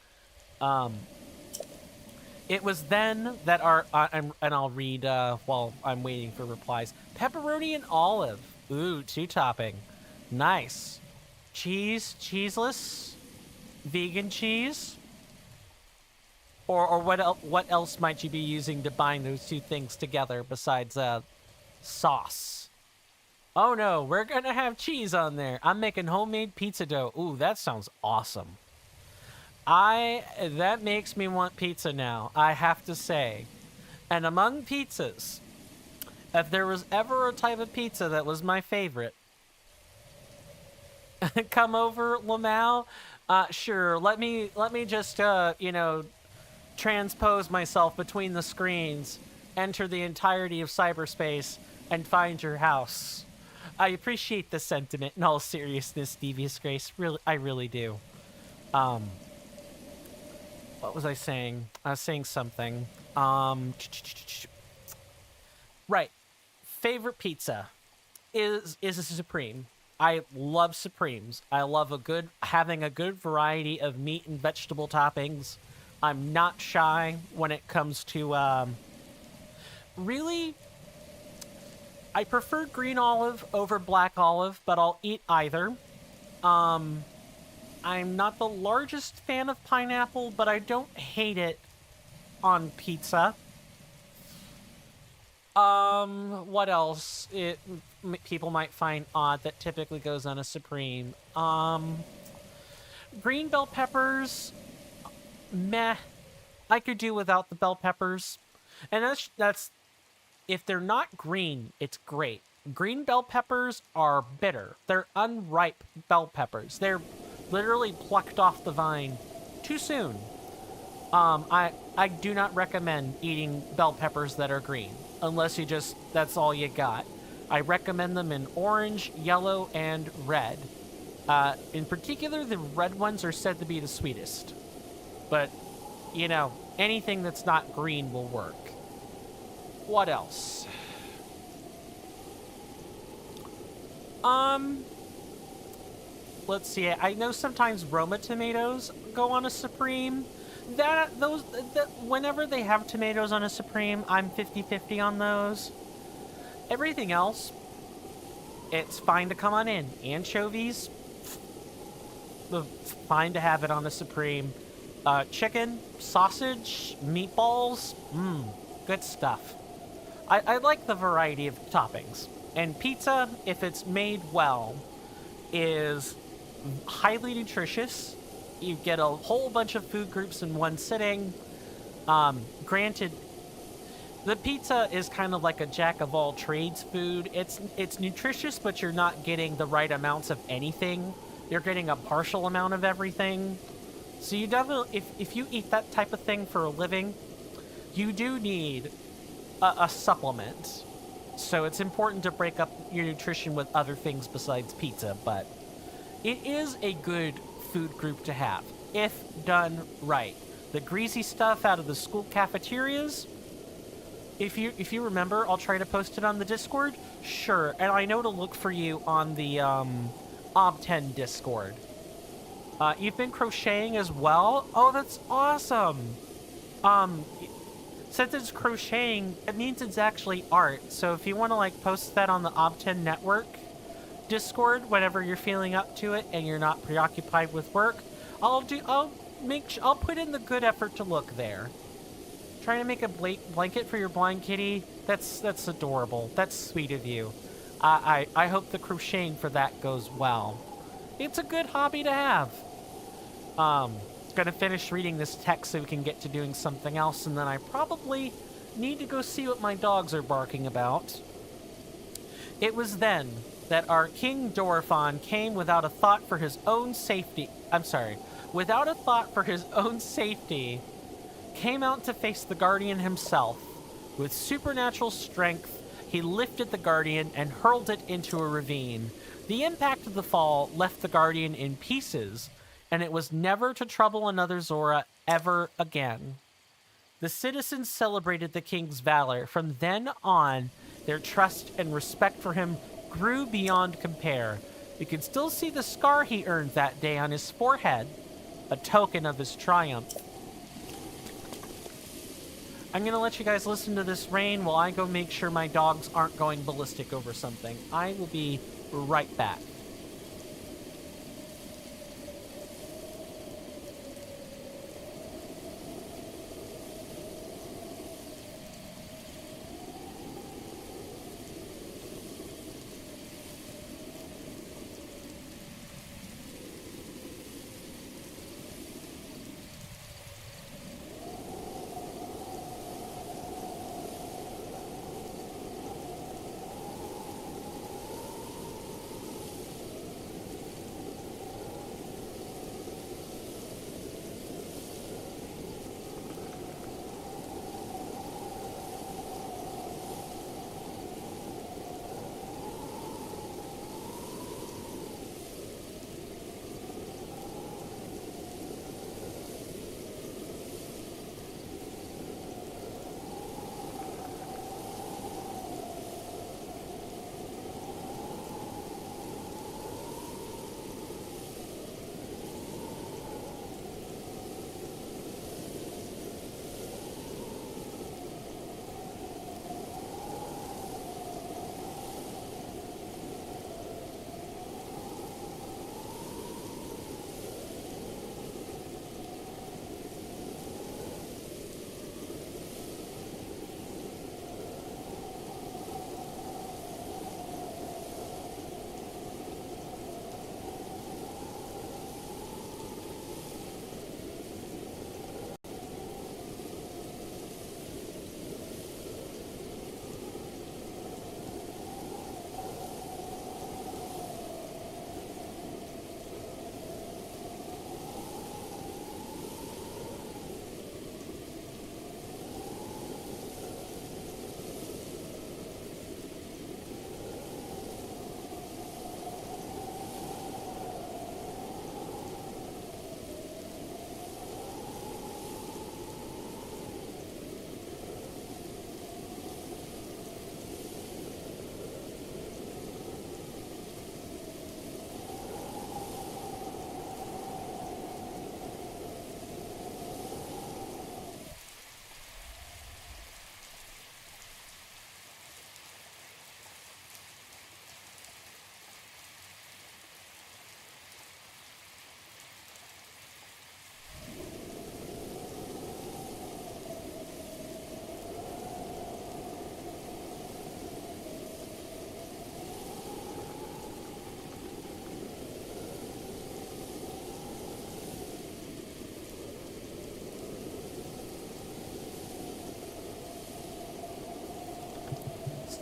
It was then that and I'll read while I'm waiting for replies. Pepperoni and olive. Ooh, 2-topping. Nice. Cheese, cheeseless, vegan cheese. Or what else might you be using to bind those two things together besides sauce? Oh no, we're gonna have cheese on there. I'm making homemade pizza dough. Ooh, that sounds awesome. That makes me want pizza now, I have to say. And among pizzas, if there was ever a type of pizza that was my favorite, come over, Lamau. Sure. Let me just transpose myself between the screens, enter the entirety of cyberspace, and find your house. I appreciate the sentiment in all seriousness, Devious Grace. Really, I really do. What was I saying? I was saying something. Right. Favorite pizza is a Supreme. I love Supremes. I love having a good variety of meat and vegetable toppings. I'm not shy when it comes to, really, I prefer green olive over black olive, but I'll eat either. I'm not the largest fan of pineapple, but I don't hate it on pizza. What else? People might find odd that typically goes on a Supreme. Green bell peppers, meh. I could do without the bell peppers. And that's if they're not green, it's great. Green bell peppers are bitter. They're unripe bell peppers. They're literally plucked off the vine too soon. I do not recommend eating bell peppers that are green, unless that's all you got. I recommend them in orange, yellow, and red. In particular, the red ones are said to be the sweetest. But, anything that's not green will work. What else? Let's see. I know sometimes Roma tomatoes go on a Supreme. Whenever they have tomatoes on a Supreme, I'm 50-50 on those. Everything else, it's fine to come on in. Anchovies, fine to have it on a Supreme. Chicken, sausage, meatballs, good stuff. I like the variety of toppings. And pizza, if it's made well, is highly nutritious. You get a whole bunch of food groups in one sitting. Granted, the pizza is kind of like a jack-of-all-trades food. It's nutritious, but you're not getting the right amounts of anything you're getting a partial amount of everything. So you definitely, if you eat that type of thing for a living, you do need a supplement. So it's important to break up your nutrition with other things besides pizza, but it is a good food group to have, if done right. The greasy stuff out of the school cafeterias, if you remember, I'll try to post it on the Discord. Sure, and I know to look for you on the Ob10 Discord. You've been crocheting as well? Oh, that's awesome! Um, since it's crocheting, it means it's actually art. So if you want to like post that on the Ob10 network Discord whenever you're feeling up to it and you're not preoccupied with work, I'll put in the good effort to look there. Trying to make a blanket for your blind kitty? That's adorable. That's sweet of you. I hope the crocheting for that goes well. It's a good hobby to have. Gonna finish reading this text so we can get to doing something else, and then I probably need to go see what my dogs are barking about. It was then that our King Dorifon came without a thought for his own safety. Without a thought for his own safety, came out to face the Guardian himself. With supernatural strength, he lifted the Guardian and hurled it into a ravine. The impact of the fall left the Guardian in pieces, and it was never to trouble another Zora ever again. The citizens celebrated the king's valor. From then on, their trust and respect for him grew beyond compare. You can still see the scar he earned that day on his forehead, a token of his triumph. I'm going to let you guys listen to this rain while I go make sure my dogs aren't going ballistic over something. I will be right back.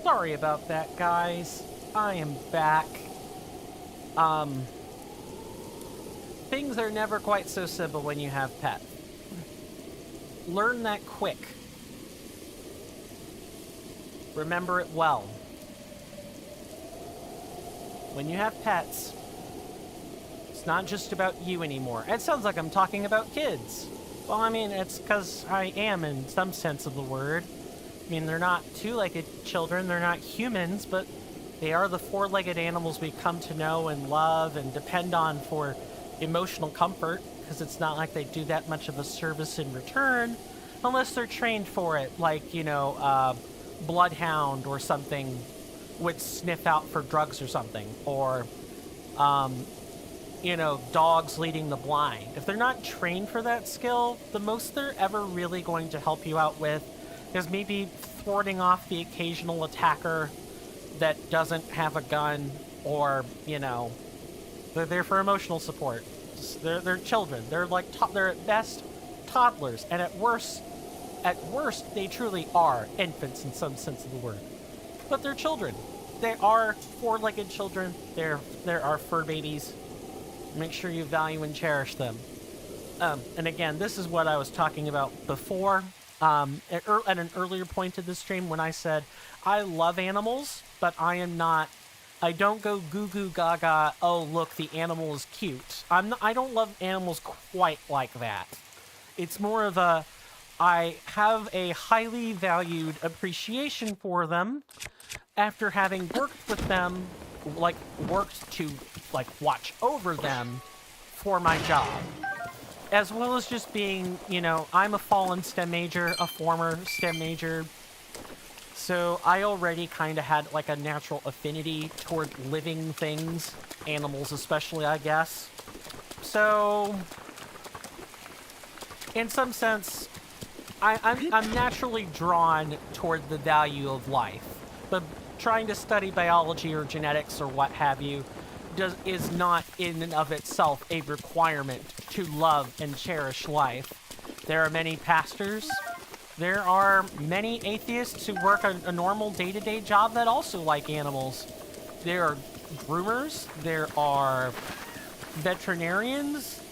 Sorry about that, guys. I am back. things are never quite so simple when you have pets. Learn that quick. Remember it well. When you have pets, it's not just about you anymore. It sounds like I'm talking about kids. Well, I mean, it's because I am in some sense of the word. I mean, they're not two-legged children, they're not humans, but they are the four-legged animals we come to know and love and depend on for emotional comfort, because it's not like they do that much of a service in return, unless they're trained for it, like, you know, bloodhound or something would sniff out for drugs or something, or, you know, dogs leading the blind. If they're not trained for that skill, the most they're ever really going to help you out with is maybe thwarting off the occasional attacker that doesn't have a gun, or, you know, they're there for emotional support. They're children. They're like, they're at best toddlers, and at worst, they truly are infants in some sense of the word. But they're children. They are four-legged children. There are fur babies. Make sure you value and cherish them. And again, this is what I was talking about before, at an earlier point of the stream, when I said I love animals, but I don't go goo goo gaga, oh look, the animal is cute. I don't love animals quite like that. It's more of a, I have a highly valued appreciation for them after having worked with them, worked to watch over them for my job. As well as just being, you know, I'm a fallen STEM major, a former STEM major, so I already kind of had like a natural affinity toward living things, animals especially, I guess. So, in some sense, I'm naturally drawn toward the value of life, but trying to study biology or genetics or what have you is not in and of itself a requirement to love and cherish life. There are many pastors. There are many atheists who work a normal day-to-day job that also like animals. There are groomers. There are veterinarians.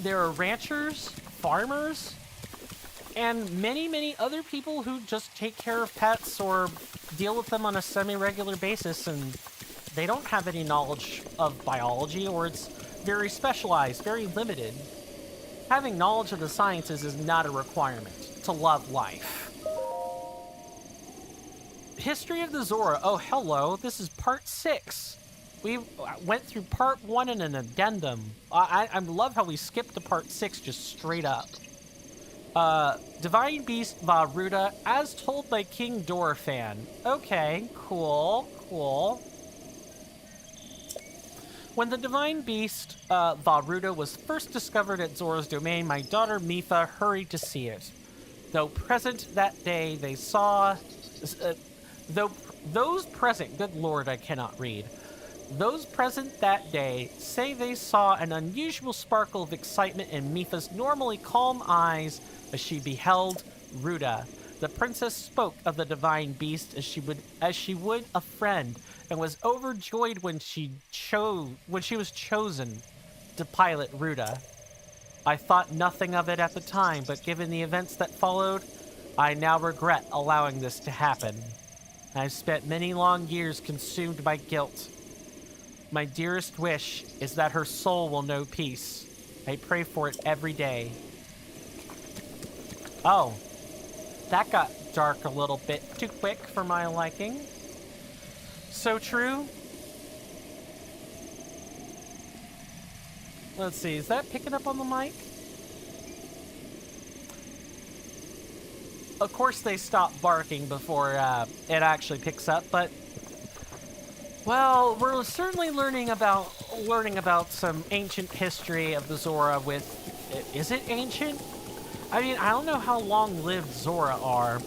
There are ranchers, farmers, and many, many other people who just take care of pets or deal with them on a semi-regular basis, and they don't have any knowledge of biology, or it's very specialized, very limited. Having knowledge of the sciences is not a requirement to love life. History of the Zora. Oh, hello. This is part 6. We went through part 1 and an addendum. I love how we skipped to part 6 just straight up. Divine Beast Varuda, as told by King Dorfan. Okay, cool. When the Divine Beast, Varuda, was first discovered at Zora's domain, my daughter Mifa hurried to see it. Though present that day, they saw... those present... Good lord, I cannot read. Those present that day say they saw an unusual sparkle of excitement in Mifa's normally calm eyes as she beheld Ruda. The princess spoke of the divine beast as she would a friend, and was overjoyed when she was chosen to pilot Ruda. I thought nothing of it at the time, but given the events that followed, I now regret allowing this to happen. I've spent many long years consumed by guilt. My dearest wish is that her soul will know peace. I pray for it every day. Oh, that got dark a little bit too quick for my liking. So true. Let's see, is that picking up on the mic? Of course they stop barking before it actually picks up, but... Well, we're certainly learning about some ancient history of the Zora with... Is it ancient? I mean, I don't know how long-lived Zora are.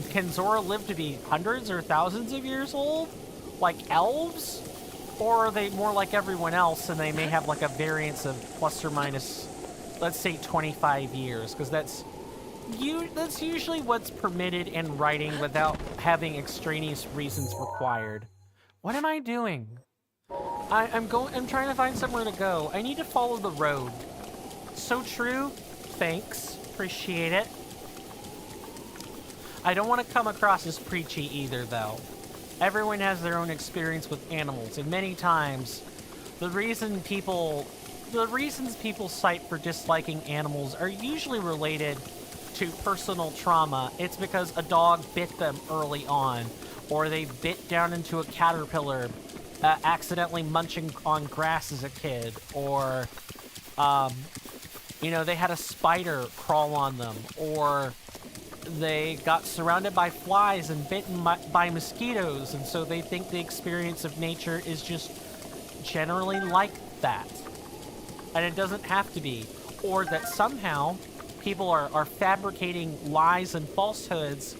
Can Zora live to be hundreds or thousands of years old? Like elves? Or are they more like everyone else and they may have like a variance of plus or minus, let's say 25 years? Because that's usually what's permitted in writing without having extraneous reasons required. What am I doing? I'm trying to find somewhere to go. I need to follow the road. So true. Thanks. Appreciate it. I don't want to come across as preachy either, though. Everyone has their own experience with animals, and many times, the reasons people cite for disliking animals are usually related to personal trauma. It's because a dog bit them early on, or they bit down into a caterpillar, accidentally munching on grass as a kid, or, you know, they had a spider crawl on them, or they got surrounded by flies and bitten by mosquitoes, and so they think the experience of nature is just generally like that. And it doesn't have to be. Or that somehow people are fabricating lies and falsehoods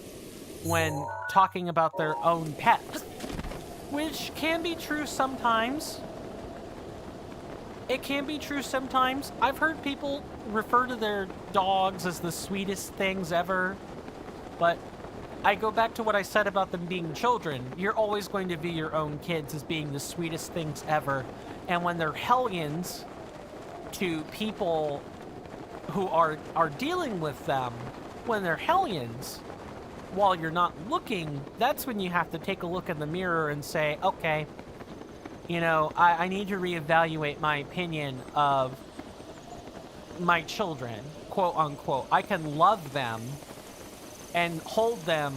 when talking about their own pets. Which can be true sometimes. It can be true sometimes. I've heard people refer to their dogs as the sweetest things ever. But I go back to what I said about them being children. You're always going to view your own kids as being the sweetest things ever. And when they're hellions to people who are dealing with them, when they're hellions, while you're not looking, that's when you have to take a look in the mirror and say, okay, you know, I need to reevaluate my opinion of my children, quote unquote. I can love them and hold them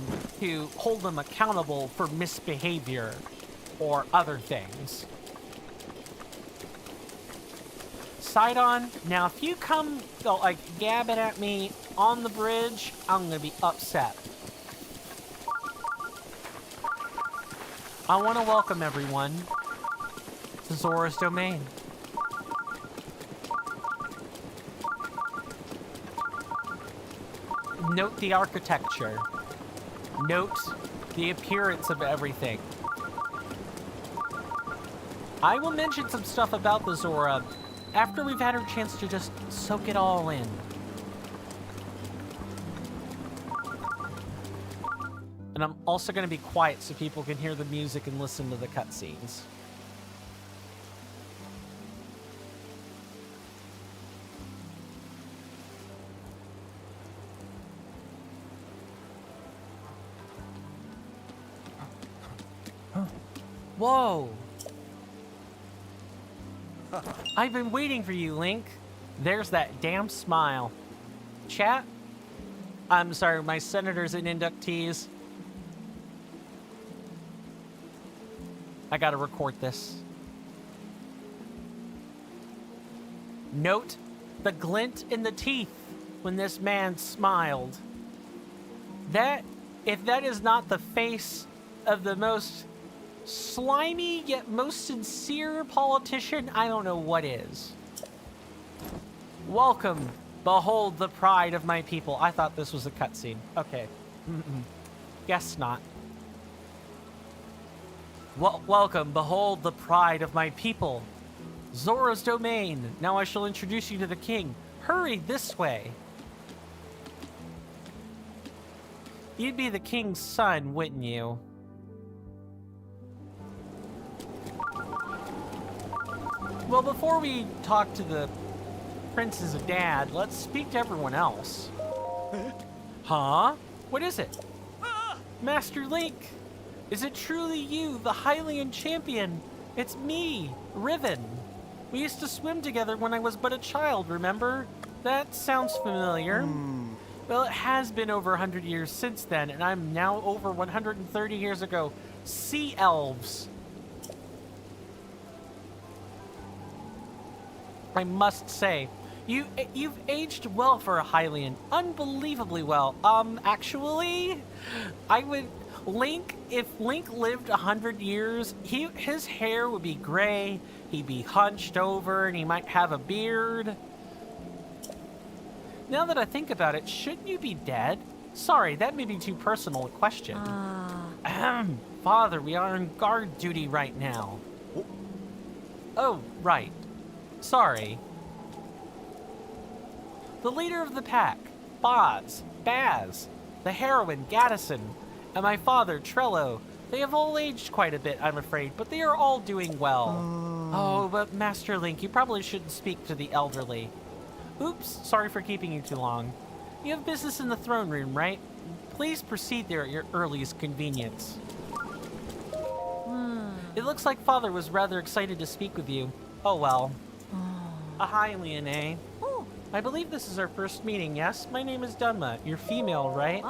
accountable for misbehavior or other things. Sidon, now if you come like gabbing at me on the bridge, I'm gonna be upset. I want to welcome everyone to Zora's Domain. Note the architecture. Note the appearance of everything. I will mention some stuff about the Zora after we've had our chance to just soak it all in. And I'm also going to be quiet so people can hear the music and listen to the cutscenes. Whoa! I've been waiting for you, Link. There's that damn smile. Chat? I'm sorry, my senators and inductees. I gotta record this. Note the glint in the teeth when this man smiled. If that is not the face of the most slimy yet most sincere politician, I don't know what is. Welcome, behold the pride of my people. I thought this was a cutscene. Okay. Guess not. Welcome, behold the pride of my people. Zora's Domain. Now I shall introduce you to the king. Hurry this way. You'd be the king's son, wouldn't you? Well, before we talk to the prince's dad, let's speak to everyone else. Huh? What is it? Master Link! Is it truly you, the Hylian champion? It's me, Riven. We used to swim together when I was but a child, remember? That sounds familiar. Well, it has been over 100 years since then, and I'm now over 130 years ago. Sea elves. I must say, you've aged well for a Hylian. Unbelievably well. Actually, if Link lived 100 years, his hair would be gray, he'd be hunched over, and he might have a beard. Now that I think about it, shouldn't you be dead? Sorry, that may be too personal a question. Father, we are on guard duty right now. Oh, right. Sorry. The leader of the pack, Baz, the heroine, Gaddison, and my father, Trello. They have all aged quite a bit, I'm afraid, but they are all doing well. Oh, but Master Link, you probably shouldn't speak to the elderly. Oops, sorry for keeping you too long. You have business in the throne room, right? Please proceed there at your earliest convenience. It looks like Father was rather excited to speak with you. Oh well. A Hylian, eh? I believe this is our first meeting, yes? My name is Dunma. You're female, right?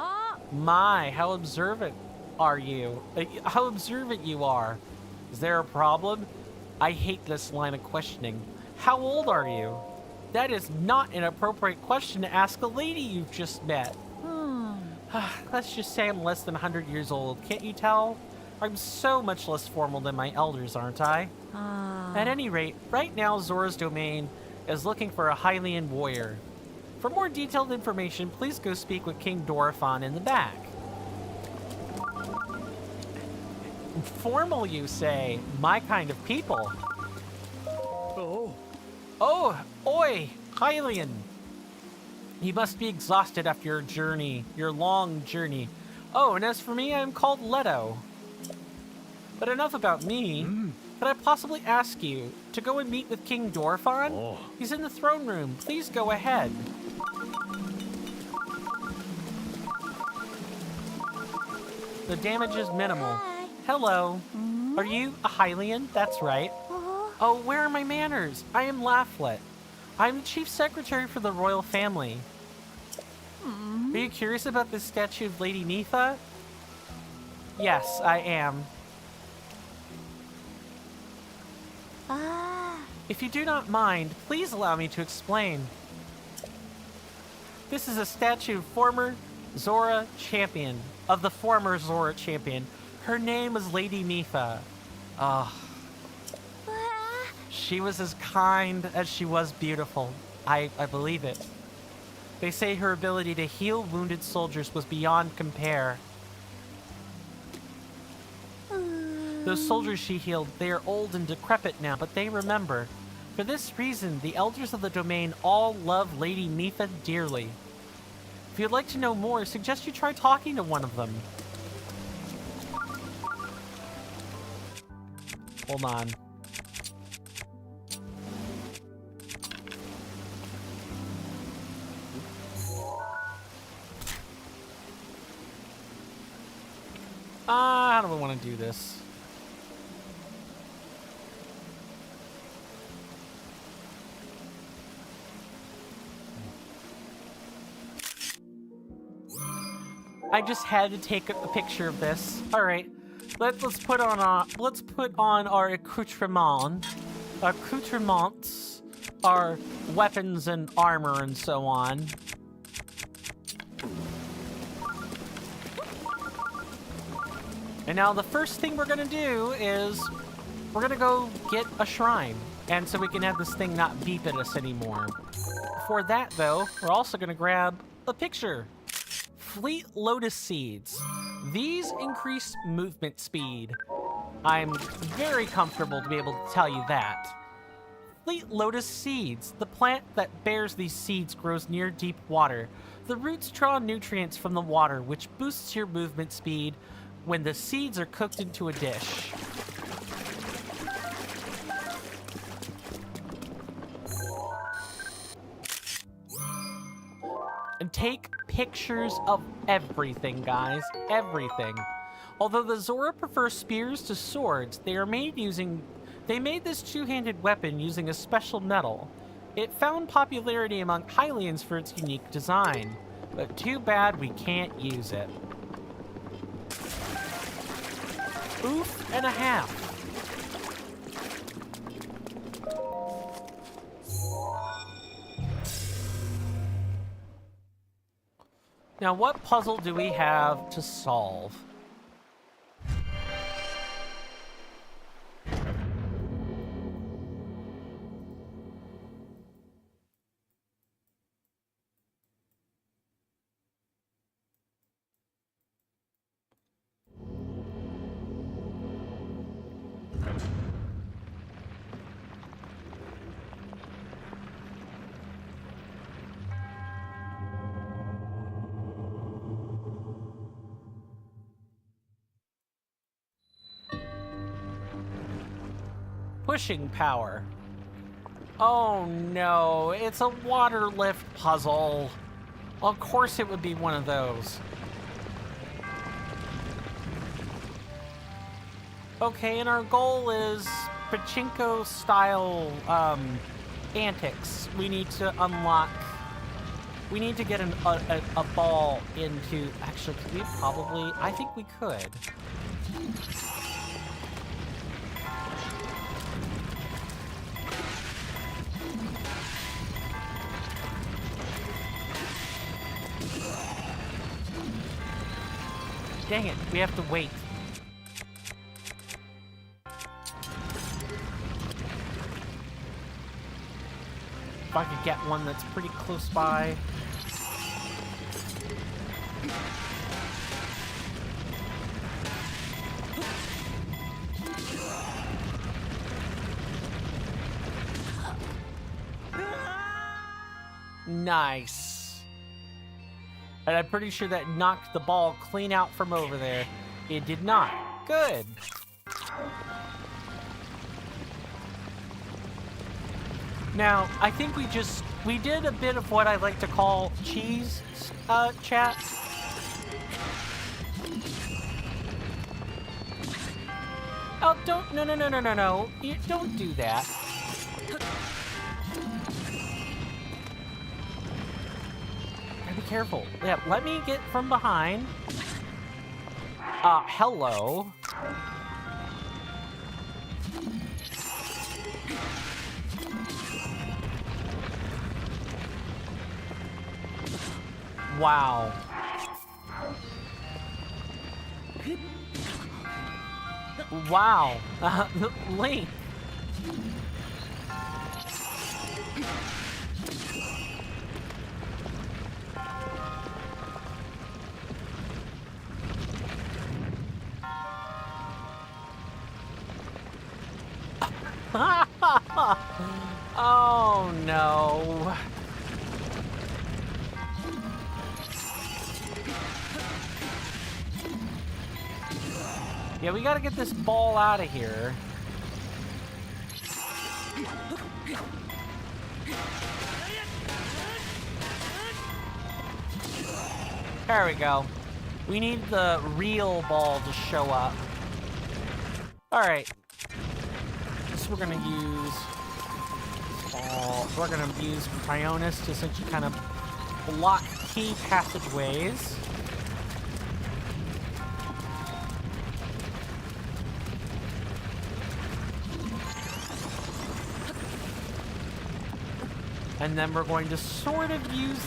My, how observant are you? How observant you are. Is there a problem? I hate this line of questioning. How old are you? That is not an appropriate question to ask a lady you've just met. Let's just say I'm less than 100 years old. Can't you tell? I'm so much less formal than my elders, aren't I? At any rate, right now Zora's domain is looking for a Hylian warrior. For more detailed information, please go speak with King Dorifon in the back. Formal, you say? My kind of people. Oh, oi, Hylian. You must be exhausted after your journey, your long journey. Oh, and as for me, I am called Leto. But enough about me. Could I possibly ask you to go and meet with King Dorifon? He's in the throne room. Please go ahead. The damage is minimal. Hello. Are you a Hylian? That's right. Oh, where are my manners? I am Lafflet. I'm the chief secretary for the royal family. Are you curious about this statue of Lady Nitha? Yes, I am. If you do not mind, please allow me to explain. This is a statue of former Zora champion, of the former Zora champion. Her name was Lady Nitha. She was as kind as she was beautiful. I believe it. They say her ability to heal wounded soldiers was beyond compare. Those soldiers she healed, they are old and decrepit now, but they remember. For this reason, the elders of the domain all love Lady Nitha dearly. If you'd like to know more, I suggest you try talking to one of them. Hold on. How do we want to do this? I just had to take a picture of this. All right, let's put on our accoutrement, accoutrements, our weapons and armor and so on. And now the first thing we're gonna do is we're gonna go get a shrine, and so we can have this thing not beep at us anymore. For that though, we're also gonna grab a picture. Fleet Lotus Seeds. These increase movement speed. I'm very comfortable to be able to tell you that. Fleet Lotus Seeds. The plant that bears these seeds grows near deep water. The roots draw nutrients from the water, which boosts your movement speed when the seeds are cooked into a dish. And take pictures of everything, guys. Everything. Although the Zora prefer spears to swords, they made this two-handed weapon using a special metal. It found popularity among Hylians for its unique design, but too bad we can't use it. Oof and a half. Now, what puzzle do we have to solve? pushing power. Oh no, it's a water lift puzzle. Of course it would be one of those. Okay, and our goal is pachinko style antics. We need to unlock. We need to get a ball into. Actually, could we probably? I think we could. Dang it, we have to wait. If I could get one that's pretty close by. Nice. And I'm pretty sure that knocked the ball clean out from over there. It did not. Good. Now, I think we did a bit of what I like to call cheese chat. Oh, don't, no. You don't do that. Be careful. Yeah, let me get from behind. Hello. Wow. Wow. Link. Oh no. Yeah, we gotta get this ball out of here. There we go. We need the real ball to show up. Alright. We're gonna use we're gonna use Cryonis to essentially kind of block key passageways. And then we're going to sort of use.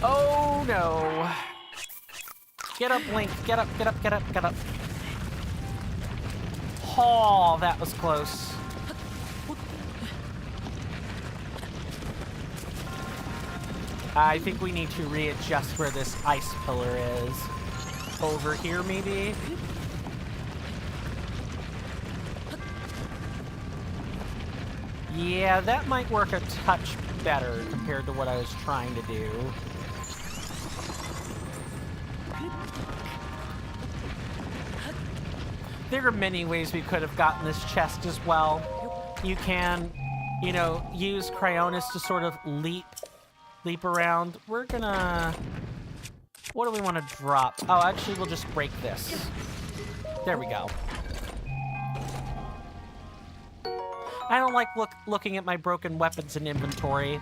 Oh no! Get up, Link! Get up! Get up! Get up! Get up! Oh, that was close. I think we need to readjust where this ice pillar is. Over here, maybe? Yeah, that might work a touch better compared to what I was trying to do. There are many ways we could have gotten this chest as well. You can, you know, use Cryonis to sort of leap around. We're gonna... What do we want to drop? Oh, actually, we'll just break this. There we go. I don't like looking at my broken weapons in inventory.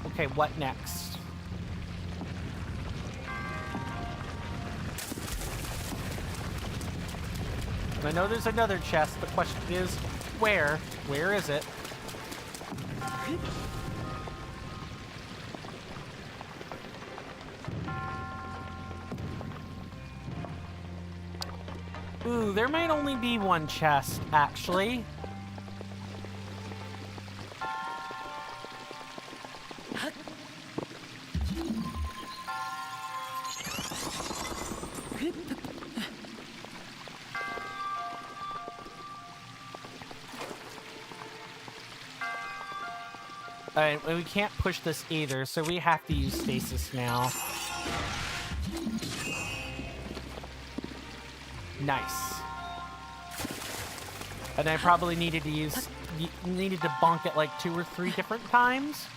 Okay, what next? I know there's another chest. The question is, where? Where is it? Ooh, there might only be one chest, actually. Alright, we can't push this either, so we have to use stasis now. Nice. And I probably needed to bonk it like 2 or 3 different times.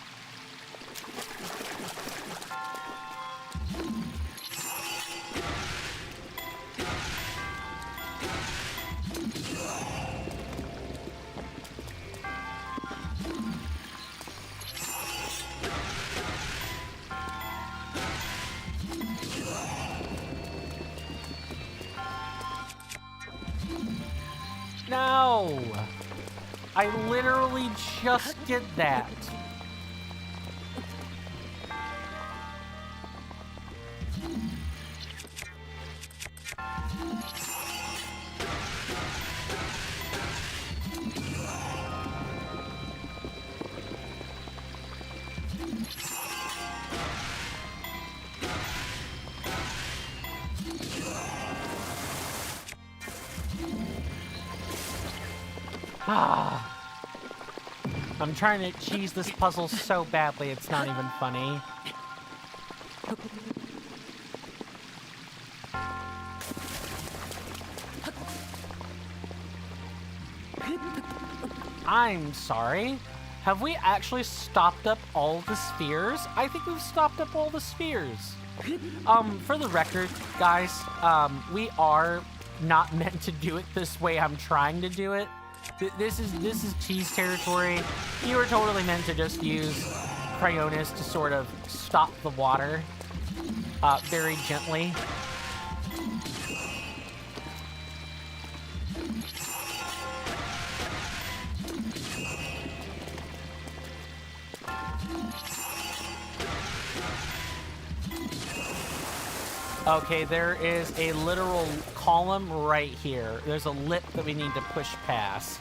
No! I literally just did that. Ah. I'm trying to cheese this puzzle so badly, it's not even funny. I'm sorry. Have we actually stopped up all the spheres? I think we've stopped up all the spheres. For the record, guys, we are not meant to do it this way I'm trying to do it. This is cheese territory. You were totally meant to just use Cryonis to sort of stop the water very gently. Okay, there is a literal column right here. There's a lip that we need to push past.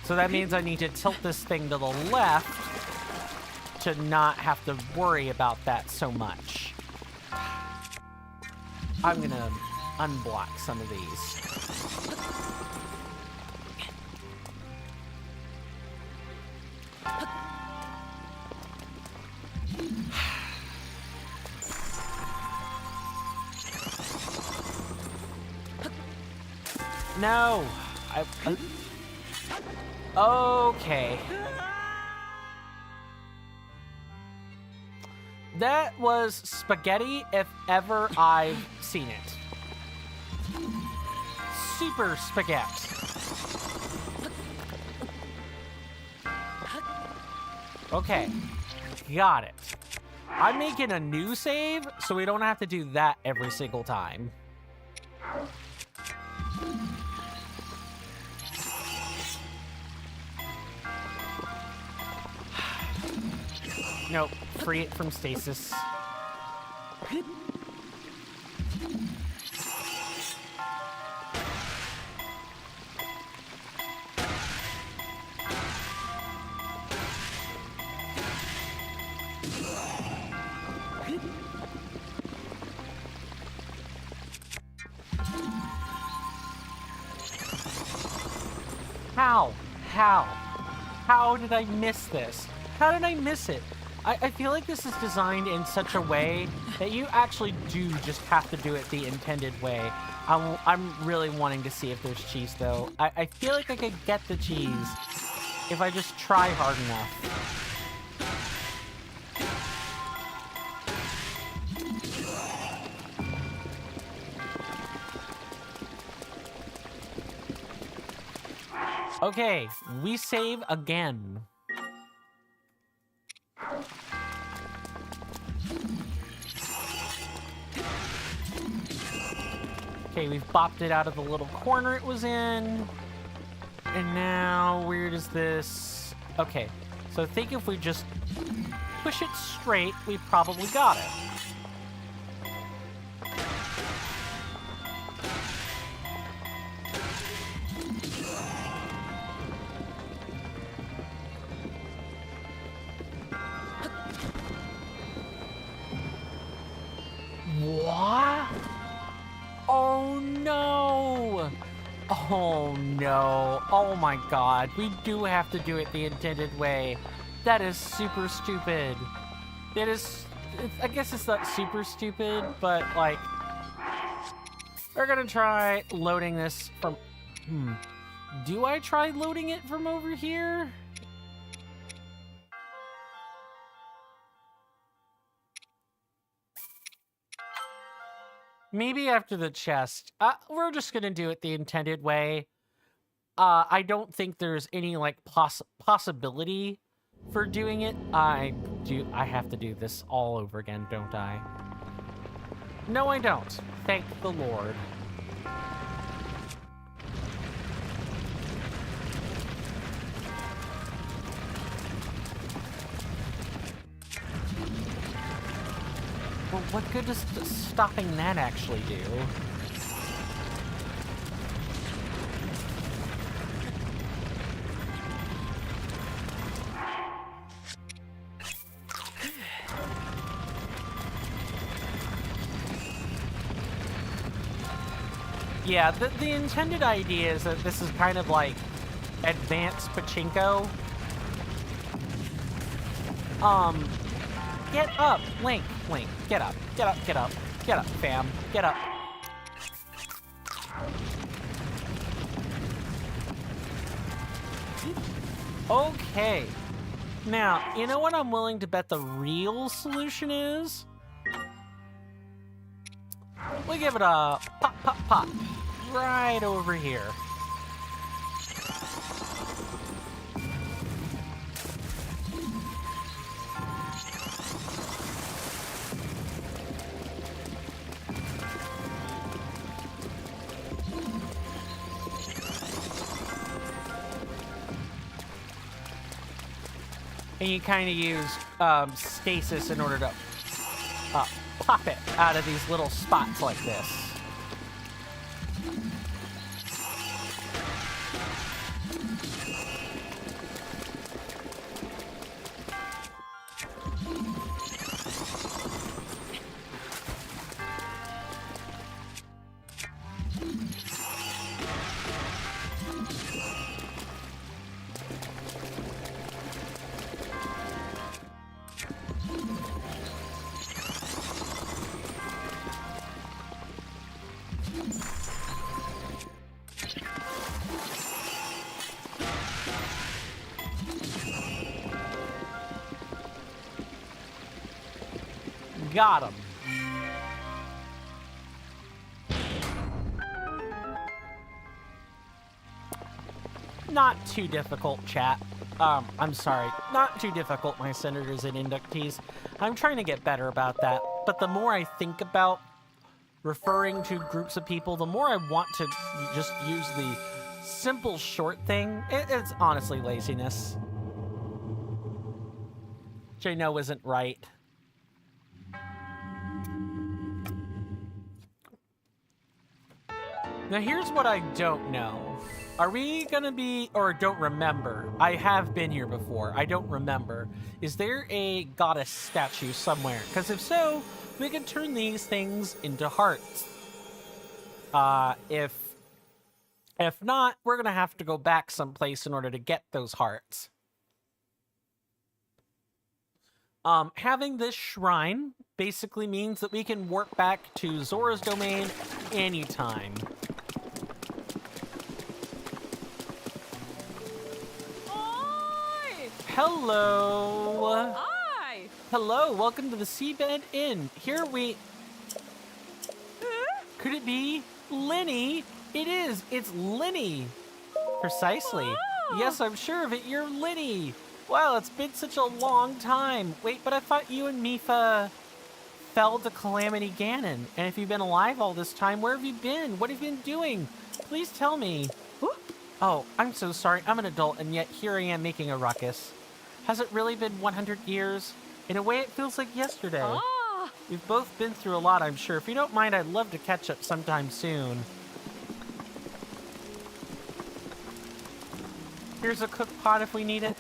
So that means I need to tilt this thing to the left to not have to worry about that so much. I'm gonna unblock some of these. No! Okay. That was spaghetti if ever I've seen it. Super spaghetti. Okay. Got it. I'm making a new save, so we don't have to do that every single time. Nope, free it from stasis. How did I miss this? How did I miss it? I feel like this is designed in such a way that you actually do just have to do it the intended way. I'm really wanting to see if there's cheese, though. I feel like I could get the cheese if I just try hard enough. Okay, we save again. Okay, we've bopped it out of the little corner it was in. And now, where does this... Okay, so I think if we just push it straight, we probably got it. What? Oh no! Oh no. Oh my god. We do have to do it the intended way. That is super stupid. It is... I guess it's not super stupid, but like... We're gonna try loading this from... Do I try loading it from over here? Maybe after the chest. We're just gonna do it the intended way. I don't think there's any, like, possibility for doing it. I have to do this all over again, don't I? No, I don't. Thank the Lord. Well, what good does stopping that actually do? Yeah, the intended idea is that this is kind of like advanced pachinko. Get up, Link, get up, fam, get up. Okay. Now, you know what I'm willing to bet the real solution is? We give it a pop, pop, pop. Right over here. And you kind of use stasis in order to pop it out of these little spots like this. Got him. Not too difficult, chat. I'm sorry. Not too difficult, my senators and inductees. I'm trying to get better about that. But the more I think about referring to groups of people, the more I want to just use the simple short thing. It's honestly laziness. Which I know isn't right. Now here's what I don't know. Are we gonna be, or don't remember? I have been here before. I don't remember. Is there a goddess statue somewhere? Because if so, we can turn these things into hearts. If not, we're gonna have to go back someplace in order to get those hearts. Having this shrine basically means that we can warp back to Zora's domain anytime. Hello. Hi. Hello, welcome to the Seabed Inn. Here we... Could it be Linny? It is. It's Linny. Precisely. Oh. Yes, I'm sure of it. You're Linny. Wow, it's been such a long time. Wait, but I thought you and Mifa fell to Calamity Ganon. And if you've been alive all this time, where have you been? What have you been doing? Please tell me. Oh, I'm so sorry. I'm an adult, and yet here I am making a ruckus. Has it really been 100 years? In a way, it feels like yesterday. Ah. We've both been through a lot, I'm sure. If you don't mind, I'd love to catch up sometime soon. Here's a cook pot if we need it.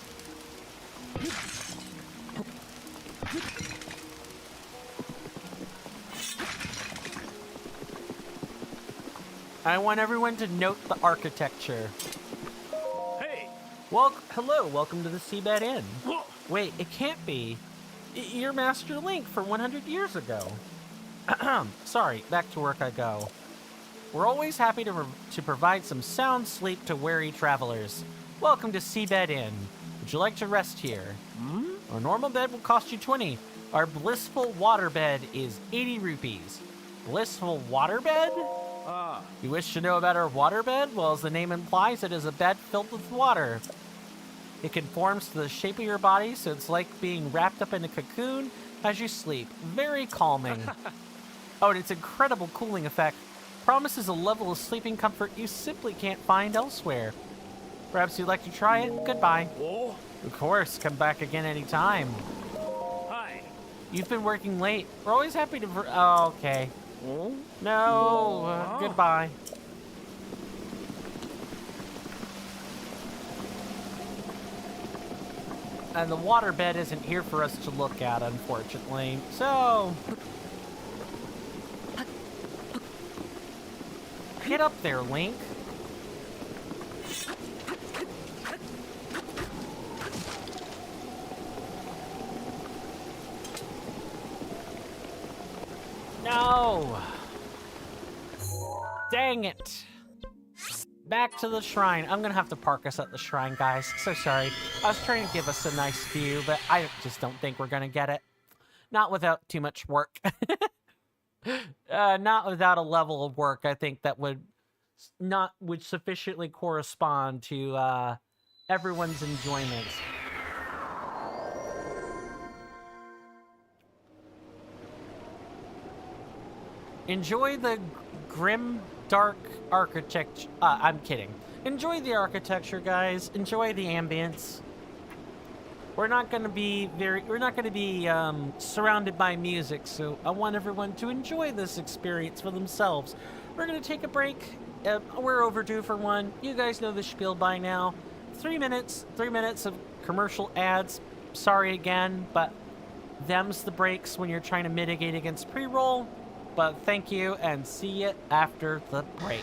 I want everyone to note the architecture. Hey! Well, hello, welcome to the Seabed Inn. Wait, it can't be. You're Master Link from 100 years ago. Sorry, back to work I go. We're always happy to provide some sound sleep to weary travelers. Welcome to Seabed Inn. Would you like to rest here? Our normal bed will cost you 20. Our blissful water bed is 80 rupees. Blissful water bed? You wish to know about our water bed? Well, as the name implies, it is a bed filled with water. It conforms to the shape of your body, so it's like being wrapped up in a cocoon as you sleep. Very calming. Oh, and its incredible cooling effect promises a level of sleeping comfort you simply can't find elsewhere. Perhaps you'd like to try it? Goodbye. Oh, Of course, come back again anytime. hi. You've been working late. We're always happy to... Oh, okay. No, goodbye. And the waterbed isn't here for us to look at, unfortunately. So... Get up there, Link. No! Dang it! Back to the shrine. I'm gonna have to park us at the shrine, guys. So sorry. I was trying to give us a nice view, but I just don't think we're gonna get it. Not without too much work. Not without a level of work, I think that would sufficiently correspond to everyone's enjoyment. Enjoy the grim, dark architecture. I'm kidding. Enjoy the architecture, guys. Enjoy the ambience. We're not going to be surrounded by music, so I want everyone to enjoy this experience for themselves. We're going to take a break. We're overdue for one. You guys know the spiel by now. 3 minutes of commercial ads. Sorry again, but them's the breaks when you're trying to mitigate against pre-roll. But thank you, and see you after the break.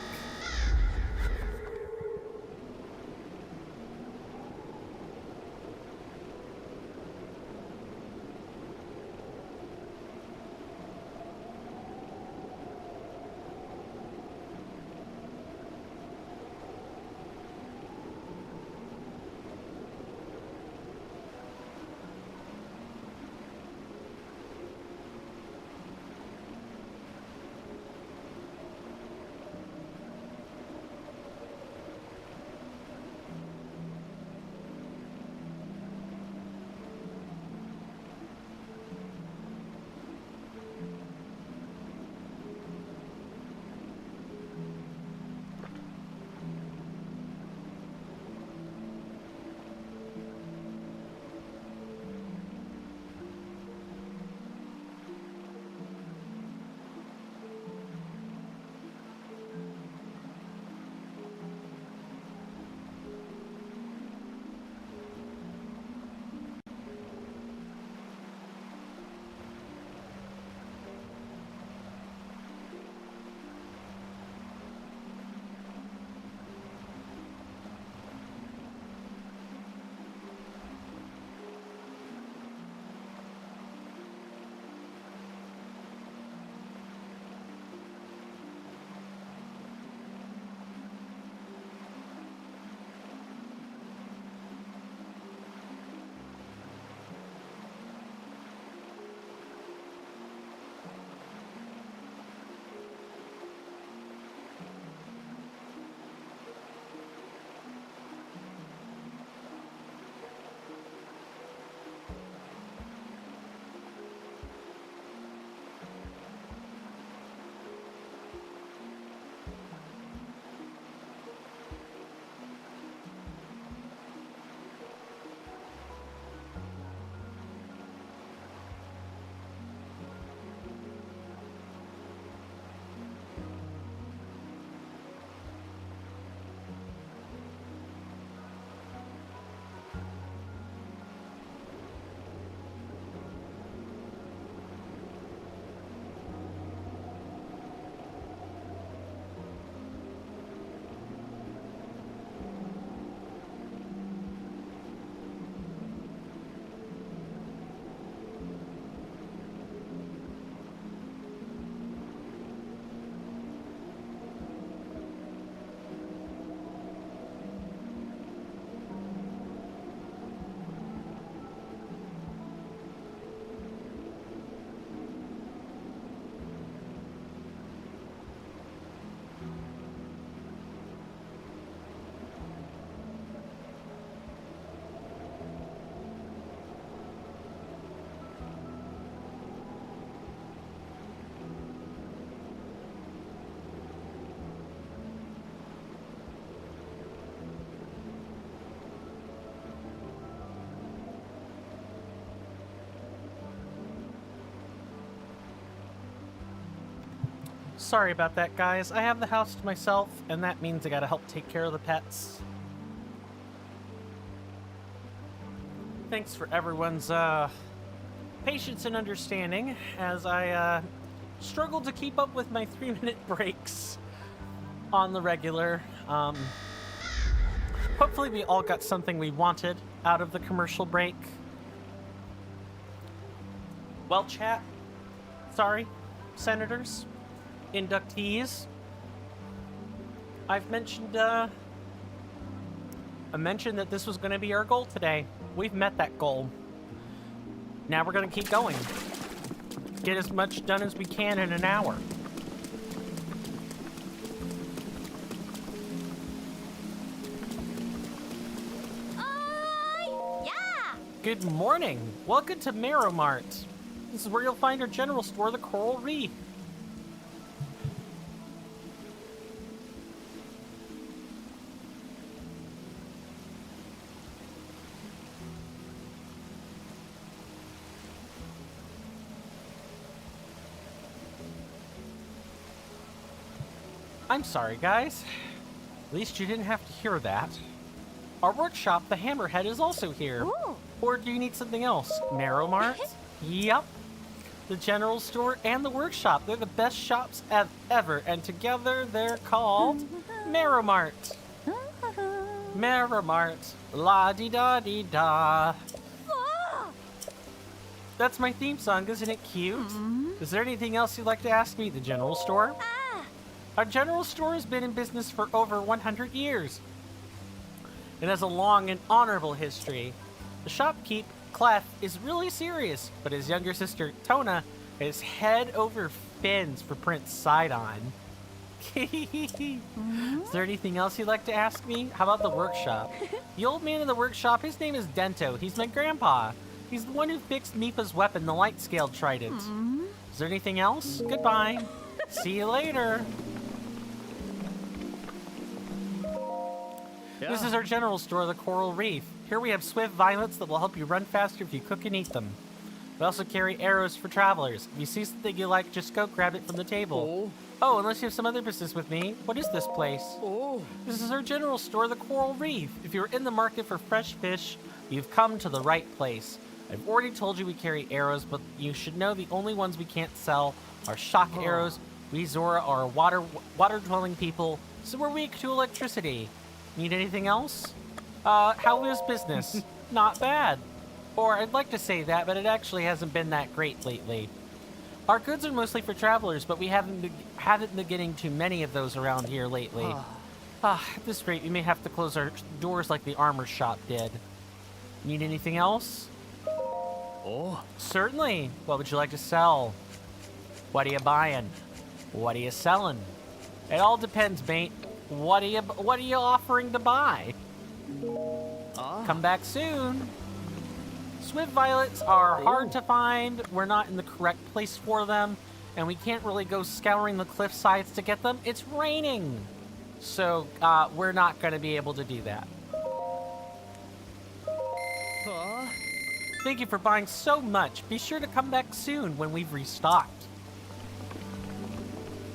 Sorry about that, guys. I have the house to myself, and that means I gotta help take care of the pets. Thanks for everyone's patience and understanding as I struggled to keep up with my 3-minute breaks on the regular. Hopefully we all got something we wanted out of the commercial break. Well, chat, sorry, senators, inductees, I mentioned that this was going to be our goal today. We've met that goal. Now we're going to keep going. Get as much done as we can in an hour. Yeah! Good morning. Welcome to Marrow Mart. This is where you'll find our general store, the Coral Reef. I'm sorry, guys. At least you didn't have to hear that. Our workshop, the Hammerhead, is also here. Ooh. Or do you need something else? Marrow Mart? Yep. The general store and the workshop. They're the best shops ever, and together they're called Marrow Mart. Marrow Mart. La-di-da-di-da. That's my theme song, isn't it cute? Is there anything else you'd like to ask me? The general store? Our general store has been in business for over 100 years. It has a long and honorable history. The shopkeep, Clef, is really serious, but his younger sister, Tona, is head over fins for Prince Sidon. Is there anything else you'd like to ask me? How about the workshop? The old man in the workshop, his name is Dento. He's my grandpa. He's the one who fixed Mipa's weapon, the light-scaled trident. Is there anything else? Goodbye. See you later. This is our general store, the Coral Reef. Here we have swift violets that will help you run faster if you cook and eat them. We also carry arrows for travelers. If you see something you like, just go grab it from the table. Oh, unless you have some other business with me. What is this place? This is our general store, the Coral Reef. If you're in the market for fresh fish, you've come to the right place. I've already told you we carry arrows, but you should know the only ones we can't sell are shock arrows. We Zora are water-dwelling people, so we're weak to electricity. Need anything else? How is business? Not bad. Or I'd like to say that, but it actually hasn't been that great lately. Our goods are mostly for travelers, but we haven't been getting too many of those around here lately. At this rate, we may have to close our doors like the armor shop did. Need anything else? Certainly. What would you like to sell? What are you buying? What are you selling? It all depends, mate. What are you offering to buy? Come back soon. Swift violets are hard to find. We're not in the correct place for them, and we can't really go scouring the cliff sides to get them. It's raining, so we're not going to be able to do that. Thank you for buying so much. Be sure to come back soon when we've restocked.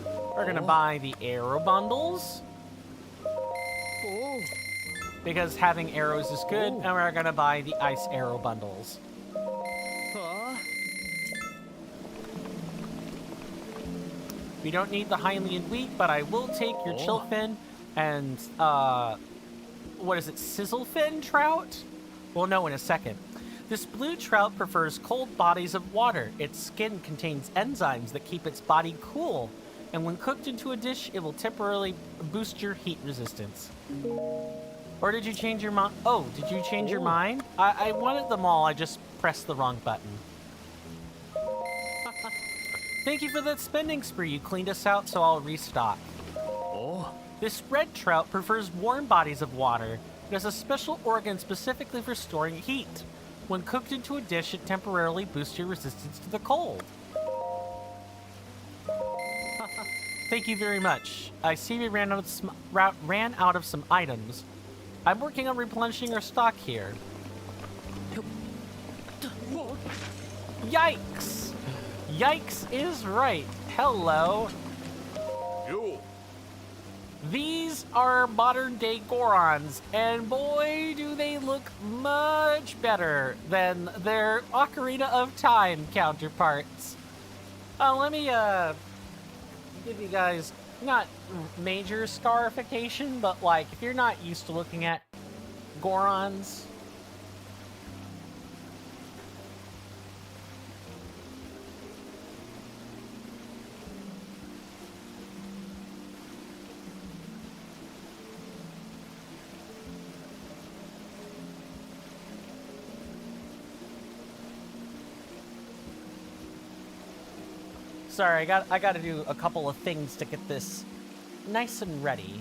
We're going to buy the arrow bundles, because having arrows is good, and we're gonna buy the ice arrow bundles. We don't need the Hylian wheat, but I will take your chillfin and, what is it, sizzlefin trout? We'll know in a second. This blue trout prefers cold bodies of water. Its skin contains enzymes that keep its body cool, and when cooked into a dish, it will temporarily boost your heat resistance. Or did you change your mind? Oh, did you change your mind? I wanted them all, I just pressed the wrong button. Thank you for that spending spree. You cleaned us out, so I'll restock. This red trout prefers warm bodies of water. It has a special organ specifically for storing heat. When cooked into a dish, it temporarily boosts your resistance to the cold. Thank you very much. I see we ran out of some items. I'm working on replenishing our stock here. Yikes! Yikes is right. Hello. These are modern-day Gorons, and boy, do they look much better than their Ocarina of Time counterparts. Let me, give you guys, not major scarification, but, like, if you're not used to looking at Gorons... Sorry, I gotta do a couple of things to get this nice and ready.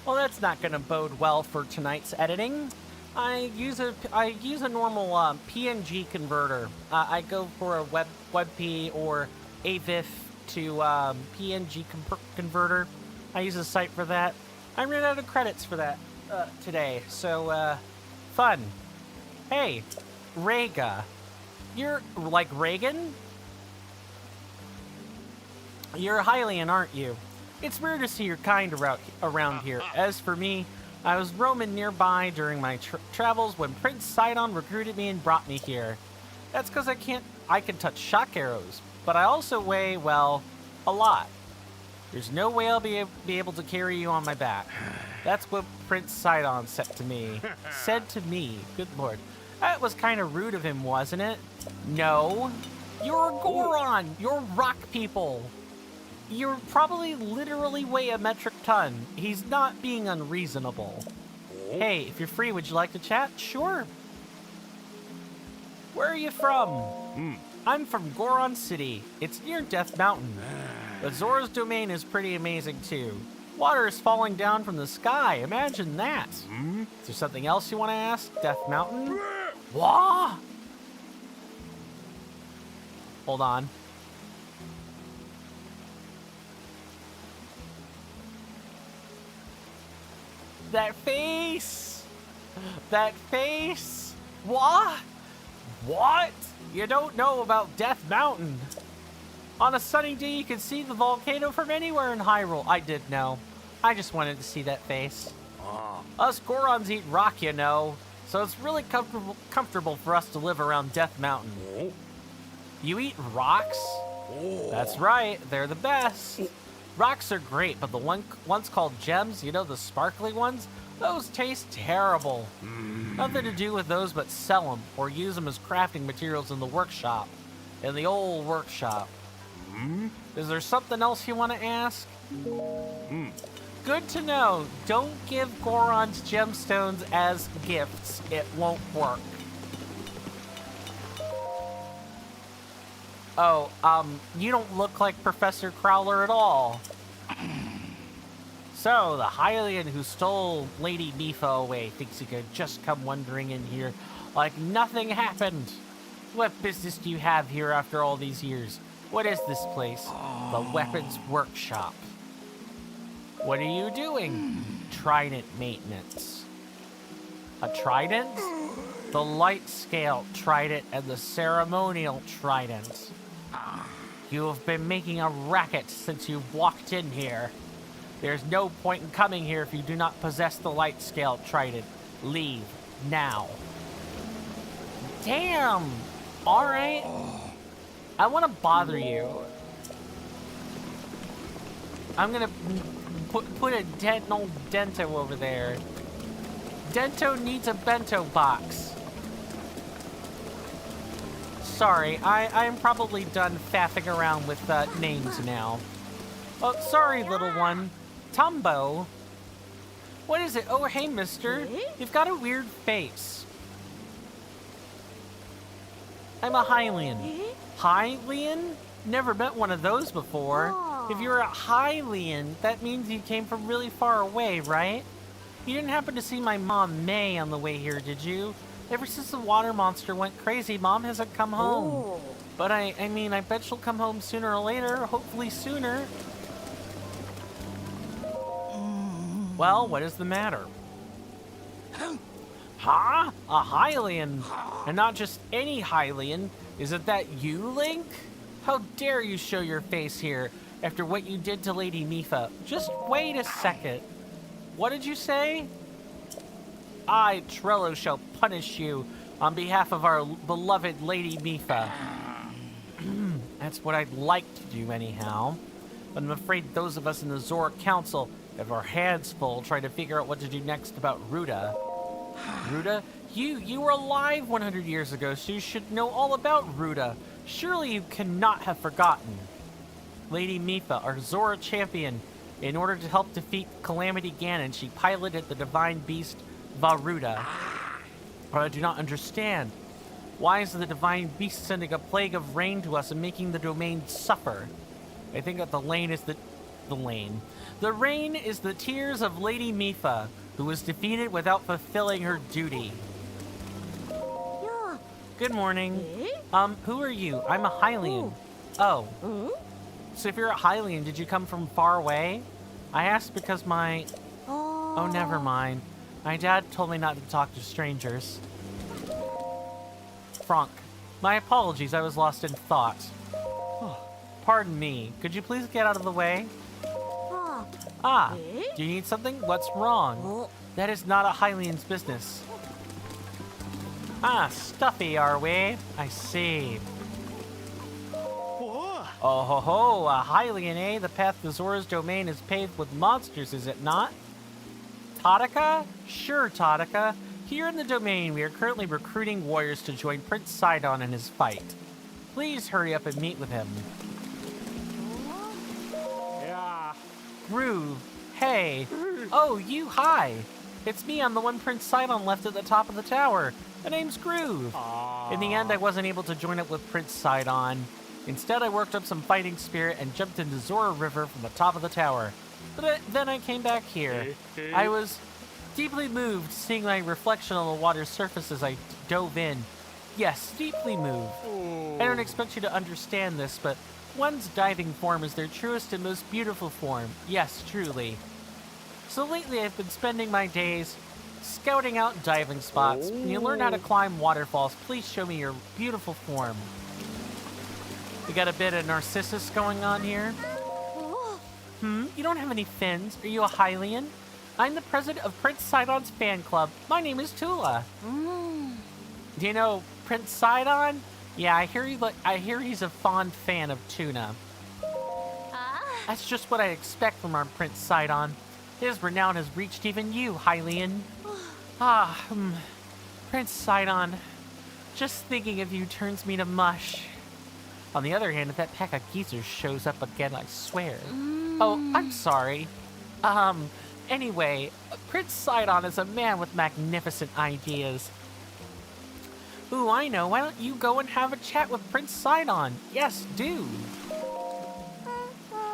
Well, that's not gonna bode well for tonight's editing. I use a normal PNG converter. I go for a WebP or AVIF to PNG converter. I use a site for that. I ran out of credits for that today, so fun. Hey, Rhaegar, you're like Reagan? You're a Hylian, aren't you? It's rare to see your kind around here. As for me, I was roaming nearby during my travels when Prince Sidon recruited me and brought me here. That's because I can touch shock arrows, but I also weigh, well, a lot. There's no way I'll be able to carry you on my back. That's what Prince Sidon said to me. Good lord. That was kind of rude of him, wasn't it? No. You're a Goron. You're rock people. You probably literally weigh a metric ton. He's not being unreasonable. Hey, if you're free, would you like to chat? Sure. Where are you from? I'm from Goron City. It's near Death Mountain. But Zora's domain is pretty amazing too. Water is falling down from the sky. Imagine that. Is there something else you want to ask? Death Mountain? Wah! Hold on. That face! That face! What? What? You don't know about Death Mountain. On a sunny day, you can see the volcano from anywhere in Hyrule. I did know. I just wanted to see that face. Us Gorons eat rock, you know, so it's really comfortable for us to live around Death Mountain. You eat rocks? That's right, they're the best. Rocks are great, but the ones called gems, you know, the sparkly ones, those taste terrible. Nothing to do with those but sell them or use them as crafting materials in the workshop. In the old workshop. Is there something else you want to ask? Good to know. Don't give Gorons gemstones as gifts. It won't work. Oh, you don't look like Professor Crowler at all. So, the Hylian who stole Lady Mifa away thinks he could just come wandering in here like nothing happened. What business do you have here after all these years? What is this place? The Weapons Workshop. What are you doing? Trident maintenance. A trident? The light scale trident and the ceremonial trident. You have been making a racket since you walked in here. There's no point in coming here if you do not possess the light scale trident. Leave now. Damn! Alright. I want to bother you. I'm gonna put a old Dento over there. Dento needs a bento box. Sorry, I'm probably done faffing around with names now. Oh, sorry, little one. Tumbo. What is it? Oh, hey, mister. You've got a weird face. I'm a Hylian. Hylian? Never met one of those before. If you're a Hylian, that means you came from really far away, right? You didn't happen to see my mom, May, on the way here, did you? Ever since the water monster went crazy, Mom hasn't come home. But I mean, I bet she'll come home sooner or later, hopefully sooner. Well, what is the matter? Huh? A Hylian? And not just any Hylian. Is it that you, Link? How dare you show your face here after what you did to Lady Mipha? Just wait a second. What did you say? I, Trello, shall punish you on behalf of our beloved Lady Mipha. That's what I'd like to do anyhow. But I'm afraid those of us in the Zora Council have our hands full trying to figure out what to do next about Ruta. Ruta? You were alive 100 years ago, so you should know all about Ruta. Surely you cannot have forgotten. Lady Mipha, our Zora champion, in order to help defeat Calamity Ganon, she piloted the divine beast Varuta. But I do not understand. Why is the divine beast sending a plague of rain to us and making the domain suffer? I think that the rain is the tears of Lady Mipha, who was defeated without fulfilling her duty. Yeah. Good morning. Eh? Who are you? I'm a Hylian. Oh. So if you're a Hylian, did you come from far away? I asked because my... Oh, never mind. My dad told me not to talk to strangers. Franck, my apologies, I was lost in thought. Pardon me, could you please get out of the way? Ah, Eh? do you need something? What's wrong? That is not a Hylian's business. Ah, stuffy, are we? I see. Oh ho ho, a Hylian, eh? The path to Zora's domain is paved with monsters, is it not? Tadaka? Sure, Tadaka. Here in the domain, we are currently recruiting warriors to join Prince Sidon in his fight. Please hurry up and meet with him. Yeah. Groove. Hey. Oh, you, hi. It's me, I'm the one Prince Sidon left at the top of the tower. My name's Groove. In the end, I wasn't able to join up with Prince Sidon. Instead, I worked up some fighting spirit and jumped into Zora River from the top of the tower. But then I came back here. I was deeply moved seeing my reflection on the water's surface as I dove in. Yes, deeply moved. I don't expect you to understand this, but one's diving form is their truest and most beautiful form. Yes, truly. So lately I've been spending my days scouting out diving spots. When you learn how to climb waterfalls, please show me your beautiful form. We got a bit of Narcissus going on here. You don't have any fins. Are you a Hylian? I'm the president of Prince Sidon's fan club. My name is Tula. Do you know Prince Sidon? Yeah, I hear he's a fond fan of tuna. That's just what I expect from our Prince Sidon. His renown has reached even you, Hylian. Prince Sidon. Just thinking of you turns me to mush. On the other hand, if that pack of geezers shows up again, I swear. Oh, I'm sorry. Anyway, Prince Sidon is a man with magnificent ideas. Ooh, I know. Why don't you go and have a chat with Prince Sidon? Yes, do.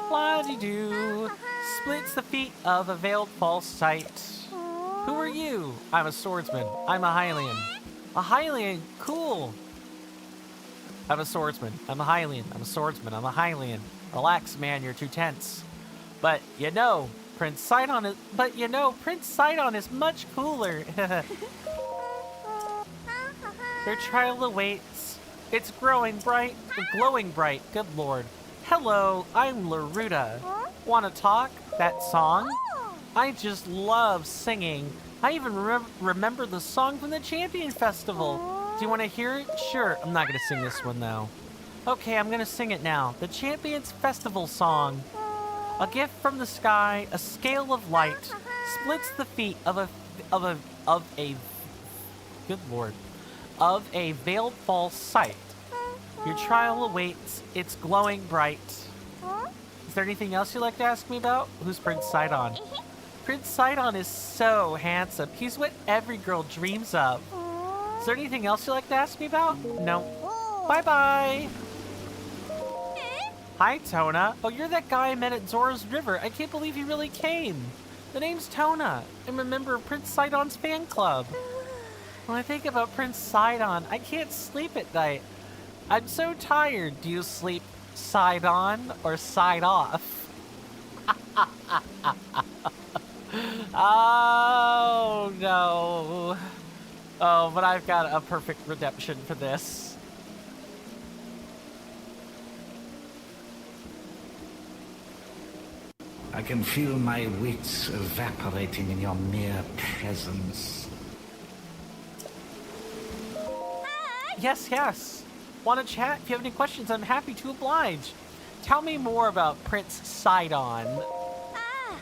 La-de-doo. Splits the feet of a veiled false sight. Who are you? I'm a swordsman. I'm a Hylian. A Hylian? Cool. I'm a swordsman. I'm a Hylian. I'm a swordsman. I'm a Hylian. Relax, man. You're too tense. But you know, Prince Sidon is much cooler. Your trial awaits. It's glowing bright. Good lord. Hello, I'm Laruta. Wanna talk? That song? I just love singing. I even remember the song from the Champion Festival. Do you want to hear it? Sure. I'm not gonna sing this one though. Okay, I'm gonna sing it now. The Champions Festival song. A gift from the sky, a scale of light, splits the feet of a veiled false sight. Your trial awaits. It's glowing bright. Is there anything else you'd like to ask me about? Who's Prince Sidon? Prince Sidon is so handsome. He's what every girl dreams of. Is there anything else you'd like to ask me about? No. Bye-bye. Hi, Tona. Oh, you're that guy I met at Zora's River. I can't believe you really came. The name's Tona. I'm a member of Prince Sidon's fan club. When I think about Prince Sidon, I can't sleep at night. I'm so tired. Do you sleep side on or side off? Oh, no. Oh, but I've got a perfect redemption for this. I can feel my wits evaporating in your mere presence. Yes, yes. Want to chat? If you have any questions, I'm happy to oblige. Tell me more about Prince Sidon.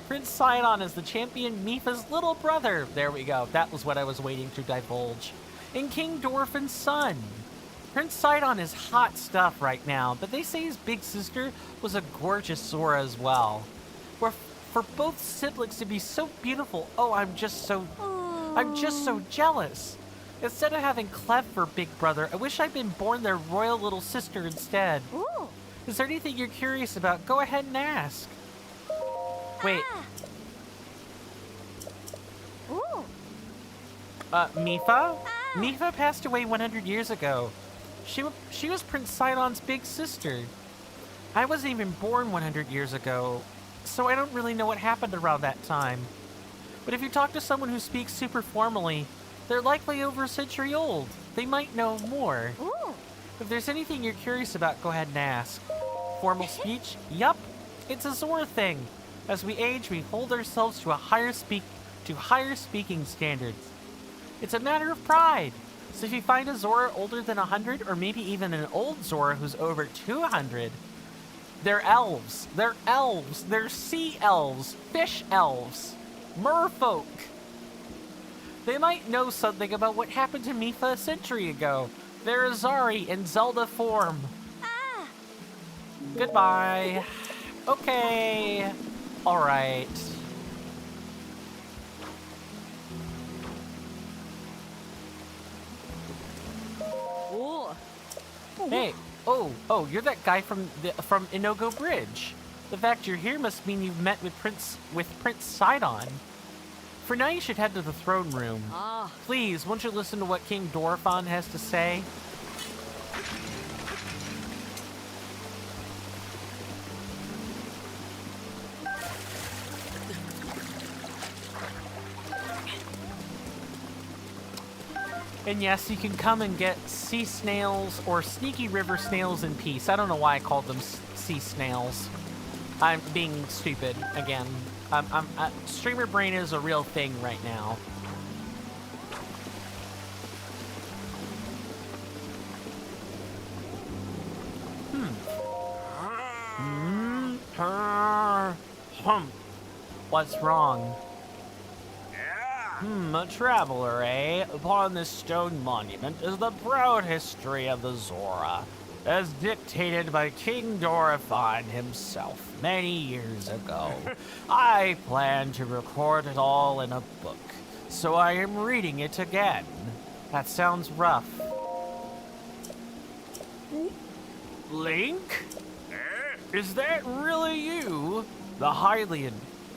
Prince Sidon is the champion Mipha's little brother. There we go. That was what I was waiting to divulge. And King Dorfin's son. Prince Sidon is hot stuff right now, but they say his big sister was a gorgeous Zora as well. For both siblings to be so beautiful, oh, I'm just so jealous. Instead of having Clef for big brother, I wish I'd been born their royal little sister instead. Ooh. Is there anything you're curious about? Go ahead and ask. Wait. Ooh. Mipha? Mipha passed away 100 years ago. She was Prince Sidon's big sister. I wasn't even born 100 years ago, so I don't really know what happened around that time. But if you talk to someone who speaks super formally, they're likely over a century old. They might know more. Ooh. If there's anything you're curious about, go ahead and ask. Formal speech? Yup. It's a Zora thing. As we age, we hold ourselves to higher speaking standards. It's a matter of pride. So if you find a Zora older than 100, or maybe even an old Zora who's over 200, they're elves. They're elves. They're sea elves. Fish elves. Merfolk. They might know something about what happened to Mipha a century ago. They're Azari in Zelda form. Goodbye. Okay. Alright. Ooh. Hey. Oh, you're that guy from Inogo Bridge. The fact you're here must mean you've met with Prince Sidon. For now, you should head to the throne room. Please, won't you listen to what King Dorfan has to say? And yes, you can come and get sea snails or sneaky river snails in peace. I don't know why I called them sea snails. I'm being stupid again. Streamer brain is a real thing right now. What's wrong? A traveler, eh? Upon this stone monument is the proud history of the Zora, as dictated by King Dorifan himself many years ago. I plan to record it all in a book, so I am reading it again. That sounds rough. Link? Is that really you? The Hylian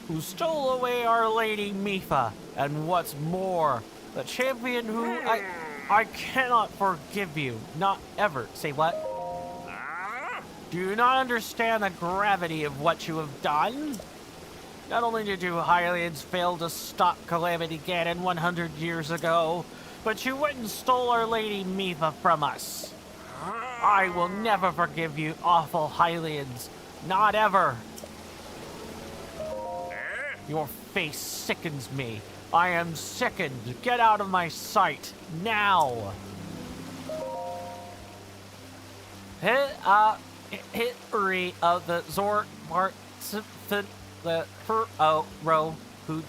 who stole away Our Lady Mipha, and what's more, the champion who I cannot forgive you. Not ever. Say what? Do you not understand the gravity of what you have done? Not only did you Hylians fail to stop Calamity Ganon 100 years ago, but you went and stole Our Lady Mipha from us. I will never forgive you, awful Hylians. Not ever. Your face sickens me. I am sickened. Get out of my sight. Now. History of the Zor part the row who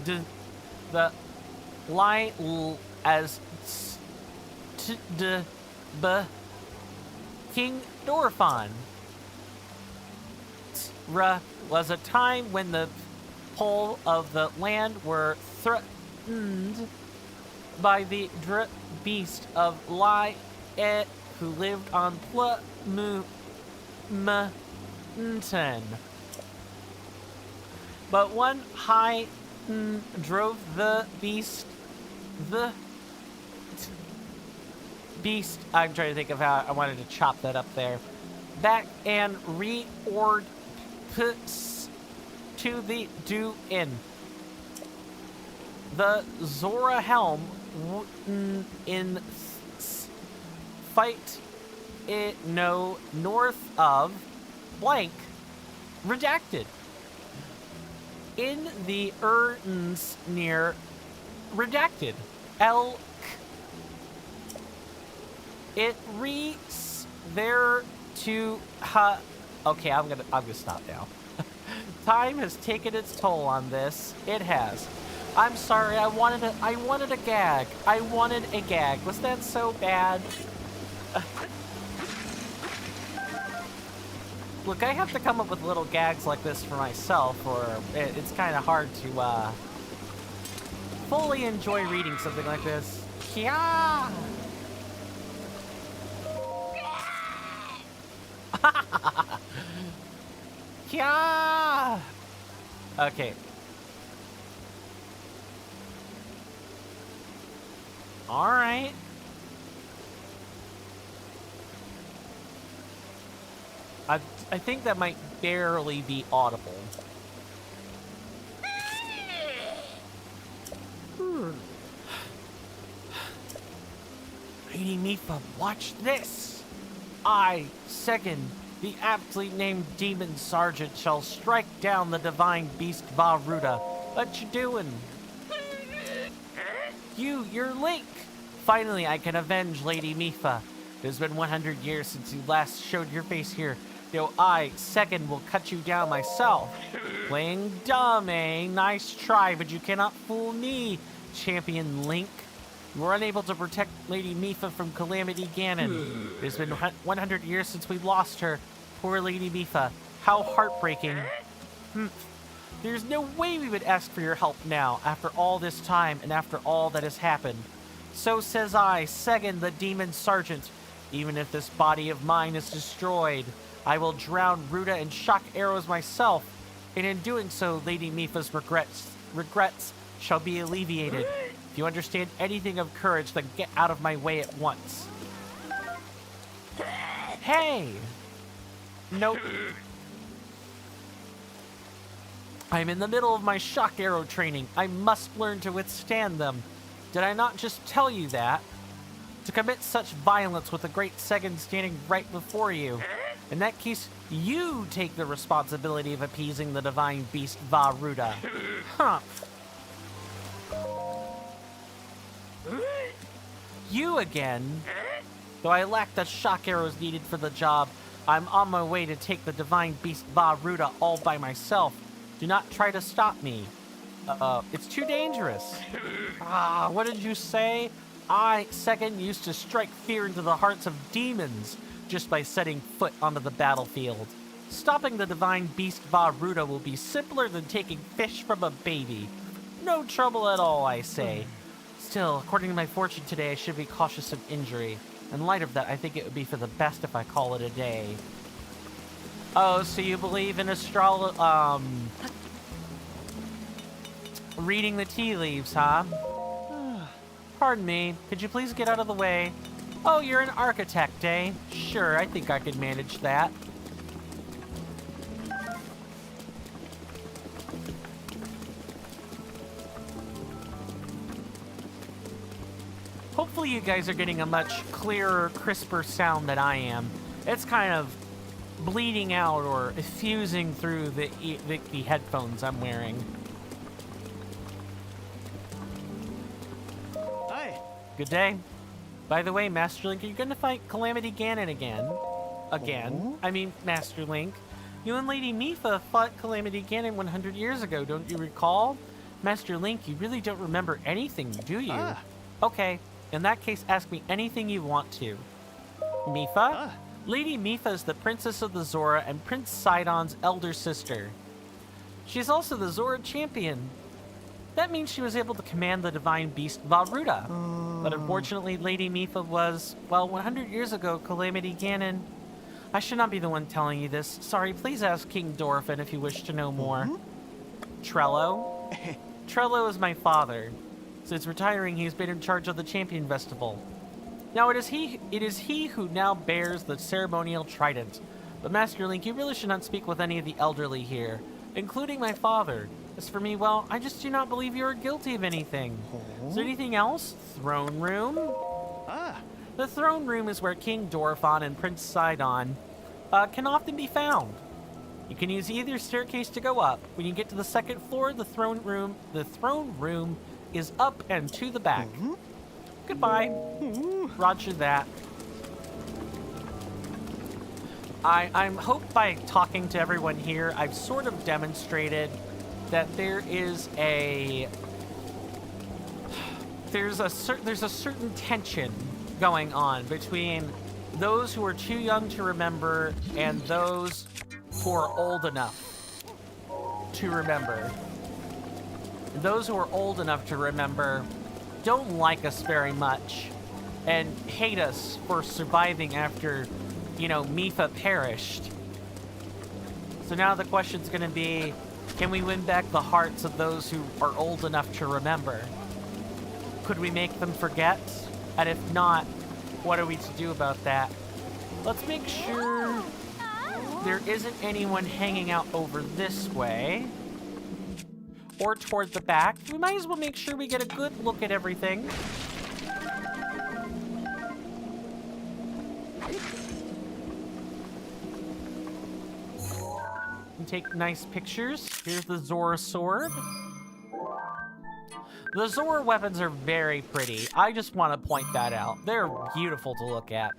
the lie as King Dorfan. Was a time when the whole of the land were threatened by the beast of Lie who lived on Mountain. But one high drove the beast beast. I'm trying to think of how I wanted to chop that up there. Back and reord to the do in. The Zora helm in fight it no north of blank redacted. In the Erdens near redacted. Elk. It reads there to okay, I'm gonna stop now. Time has taken its toll on this. It has. I'm sorry, I wanted a gag. I wanted a gag. Was that so bad? Look, I have to come up with little gags like this for myself, or it's kind of hard to fully enjoy reading something like this. Yeah. Yeah. Okay. All right. I think that might barely be audible. Lady Mifa, watch this. I, second, the aptly named Demon Sergeant, shall strike down the divine beast Varuda. What you doing? You're Link. Finally, I can avenge Lady Mifa. It has been 100 years since you last showed your face here. Though I, second, will cut you down myself. Playing dumb, eh? Nice try, but you cannot fool me, Champion Link. You were unable to protect Lady Mifa from Calamity Ganon. It has been 100 years since we lost her. Poor Lady Mifa. How heartbreaking. There's no way we would ask for your help now, after all this time and after all that has happened. So says I, Segan the Demon Sergeant. Even if this body of mine is destroyed, I will drown Ruda in shock arrows myself, and in doing so, Lady Mifa's regrets shall be alleviated. If you understand anything of courage, then get out of my way at once. Hey! Nope. I'm in the middle of my shock arrow training. I must learn to withstand them. Did I not just tell you that? To commit such violence with the great Segan standing right before you. In that case, you take the responsibility of appeasing the divine beast Varuda. Huh. You again? Though I lack the shock arrows needed for the job, I'm on my way to take the divine beast Varuda all by myself. Do not try to stop me. It's too dangerous. What did you say? I, second, used to strike fear into the hearts of demons just by setting foot onto the battlefield. Stopping the divine beast Varuda will be simpler than taking fish from a baby. No trouble at all, I say. Still, according to my fortune today, I should be cautious of injury. In light of that, I think it would be for the best if I call it a day. Oh, so you believe in reading the tea leaves, huh? Pardon me, could you please get out of the way? Oh, you're an architect, eh? Sure, I think I could manage that. Hopefully you guys are getting a much clearer, crisper sound than I am. It's kind of bleeding out or effusing through the headphones I'm wearing. Hi. Good day. By the way, Master Link, are you going to fight Calamity Ganon again? I mean, Master Link. You and Lady Mifa fought Calamity Ganon 100 years ago, don't you recall? Master Link, you really don't remember anything, do you? Okay, in that case, ask me anything you want to. Mifa? Lady Mifa is the Princess of the Zora and Prince Sidon's elder sister. She's also the Zora champion. That means she was able to command the divine beast Varuda. But unfortunately, Lady Mifa was, well, 100 years ago, Calamity Ganon. I should not be the one telling you this. Sorry, please ask King Dorphin if you wish to know more. Trello? Trello is my father. Since retiring, he's been in charge of the Champion Festival. Now it is he who now bears the ceremonial trident. But Master Link, you really should not speak with any of the elderly here, including my father. As for me, well, I just do not believe you are guilty of anything. Is there anything else? Throne room? Ah, The throne room is where King Dorphon and Prince Sidon can often be found. You can use either staircase to go up. When you get to the second floor, the throne room is up and to the back. Goodbye. Roger that. I hope by talking to everyone here, I've sort of demonstrated that there's a certain tension going on between those who are too young to remember and those who are old enough to remember. Those who are old enough to remember don't like us very much and hate us for surviving after, you know, Mifa perished. So now the question's gonna be, can we win back the hearts of those who are old enough to remember? Could we make them forget? And if not, what are we to do about that? Let's make sure there isn't anyone hanging out over this way. Or toward the back. We might as well make sure we get a good look at everything. And take nice pictures. Here's the Zora sword. The Zora weapons are very pretty. I just want to point that out. They're beautiful to look at.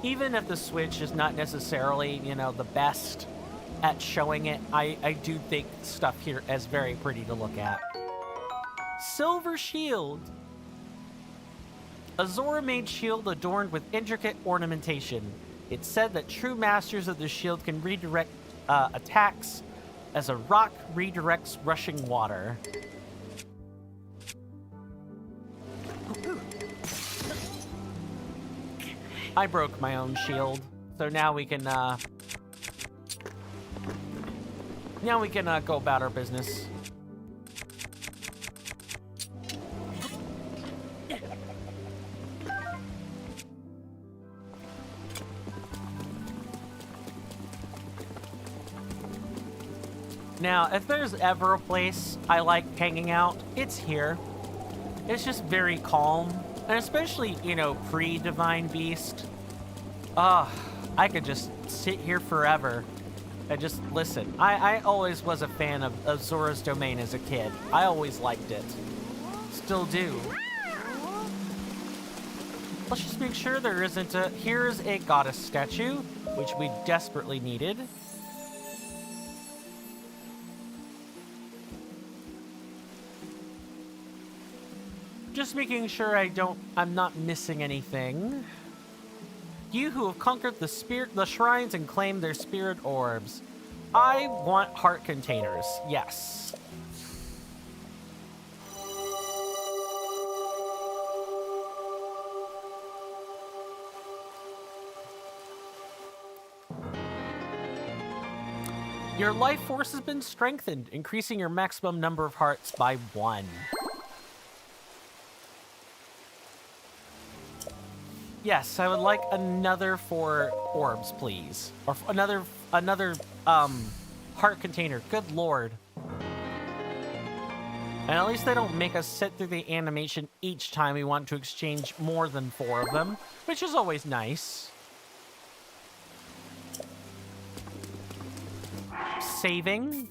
Even if the Switch is not necessarily, you know, the best at showing it, I do think stuff here is very pretty to look at. Silver shield. A Zora-made shield adorned with intricate ornamentation. It's said that true masters of the shield can redirect attacks as a rock redirects rushing water. I broke my own shield, so now we can go about our business. Now, if there's ever a place I like hanging out, it's here. It's just very calm, and especially, you know, pre-Divine Beast. I could just sit here forever and just listen. I always was a fan of Zora's Domain as a kid. I always liked it. Still do. Let's just make sure there isn't a... Here's a goddess statue, which we desperately needed. Just making sure I'm not missing anything. You who have conquered the shrines and claimed their spirit orbs. I want heart containers. Yes. Your life force has been strengthened, increasing your maximum number of hearts by 1. Yes, I would like another 4 orbs, please. Or another heart container. Good lord. And at least they don't make us sit through the animation each time we want to exchange more than 4 of them, which is always nice. Saving.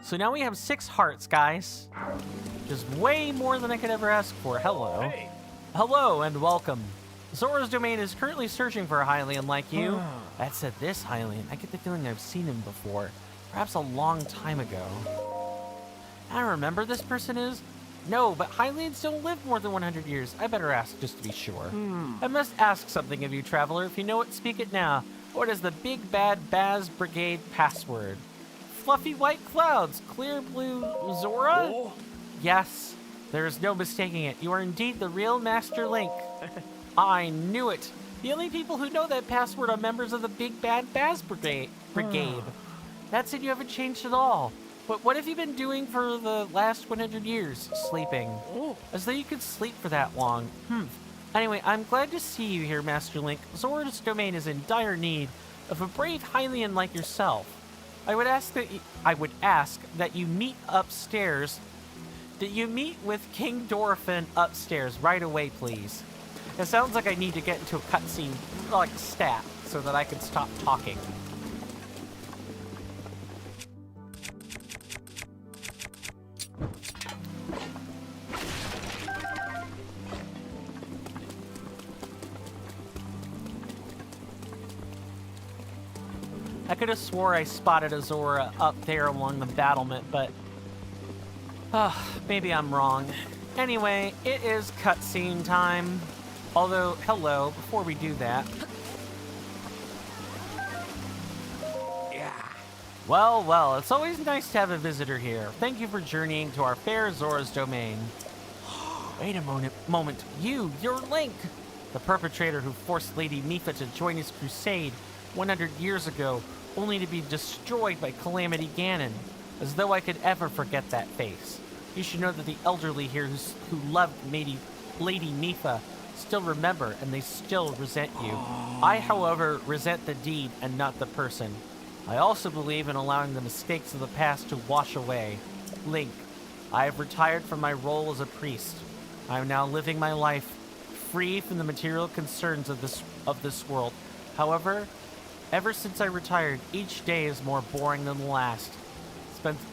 So now we have 6 hearts, guys. Which is way more than I could ever ask for. Hello. Hey. Hello and welcome. Zora's Domain is currently searching for a Hylian like you. That said, this Hylian, I get the feeling I've seen him before. Perhaps a long time ago. I don't remember this person is. No, but Hylians don't live more than 100 years. I better ask just to be sure. I must ask something of you, traveler. If you know it, speak it now. What is the Big Bad Baz Brigade password? Fluffy white clouds, clear blue Zora? Oh. Yes. There is no mistaking it. You are indeed the real Master Link. I knew it. The only people who know that password are members of the Big Bad Baz Brigade. That's it, you haven't changed at all. What have you been doing for the last 100 years? Sleeping. As though you could sleep for that long. Anyway, I'm glad to see you here, Master Link. Zora's domain is in dire need of a brave Hylian like yourself. I would ask that you meet upstairs. That you meet with King Dorphin upstairs right away, please. It sounds like I need to get into a cutscene, like stat, so that I can stop talking. I could have swore I spotted a Zora up there along the battlement, but maybe I'm wrong. Anyway, it is cutscene time. Although, hello, before we do that. Yeah. Well, it's always nice to have a visitor here. Thank you for journeying to our fair Zora's domain. Wait a moment. You're Link! The perpetrator who forced Lady Mipha to join his crusade 100 years ago, only to be destroyed by Calamity Ganon. As though I could ever forget that face. You should know that the elderly here who loved Lady Mipha still remember, and they still resent you. I, however, resent the deed and not the person. I also believe in allowing the mistakes of the past to wash away. Link, I have retired from my role as a priest. I am now living my life free from the material concerns of this world. However, ever since I retired, each day is more boring than the last.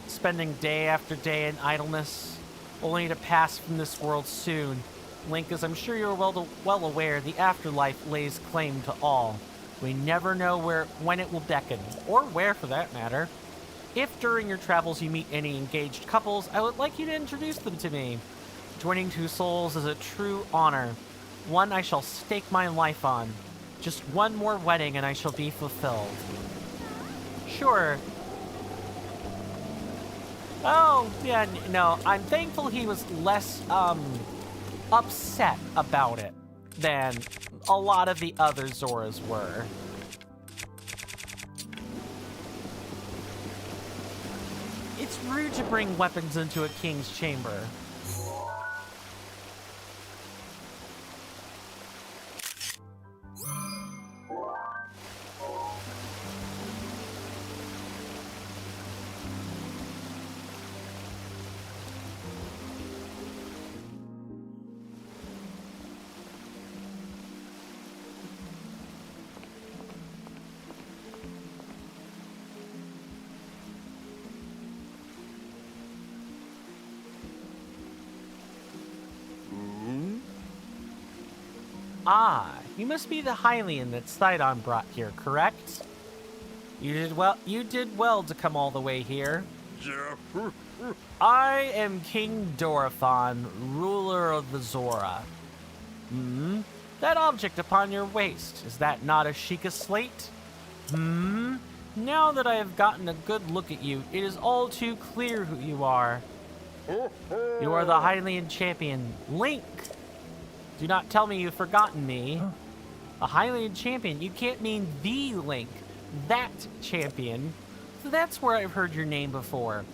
Spending day after day in idleness, only to pass from this world soon. Link, as I'm sure you're well aware, the afterlife lays claim to all. We never know when it will beckon, or where for that matter. If during your travels you meet any engaged couples, I would like you to introduce them to me. Joining two souls is a true honor, one I shall stake my life on. Just one more wedding and I shall be fulfilled. Sure. Oh, yeah, no, I'm thankful he was less, upset about it than a lot of the other Zoras were. It's rude to bring weapons into a king's chamber. Ah, you must be the Hylian that Sidon brought here, correct? You did well to come all the way here. I am King Dorphin, ruler of the Zora. That object upon your waist, is that not a Sheikah slate? Now that I have gotten a good look at you, it is all too clear who you are. You are the Hylian champion, Link. Do not tell me you've forgotten me. A Hylian champion, you can't mean the Link. That champion. So that's where I've heard your name before.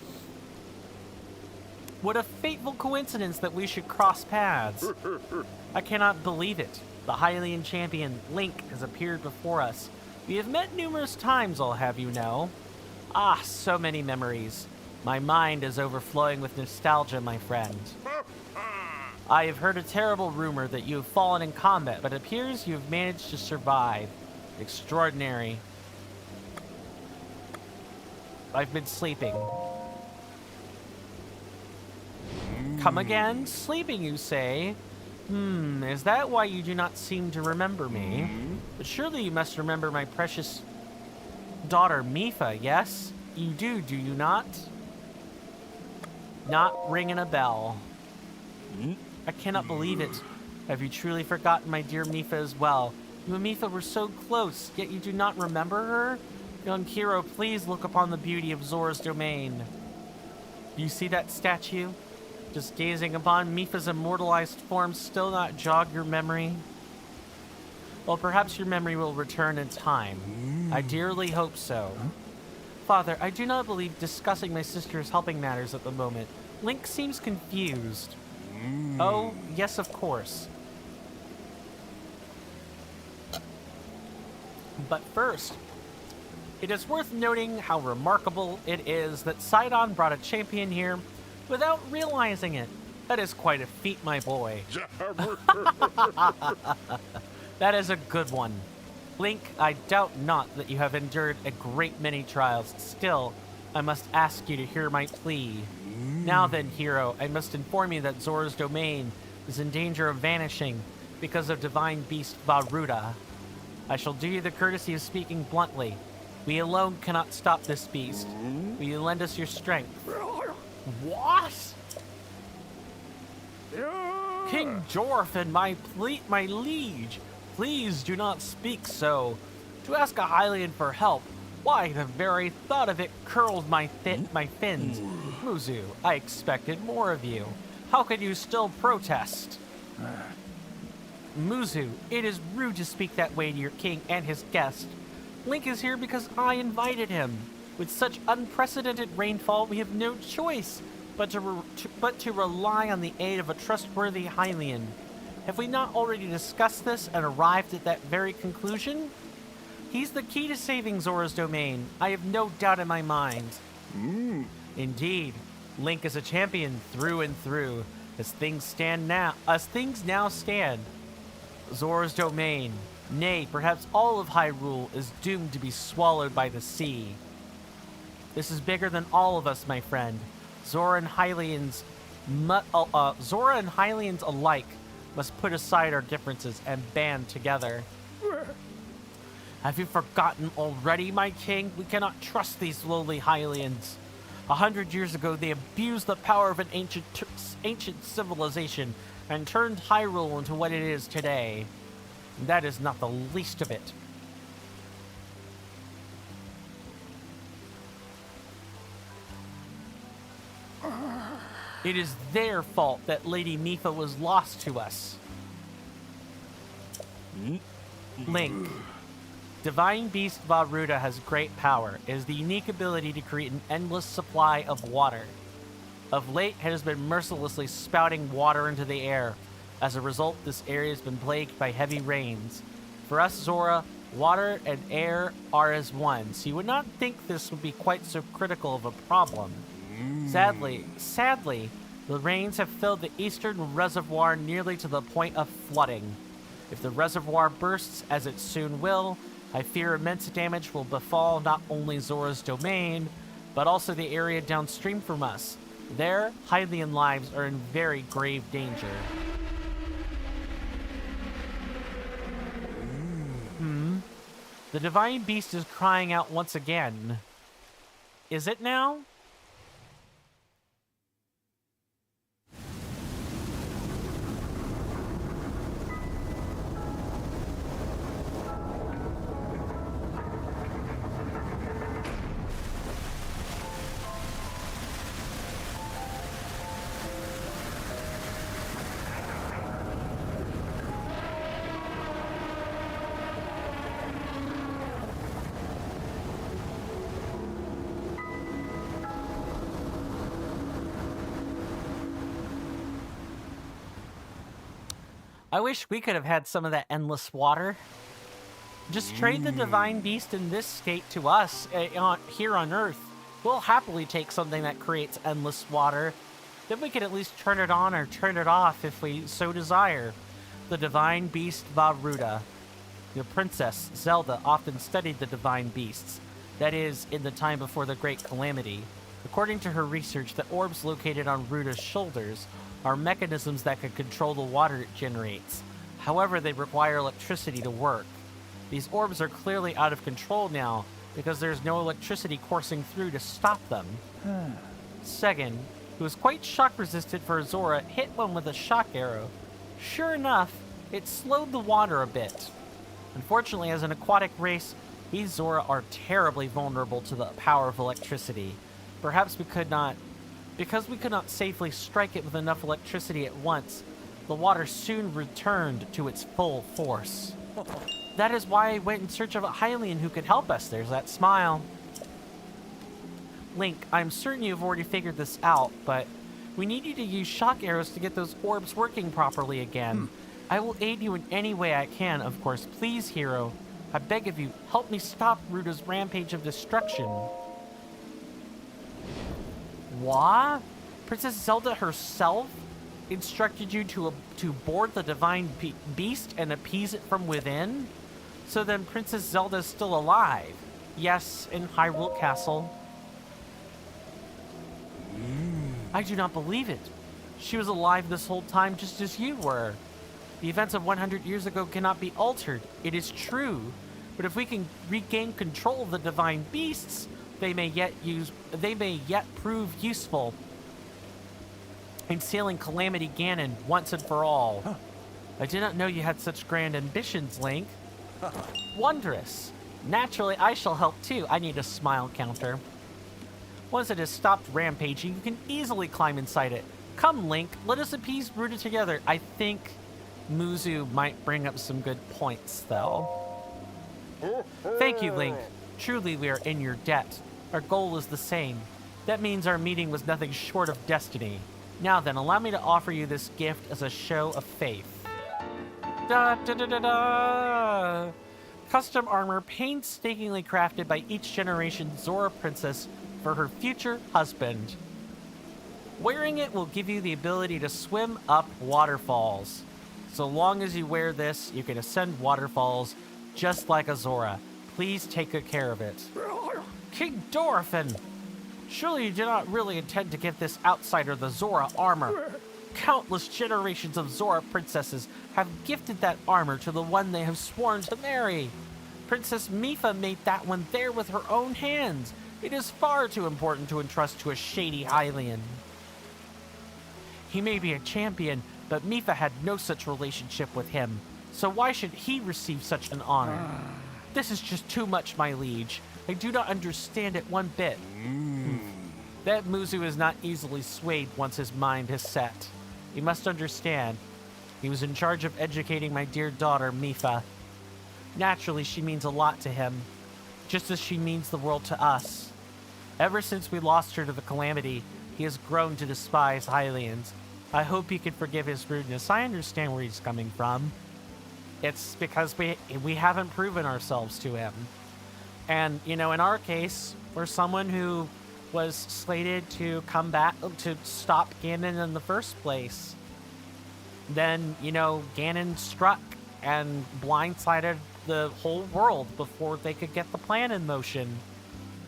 What a fateful coincidence that we should cross paths. I cannot believe it. The Hylian champion, Link, has appeared before us. We have met numerous times, I'll have you know. Ah, so many memories. My mind is overflowing with nostalgia, my friend. I have heard a terrible rumor that you have fallen in combat, but it appears you have managed to survive. Extraordinary. I've been sleeping. Come again? Sleeping, you say? Is that why you do not seem to remember me? But surely you must remember my precious daughter, Mipha, yes? You do you not? Not ringing a bell. I cannot believe it. Have you truly forgotten my dear Mipha as well? You and Mipha were so close, yet you do not remember her? Young hero, please look upon the beauty of Zora's domain. Do you see that statue? Just gazing upon Mipha's immortalized form still not jog your memory? Well, perhaps your memory will return in time. I dearly hope so. Father, I do not believe discussing my sister's helping matters at the moment. Link seems confused. Oh, yes, of course. But first, it is worth noting how remarkable it is that Sidon brought a champion here without realizing it. That is quite a feat, my boy. That is a good one. Link, I doubt not that you have endured a great many trials. Still, I must ask you to hear my plea. Now then, hero, I must inform you that Zora's domain is in danger of vanishing because of divine beast Varuda. I shall do you the courtesy of speaking bluntly. We alone cannot stop this beast. Will you lend us your strength? What? King Jorphin, my liege, please do not speak so. To ask a Hylian for help, why, the very thought of it curled my fins. Muzu, I expected more of you. How could you still protest? Muzu, it is rude to speak that way to your king and his guest. Link is here because I invited him. With such unprecedented rainfall, we have no choice but to rely on the aid of a trustworthy Hylian. Have we not already discussed this and arrived at that very conclusion? He's the key to saving Zora's domain. I have no doubt in my mind. Indeed, Link is a champion through and through. As things now stand, Zora's domain, nay, perhaps all of Hyrule, is doomed to be swallowed by the sea. This is bigger than all of us, my friend. Zora and Hylians alike must put aside our differences and band together. Have you forgotten already, my king? We cannot trust these lowly Hylians. 100 years ago, they abused the power of an ancient civilization and turned Hyrule into what it is today. And that is not the least of it. It is their fault that Lady Mipha was lost to us. Link. Divine Beast Varuda has great power. It has the unique ability to create an endless supply of water. Of late, it has been mercilessly spouting water into the air. As a result, this area has been plagued by heavy rains. For us, Zora, water and air are as one, so you would not think this would be quite so critical of a problem. Sadly, the rains have filled the eastern reservoir nearly to the point of flooding. If the reservoir bursts, as it soon will, I fear immense damage will befall not only Zora's domain, but also the area downstream from us. There, Hylian lives are in very grave danger. The divine beast is crying out once again. Is it now? I wish we could have had some of that endless water. Just trade the divine beast in this state to us here on Earth. We'll happily take something that creates endless water. Then we could at least turn it on or turn it off if we so desire. The divine beast Varuda. The princess Zelda often studied the divine beasts. That is, in the time before the Great Calamity. According to her research, the orbs located on Ruda's shoulders are mechanisms that could control the water it generates. However, they require electricity to work. These orbs are clearly out of control now because there's no electricity coursing through to stop them. Segan, who is quite shock resistant for Zora, hit one with a shock arrow. Sure enough, it slowed the water a bit. Unfortunately, as an aquatic race, we Zora are terribly vulnerable to the power of electricity. Perhaps because we could not safely strike it with enough electricity at once, the water soon returned to its full force. That is why I went in search of a Hylian who could help us. There's that smile. Link, I'm certain you've already figured this out, but we need you to use shock arrows to get those orbs working properly again. I will aid you in any way I can, of course. Please, hero. I beg of you, help me stop Ruda's rampage of destruction. What? Princess Zelda herself instructed you to board the divine beast and appease it from within? So then Princess Zelda is still alive. Yes, in Hyrule Castle. I do not believe it. She was alive this whole time just as you were. The events of 100 years ago cannot be altered. It is true. But if we can regain control of the divine beasts, they may yet prove useful in sealing Calamity Ganon once and for all. I did not know you had such grand ambitions, Link. Wondrous. Naturally, I shall help too. I need a smile counter. Once it has stopped rampaging, you can easily climb inside it. Come, Link, let us appease Ruda together. I think Muzu might bring up some good points, though. Thank you, Link. Truly, we are in your debt. Our goal is the same. That means our meeting was nothing short of destiny. Now then, allow me to offer you this gift as a show of faith. Da da da da da! Custom armor painstakingly crafted by each generation Zora princess for her future husband. Wearing it will give you the ability to swim up waterfalls. So long as you wear this, you can ascend waterfalls just like a Zora. Please take good care of it. King Dorothin! Surely you do not really intend to give this outsider the Zora armor. Countless generations of Zora princesses have gifted that armor to the one they have sworn to marry. Princess Mipha made that one there with her own hands. It is far too important to entrust to a shady Hylian. He may be a champion, but Mipha had no such relationship with him. So why should he receive such an honor? This is just too much, my liege. I do not understand it one bit. That Muzu is not easily swayed once his mind is set. You must understand, he was in charge of educating my dear daughter, Mipha. Naturally, she means a lot to him, just as she means the world to us. Ever since we lost her to the Calamity, he has grown to despise Hylians. I hope you can forgive his rudeness. I understand where he's coming from. It's because we haven't proven ourselves to him. And, you know, in our case, we're someone who was slated to come back to stop Ganon in the first place. Then, you know, Ganon struck and blindsided the whole world before they could get the plan in motion.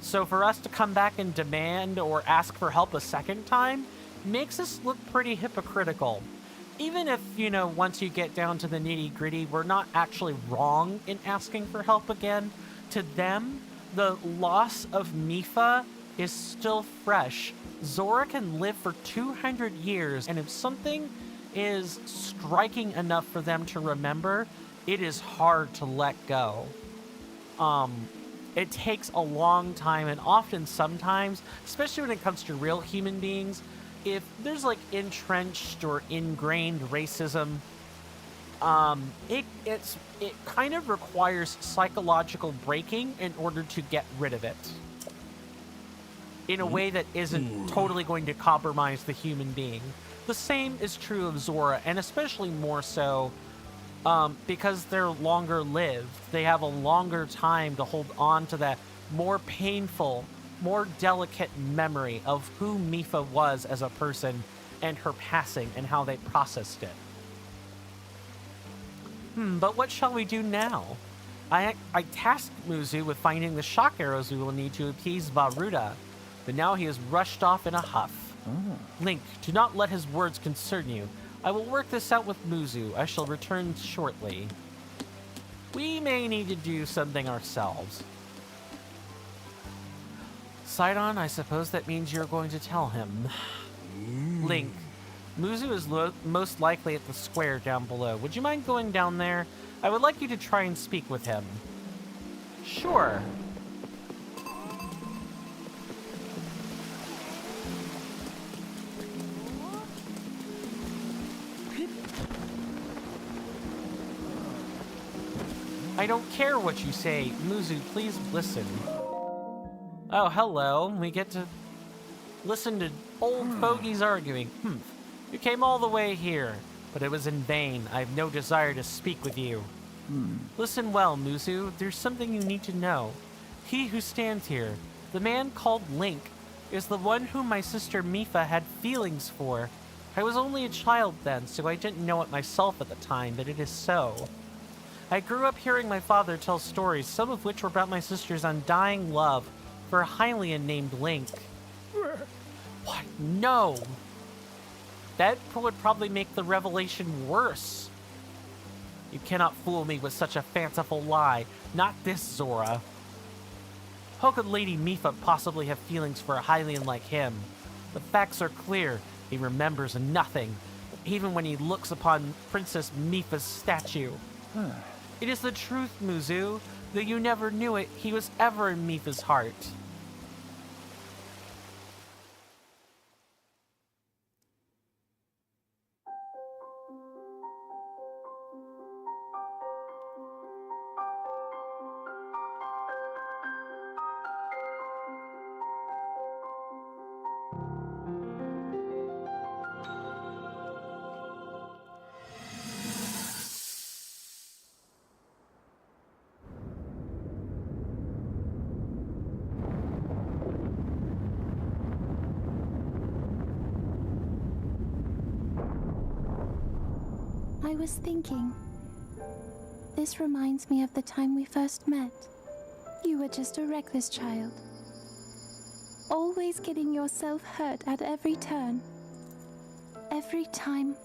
So for us to come back and demand or ask for help a second time makes us look pretty hypocritical. Even if, you know, once you get down to the nitty-gritty, we're not actually wrong in asking for help again, to them, the loss of Mipha is still fresh. Zora can live for 200 years, and if something is striking enough for them to remember, it is hard to let go. It takes a long time, and often sometimes, especially when it comes to real human beings, if there's like entrenched or ingrained racism, it kind of requires psychological breaking in order to get rid of it in a way that isn't totally going to compromise the human being. The same is true of Zora, and especially more so because they're longer lived. They have a longer time to hold on to that more painful, more delicate memory of who Mipha was as a person and her passing and how they processed it. But what shall we do now? I tasked Muzu with finding the shock arrows we will need to appease Varuda, but now he has rushed off in a huff. Link, do not let his words concern you. I will work this out with Muzu. I shall return shortly. We may need to do something ourselves. Sidon, I suppose that means you're going to tell him. Link, Muzu is most likely at the square down below. Would you mind going down there? I would like you to try and speak with him. Sure. I don't care what you say. Muzu, please listen. Oh, hello. We get to listen to old fogies arguing. You came all the way here, but it was in vain. I have no desire to speak with you. Listen well, Muzu. There's something you need to know. He who stands here, the man called Link, is the one whom my sister Mifa had feelings for. I was only a child then, so I didn't know it myself at the time, but it is so. I grew up hearing my father tell stories, some of which were about my sister's undying love for a Hylian named Link. What? No! That would probably make the revelation worse. You cannot fool me with such a fanciful lie. Not this, Zora. How could Lady Mifa possibly have feelings for a Hylian like him? The facts are clear. He remembers nothing, even when he looks upon Princess Mifa's statue. It is the truth, Muzu. Though you never knew it, he was ever in Mifa's heart. I was thinking, this reminds me of the time we first met. You were just a reckless child, always getting yourself hurt at every turn. Every time,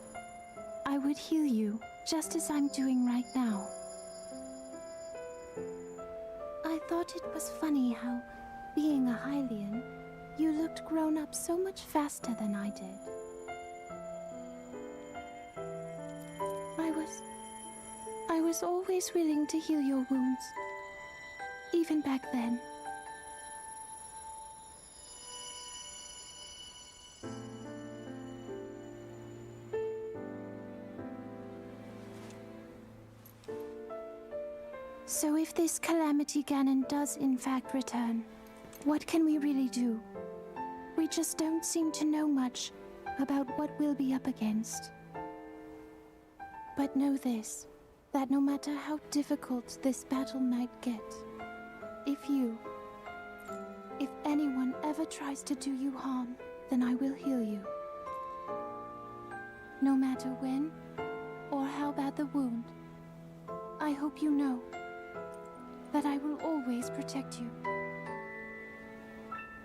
I would heal you, just as I'm doing right now. I thought it was funny how, being a Hylian, you looked grown up so much faster than I did. I was always willing to heal your wounds, even back then. So if this Calamity Ganon does in fact return, what can we really do? We just don't seem to know much about what we'll be up against. But know this, that no matter how difficult this battle might get, if anyone ever tries to do you harm, then I will heal you. No matter when or how bad the wound, I hope you know that I will always protect you.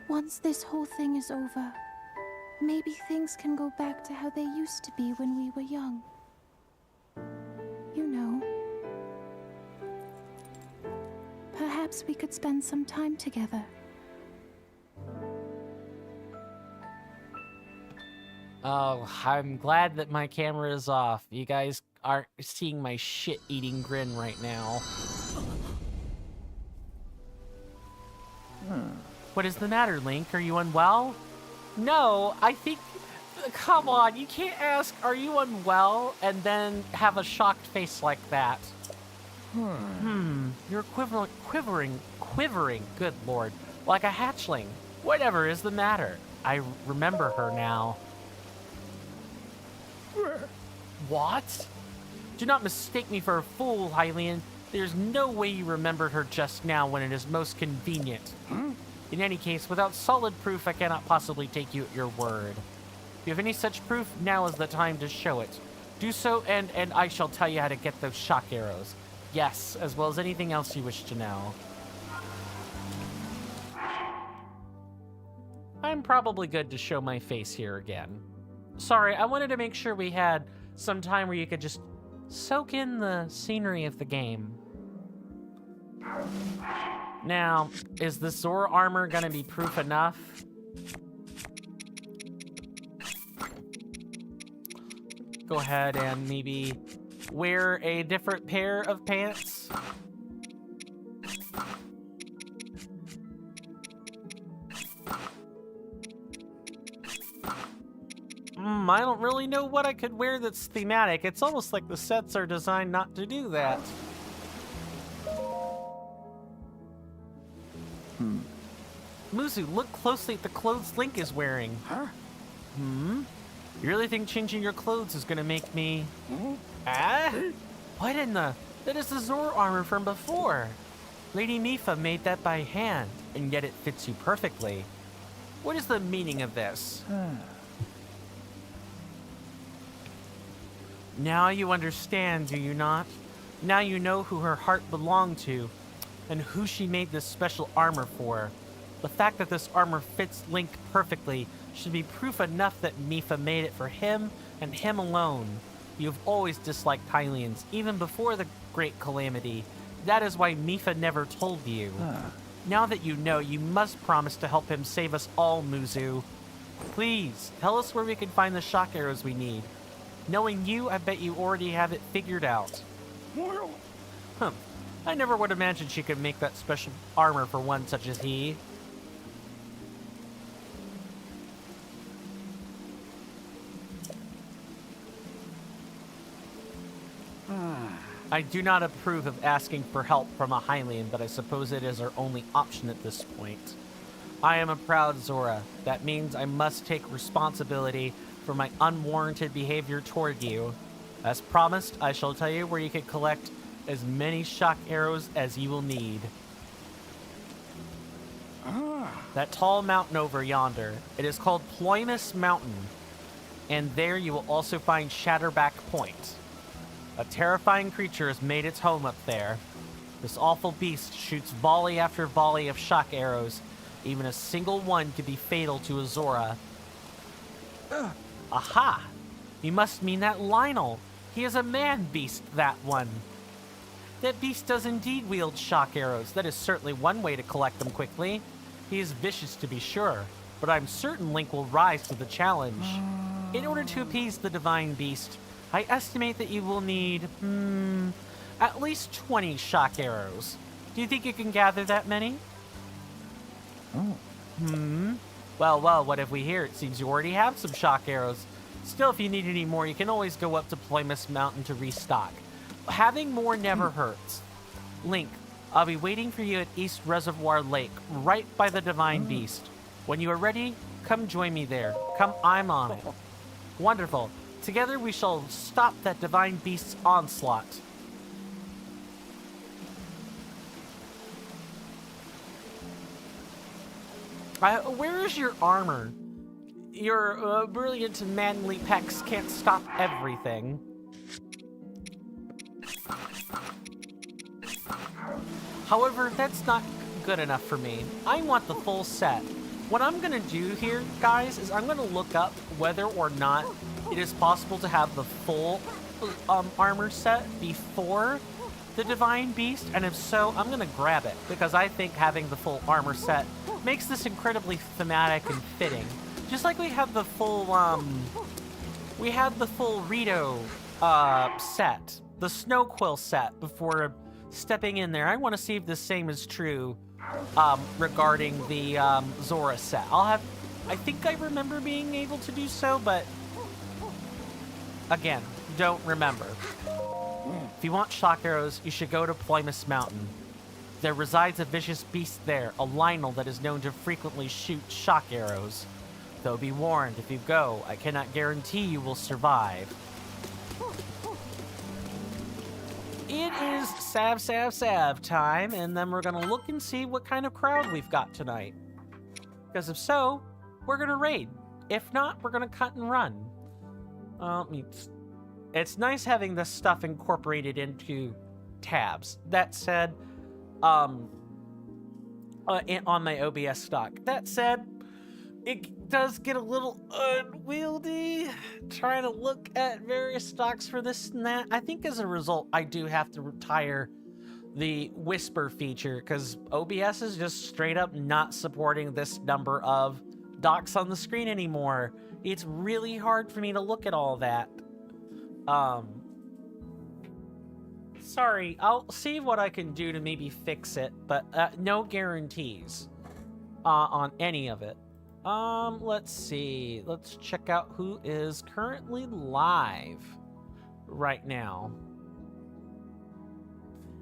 Once this whole thing is over, maybe things can go back to how they used to be when we were young. You know, perhaps we could spend some time together. Oh, I'm glad that my camera is off. You guys aren't seeing my shit-eating grin right now. What is the matter, Link? Are you unwell? No, I think... Come on, you can't ask, are you unwell, and then have a shocked face like that. You're quivering, good lord, like a hatchling. Whatever is the matter? I remember her now. What? Do not mistake me for a fool, Hylian. There's no way you remembered her just now when it is most convenient. In any case, without solid proof, I cannot possibly take you at your word. If you have any such proof, now is the time to show it. Do so, and I shall tell you how to get those shock arrows. Yes, as well as anything else you wish to know. I'm probably good to show my face here again. Sorry, I wanted to make sure we had some time where you could just soak in the scenery of the game. Now, is the Zora armor gonna be proof enough? Go ahead and maybe wear a different pair of pants. I don't really know what I could wear that's thematic. It's almost like the sets are designed not to do that. Muzu, look closely at the clothes Link is wearing. Huh? You really think changing your clothes is gonna make me... Ah? What in the... That is the Zora armor from before. Lady Mipha made that by hand, and yet it fits you perfectly. What is the meaning of this? Now you understand, do you not? Now you know who her heart belonged to, and who she made this special armor for. The fact that this armor fits Link perfectly should be proof enough that Mipha made it for him and him alone. You've always disliked Hylians, even before the Great Calamity. That is why Mipha never told you. Now that you know, you must promise to help him save us all, Muzu. Please, tell us where we can find the shock arrows we need. Knowing you, I bet you already have it figured out. I never would imagine she could make that special armor for one such as he. I do not approve of asking for help from a Hylian, but I suppose it is our only option at this point. I am a proud Zora. That means I must take responsibility for my unwarranted behavior toward you. As promised, I shall tell you where you can collect as many shock arrows as you will need. That tall mountain over yonder. It is called Ploymus Mountain. And there you will also find Shatterback Point. A terrifying creature has made its home up there. This awful beast shoots volley after volley of shock arrows. Even a single one could be fatal to a Zora. Aha! You must mean that Lionel. He is a man-beast, that one. That beast does indeed wield shock arrows. That is certainly one way to collect them quickly. He is vicious to be sure, but I'm certain Link will rise to the challenge. In order to appease the divine beast, I estimate that you will need, at least 20 shock arrows. Do you think you can gather that many? Well, what have we here? It seems you already have some shock arrows. Still, if you need any more, you can always go up to Ploymus Mountain to restock. Having more never hurts. Link, I'll be waiting for you at East Reservoir Lake, right by the Divine Beast. When you are ready, come join me there. I'm on it. Wonderful. Together we shall stop that Divine Beast's onslaught. Where is your armor? Your brilliant and manly pecs can't stop everything. However, that's not good enough for me. I want the full set. What I'm gonna do here, guys, is I'm gonna look up whether or not it is possible to have the full armor set before the Divine Beast, and if so, I'm gonna grab it, because I think having the full armor set makes this incredibly thematic and fitting. Just like we have the full, Rito, set, the Snow Quill set before stepping in there. I want to see if the same is true, regarding the, Zora set. I think I remember being able to do so, but again, don't remember. If you want shock arrows, you should go to Ploymus Mountain. There resides a vicious beast there, a Lionel that is known to frequently shoot shock arrows. Though be warned, if you go, I cannot guarantee you will survive. It is Sav time, and then we're gonna look and see what kind of crowd we've got tonight. Because if so, we're gonna raid. If not, we're gonna cut and run. It's nice having this stuff incorporated into tabs. That said, on my OBS stock. That said, it does get a little unwieldy trying to look at various stocks for this and that. I think as a result, I do have to retire the whisper feature because OBS is just straight up not supporting this number of docs on the screen anymore. It's really hard for me to look at all that. Sorry, I'll see what I can do to maybe fix it, but no guarantees on any of it. Let's see. Let's check out who is currently live right now.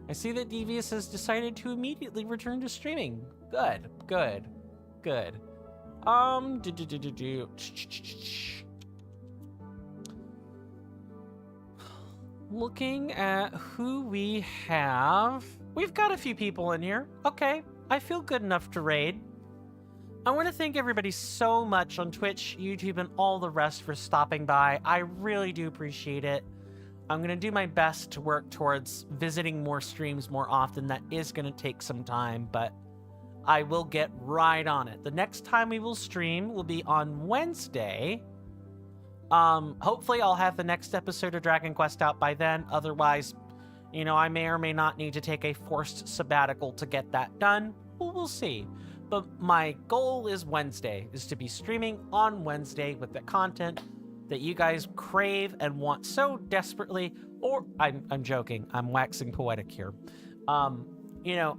I see that Devious has decided to immediately return to streaming. Good, good. Good. Looking at who we have, we've got a few people in here. Okay, I feel good enough to raid. I want to thank everybody so much on Twitch, YouTube, and all the rest for stopping by. I really do appreciate it. I'm going to do my best to work towards visiting more streams more often. That is going to take some time, but I will get right on it. The next time we will stream will be on Wednesday. Hopefully I'll have the next episode of Dragon Quest out by then. Otherwise, you know, I may or may not need to take a forced sabbatical to get that done. We'll see. But my goal is Wednesday, is to be streaming on Wednesday with the content that you guys crave and want so desperately. Or, I'm joking. I'm waxing poetic here. You know,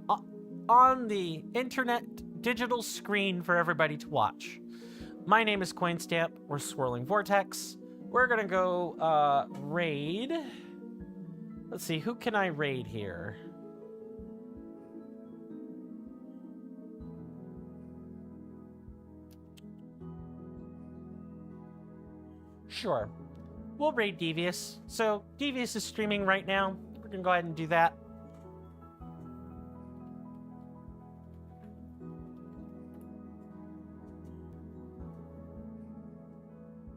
on the internet digital screen for everybody to watch. My name is Coinstamp. We're Swirling Vortex. We're gonna go raid. Let's see, who can I raid here? Sure. We'll raid Devious. So Devious is streaming right now. We're gonna go ahead and do that.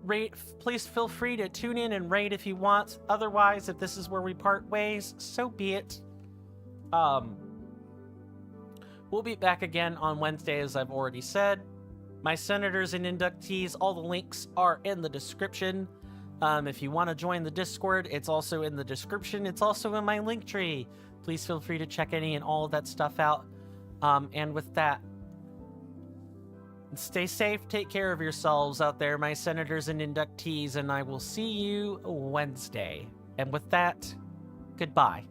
Rate, please feel free to tune in and raid if you want. Otherwise, if this is where we part ways, so be it. We'll be back again on Wednesday, as I've already said. My senators and inductees, all the links are in the description. If you want to join the Discord, it's also in the description. It's also in my link tree. Please feel free to check any and all of that stuff out. And with that, stay safe, take care of yourselves out there, my senators and inductees, and I will see you Wednesday. And with that, goodbye.